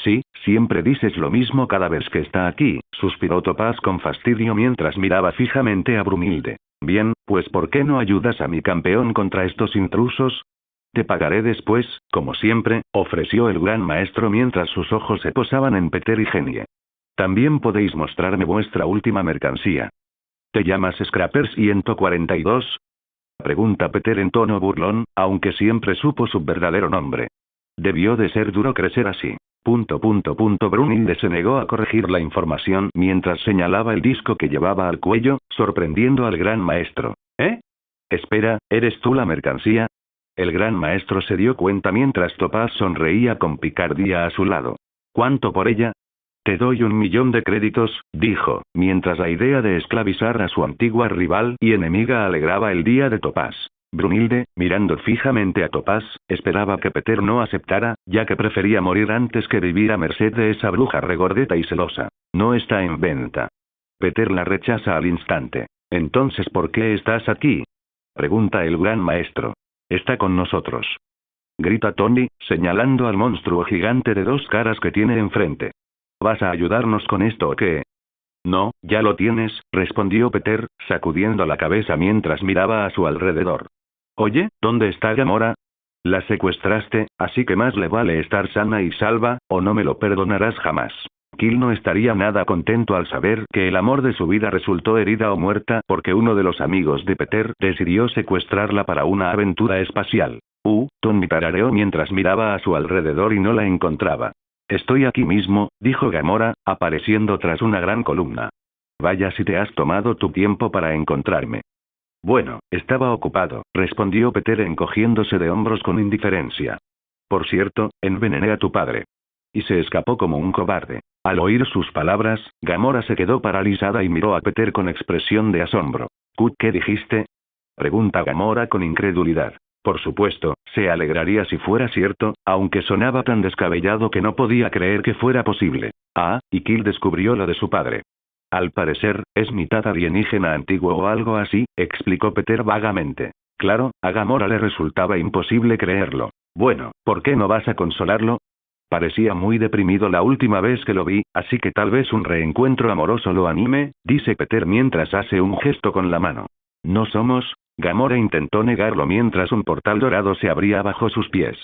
Sí, siempre dices lo mismo cada vez que está aquí, suspiró Topaz con fastidio mientras miraba fijamente a Brunilde. Bien, pues ¿por qué no ayudas a mi campeón contra estos intrusos? Te pagaré después, como siempre, ofreció el gran maestro mientras sus ojos se posaban en Peter y Genie. También podéis mostrarme vuestra última mercancía. ¿Te llamas Scrapper 142? Pregunta Peter en tono burlón, aunque siempre supo su verdadero nombre. Debió de ser duro crecer así. Brunilde se negó a corregir la información mientras señalaba el disco que llevaba al cuello, sorprendiendo al gran maestro. ¿Eh? Espera, ¿eres tú la mercancía? El gran maestro se dio cuenta mientras Topaz sonreía con picardía a su lado. ¿Cuánto por ella? Te doy 1.000.000 de créditos, dijo, mientras la idea de esclavizar a su antigua rival y enemiga alegraba el día de Topaz. Brunilde, mirando fijamente a Topaz, esperaba que Peter no aceptara, ya que prefería morir antes que vivir a merced de esa bruja regordeta y celosa. No está en venta. Peter la rechaza al instante. Entonces, ¿por qué estás aquí? Pregunta el gran maestro. Está con nosotros. Grita Tony, señalando al monstruo gigante de 2 caras que tiene enfrente. ¿Vas a ayudarnos con esto o qué? No, ya lo tienes, respondió Peter, sacudiendo la cabeza mientras miraba a su alrededor. Oye, ¿dónde está Gamora? La secuestraste, así que más le vale estar sana y salva, o no me lo perdonarás jamás. Kill no estaría nada contento al saber que el amor de su vida resultó herida o muerta porque uno de los amigos de Peter decidió secuestrarla para una aventura espacial. Tony tarareó mientras miraba a su alrededor y no la encontraba. Estoy aquí mismo, dijo Gamora, apareciendo tras una gran columna. Vaya si te has tomado tu tiempo para encontrarme. Bueno, estaba ocupado, respondió Peter encogiéndose de hombros con indiferencia. Por cierto, envenené a tu padre. Y se escapó como un cobarde. Al oír sus palabras, Gamora se quedó paralizada y miró a Peter con expresión de asombro. ¿Qué dijiste? Pregunta Gamora con incredulidad. Por supuesto, se alegraría si fuera cierto, aunque sonaba tan descabellado que no podía creer que fuera posible. Y Kill descubrió lo de su padre. Al parecer, es mitad alienígena antiguo o algo así, explicó Peter vagamente. Claro, a Gamora le resultaba imposible creerlo. Bueno, ¿por qué no vas a consolarlo? Parecía muy deprimido la última vez que lo vi, así que tal vez un reencuentro amoroso lo anime, dice Peter mientras hace un gesto con la mano. No somos... Gamora intentó negarlo mientras un portal dorado se abría bajo sus pies.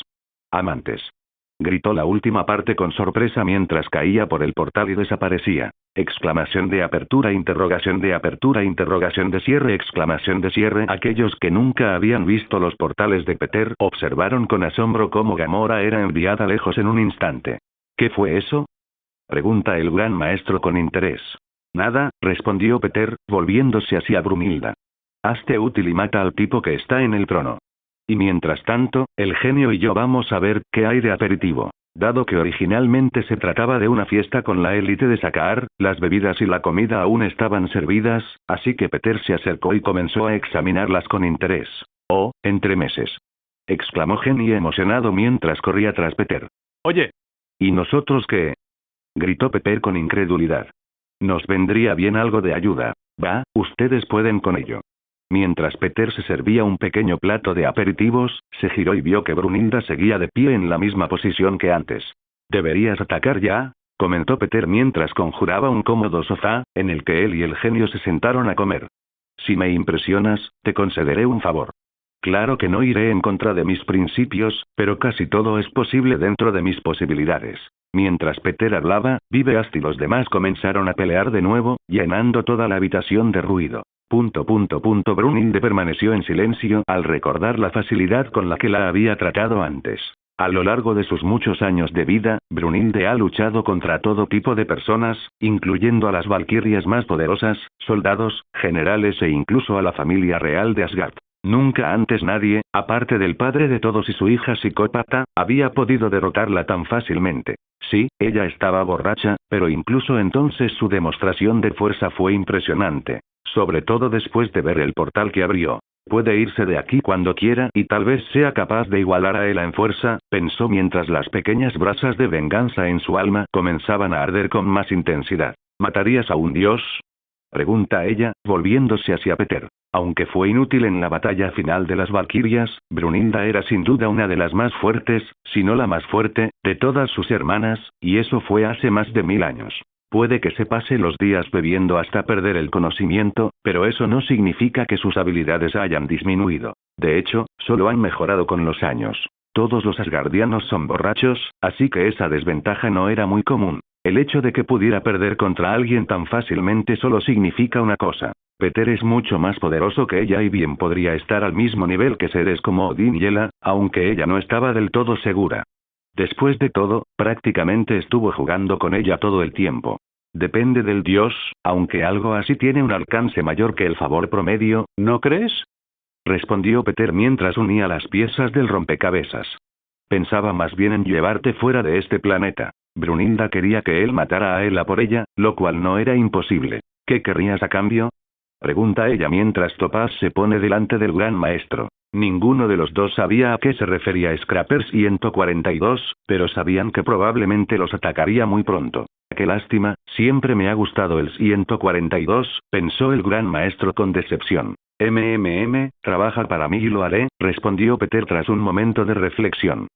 Amantes. Gritó la última parte con sorpresa mientras caía por el portal y desaparecía. Exclamación de apertura, interrogación de cierre, exclamación de cierre. Aquellos que nunca habían visto los portales de Peter observaron con asombro cómo Gamora era enviada lejos en un instante. ¿Qué fue eso? Pregunta el gran maestro con interés. Nada, respondió Peter, volviéndose hacia Brunilda. Hazte útil y mata al tipo que está en el trono. Y mientras tanto, el genio y yo vamos a ver qué hay de aperitivo. Dado que originalmente se trataba de una fiesta con la élite de Sakaar, las bebidas y la comida aún estaban servidas, así que Peter se acercó y comenzó a examinarlas con interés. Entre meses. Exclamó Genie emocionado mientras corría tras Peter. Oye. ¿Y nosotros qué? Gritó Peter con incredulidad. Nos vendría bien algo de ayuda. Ustedes pueden con ello. Mientras Peter se servía un pequeño plato de aperitivos, se giró y vio que Brunilda seguía de pie en la misma posición que antes. ¿Deberías atacar ya? Comentó Peter mientras conjuraba un cómodo sofá, en el que él y el genio se sentaron a comer. Si me impresionas, te concederé un favor. Claro que no iré en contra de mis principios, pero casi todo es posible dentro de mis posibilidades. Mientras Peter hablaba, Viveast y los demás comenzaron a pelear de nuevo, llenando toda la habitación de ruido. Brunilde permaneció en silencio al recordar la facilidad con la que la había tratado antes. A lo largo de sus muchos años de vida, Brunilde ha luchado contra todo tipo de personas, incluyendo a las valquirias más poderosas, soldados, generales e incluso a la familia real de Asgard. Nunca antes nadie, aparte del padre de todos y su hija psicópata, había podido derrotarla tan fácilmente. Sí, ella estaba borracha, pero incluso entonces su demostración de fuerza fue impresionante. Sobre todo después de ver el portal que abrió. Puede irse de aquí cuando quiera y tal vez sea capaz de igualar a Ela en fuerza, pensó mientras las pequeñas brasas de venganza en su alma comenzaban a arder con más intensidad. ¿Matarías a un dios? Pregunta ella, volviéndose hacia Peter. Aunque fue inútil en la batalla final de las Valquirias, Brunilda era sin duda una de las más fuertes, si no la más fuerte, de todas sus hermanas, y eso fue hace más de 1000 años. Puede que se pase los días bebiendo hasta perder el conocimiento, pero eso no significa que sus habilidades hayan disminuido. De hecho, solo han mejorado con los años. Todos los asgardianos son borrachos, así que esa desventaja no era muy común. El hecho de que pudiera perder contra alguien tan fácilmente solo significa una cosa. Peter es mucho más poderoso que ella y bien podría estar al mismo nivel que seres como Odín y Ela, aunque ella no estaba del todo segura. Después de todo, prácticamente estuvo jugando con ella todo el tiempo. Depende del dios, aunque algo así tiene un alcance mayor que el favor promedio, ¿no crees? Respondió Peter mientras unía las piezas del rompecabezas. Pensaba más bien en llevarte fuera de este planeta. Brunilda quería que él matara a Ela por ella, lo cual no era imposible. ¿Qué querrías a cambio? Pregunta ella mientras Topaz se pone delante del gran maestro. Ninguno de los dos sabía a qué se refería Scrapper 142, pero sabían que probablemente los atacaría muy pronto. Qué lástima, siempre me ha gustado el 142, pensó el gran maestro con decepción. Trabaja para mí y lo haré, respondió Peter tras un momento de reflexión.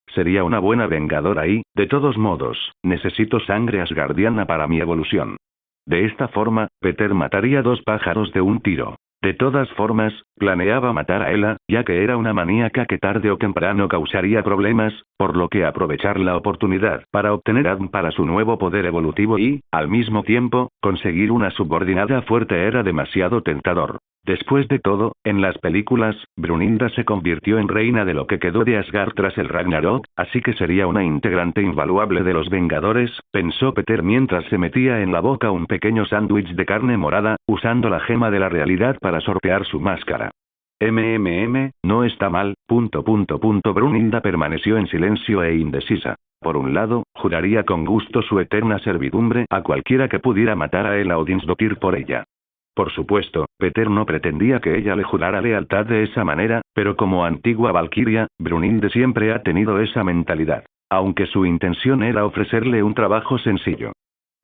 Sería una buena vengadora y, de todos modos, necesito sangre asgardiana para mi evolución. De esta forma, Peter mataría 2 pájaros de un tiro. De todas formas, planeaba matar a Ela, ya que era una maníaca que tarde o temprano causaría problemas, por lo que aprovechar la oportunidad para obtener ADN para su nuevo poder evolutivo y, al mismo tiempo, conseguir una subordinada fuerte era demasiado tentador. Después de todo, en las películas, Brunilda se convirtió en reina de lo que quedó de Asgard tras el Ragnarok, así que sería una integrante invaluable de los Vengadores, pensó Peter mientras se metía en la boca un pequeño sándwich de carne morada, usando la gema de la realidad para sortear su máscara. No está mal, ... Brunilda permaneció en silencio e indecisa. Por un lado, juraría con gusto su eterna servidumbre a cualquiera que pudiera matar a Ela Odinsdottir por ella. Por supuesto, Peter no pretendía que ella le jurara lealtad de esa manera, pero como antigua valquiria, Brunilde siempre ha tenido esa mentalidad. Aunque su intención era ofrecerle un trabajo sencillo.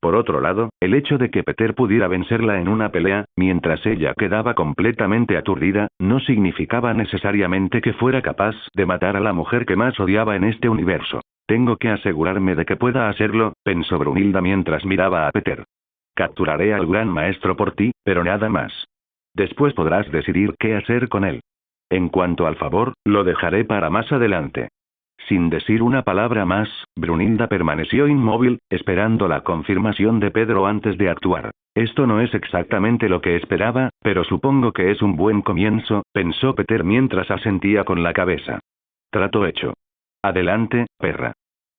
Por otro lado, el hecho de que Peter pudiera vencerla en una pelea, mientras ella quedaba completamente aturdida, no significaba necesariamente que fuera capaz de matar a la mujer que más odiaba en este universo. Tengo que asegurarme de que pueda hacerlo, pensó Brunilda mientras miraba a Peter. Capturaré al gran maestro por ti, pero nada más. Después podrás decidir qué hacer con él. En cuanto al favor, lo dejaré para más adelante. Sin decir una palabra más, Brunilda permaneció inmóvil, esperando la confirmación de Pedro antes de actuar. Esto no es exactamente lo que esperaba, pero supongo que es un buen comienzo, pensó Peter mientras asentía con la cabeza. Trato hecho. Adelante, perra.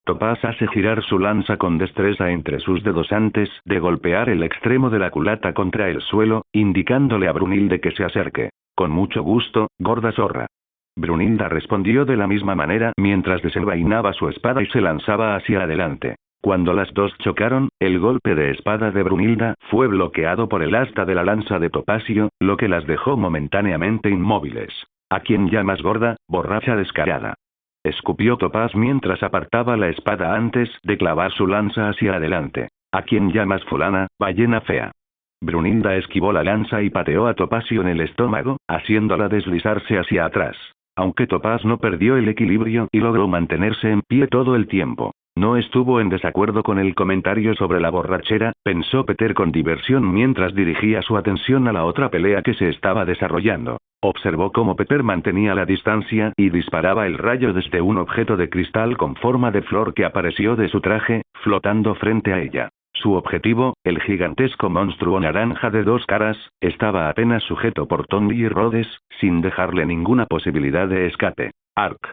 Topaz hace girar su lanza con destreza entre sus dedos antes de golpear el extremo de la culata contra el suelo, indicándole a Brunilde que se acerque. Con mucho gusto, gorda zorra. Brunilda respondió de la misma manera mientras desenvainaba su espada y se lanzaba hacia adelante. Cuando las dos chocaron, el golpe de espada de Brunilda fue bloqueado por el asta de la lanza de Topacio, lo que las dejó momentáneamente inmóviles. ¿A quién llamas gorda, borracha descarada? Escupió Topaz mientras apartaba la espada antes de clavar su lanza hacia adelante. ¿A quién llamas fulana, ballena fea? Brunilda esquivó la lanza y pateó a Topacio en el estómago, haciéndola deslizarse hacia atrás. Aunque Topaz no perdió el equilibrio y logró mantenerse en pie todo el tiempo. No estuvo en desacuerdo con el comentario sobre la borrachera, pensó Peter con diversión mientras dirigía su atención a la otra pelea que se estaba desarrollando. Observó cómo Peter mantenía la distancia y disparaba el rayo desde un objeto de cristal con forma de flor que apareció de su traje, flotando frente a ella. Su objetivo, el gigantesco monstruo naranja de 2 caras, estaba apenas sujeto por Tommy y Rhodes, sin dejarle ninguna posibilidad de escape. Ark.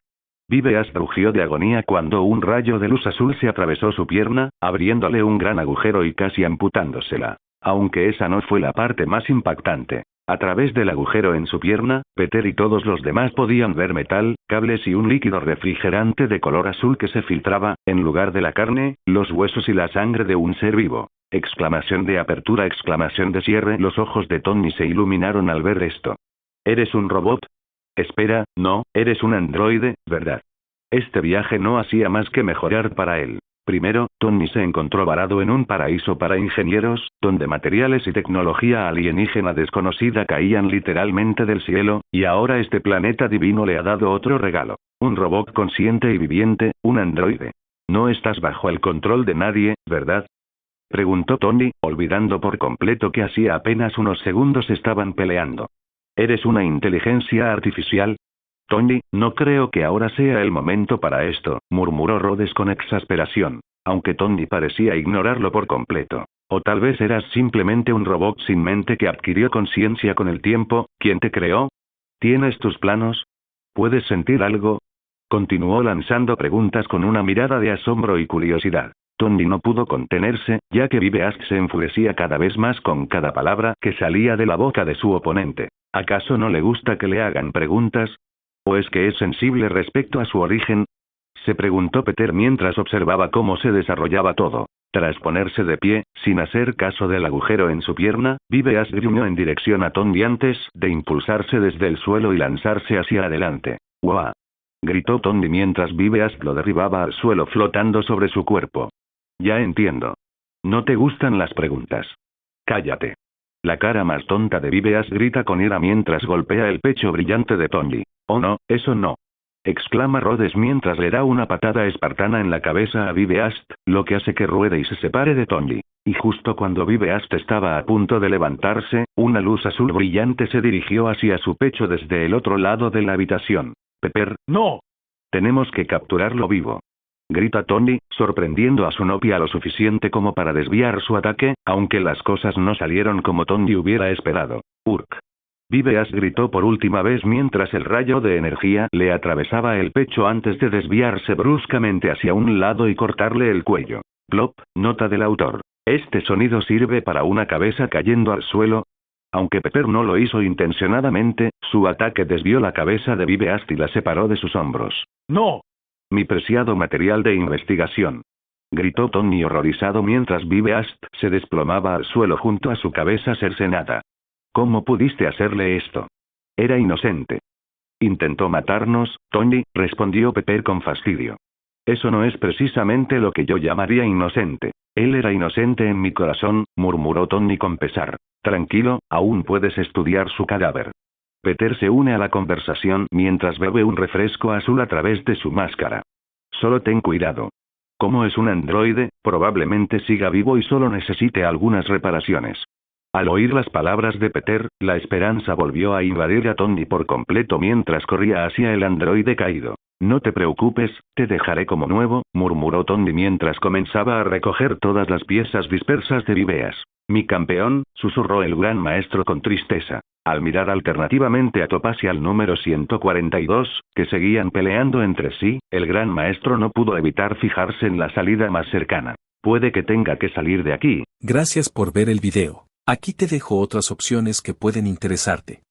Viveas rugió de agonía cuando un rayo de luz azul se atravesó su pierna, abriéndole un gran agujero y casi amputándosela. Aunque esa no fue la parte más impactante. A través del agujero en su pierna, Peter y todos los demás podían ver metal, cables y un líquido refrigerante de color azul que se filtraba, en lugar de la carne, los huesos y la sangre de un ser vivo. Exclamación de apertura, exclamación de cierre. Los ojos de Tony se iluminaron al ver esto. ¿Eres un robot? Espera, no, eres un androide, ¿verdad? Este viaje no hacía más que mejorar para él. Primero, Tony se encontró varado en un paraíso para ingenieros, donde materiales y tecnología alienígena desconocida caían literalmente del cielo, y ahora este planeta divino le ha dado otro regalo. Un robot consciente y viviente, un androide. No estás bajo el control de nadie, ¿verdad? Preguntó Tony, olvidando por completo que hacía apenas unos segundos estaban peleando. ¿Eres una inteligencia artificial? Tony, no creo que ahora sea el momento para esto, murmuró Rhodes con exasperación, aunque Tony parecía ignorarlo por completo. O tal vez eras simplemente un robot sin mente que adquirió conciencia con el tiempo. ¿Quién te creó? ¿Tienes tus planos? ¿Puedes sentir algo? Continuó lanzando preguntas con una mirada de asombro y curiosidad. Tony no pudo contenerse, ya que Viveask se enfurecía cada vez más con cada palabra que salía de la boca de su oponente. ¿Acaso no le gusta que le hagan preguntas? ¿O es que es sensible respecto a su origen? Se preguntó Peter mientras observaba cómo se desarrollaba todo. Tras ponerse de pie, sin hacer caso del agujero en su pierna, Viveask gruñó en dirección a Tony antes de impulsarse desde el suelo y lanzarse hacia adelante. ¡Guau! Gritó Tony mientras Viveask lo derribaba al suelo flotando sobre su cuerpo. Ya entiendo. No te gustan las preguntas. Cállate. La cara más tonta de Viveask grita con ira mientras golpea el pecho brillante de Tony. Oh no, eso no. Exclama Rhodes mientras le da una patada espartana en la cabeza a Viveask, lo que hace que ruede y se separe de Tony. Y justo cuando Viveask estaba a punto de levantarse, una luz azul brillante se dirigió hacia su pecho desde el otro lado de la habitación. Pepper, ¡no! Tenemos que capturarlo vivo. Grita Tony, sorprendiendo a su novia lo suficiente como para desviar su ataque, aunque las cosas no salieron como Tony hubiera esperado. Urk. Viveask gritó por última vez mientras el rayo de energía le atravesaba el pecho antes de desviarse bruscamente hacia un lado y cortarle el cuello. Plop, nota del autor. Este sonido sirve para una cabeza cayendo al suelo. Aunque Pepper no lo hizo intencionadamente, su ataque desvió la cabeza de Viveask y la separó de sus hombros. ¡No! Mi preciado material de investigación. Gritó Tony horrorizado mientras Viveask se desplomaba al suelo junto a su cabeza cercenada. ¿Cómo pudiste hacerle esto? Era inocente. Intentó matarnos, Tony, respondió Pepper con fastidio. Eso no es precisamente lo que yo llamaría inocente. Él era inocente en mi corazón, murmuró Tony con pesar. Tranquilo, aún puedes estudiar su cadáver. Peter se une a la conversación mientras bebe un refresco azul a través de su máscara. Solo ten cuidado. Como es un androide, probablemente siga vivo y solo necesite algunas reparaciones. Al oír las palabras de Peter, la esperanza volvió a invadir a Tony por completo mientras corría hacia el androide caído. No te preocupes, te dejaré como nuevo, murmuró Tony mientras comenzaba a recoger todas las piezas dispersas de Viveask. Mi campeón, susurró el gran maestro con tristeza. Al mirar alternativamente a Topaz y al número 142, que seguían peleando entre sí, el gran maestro no pudo evitar fijarse en la salida más cercana. Puede que tenga que salir de aquí. Gracias por ver el video. Aquí te dejo otras opciones que pueden interesarte.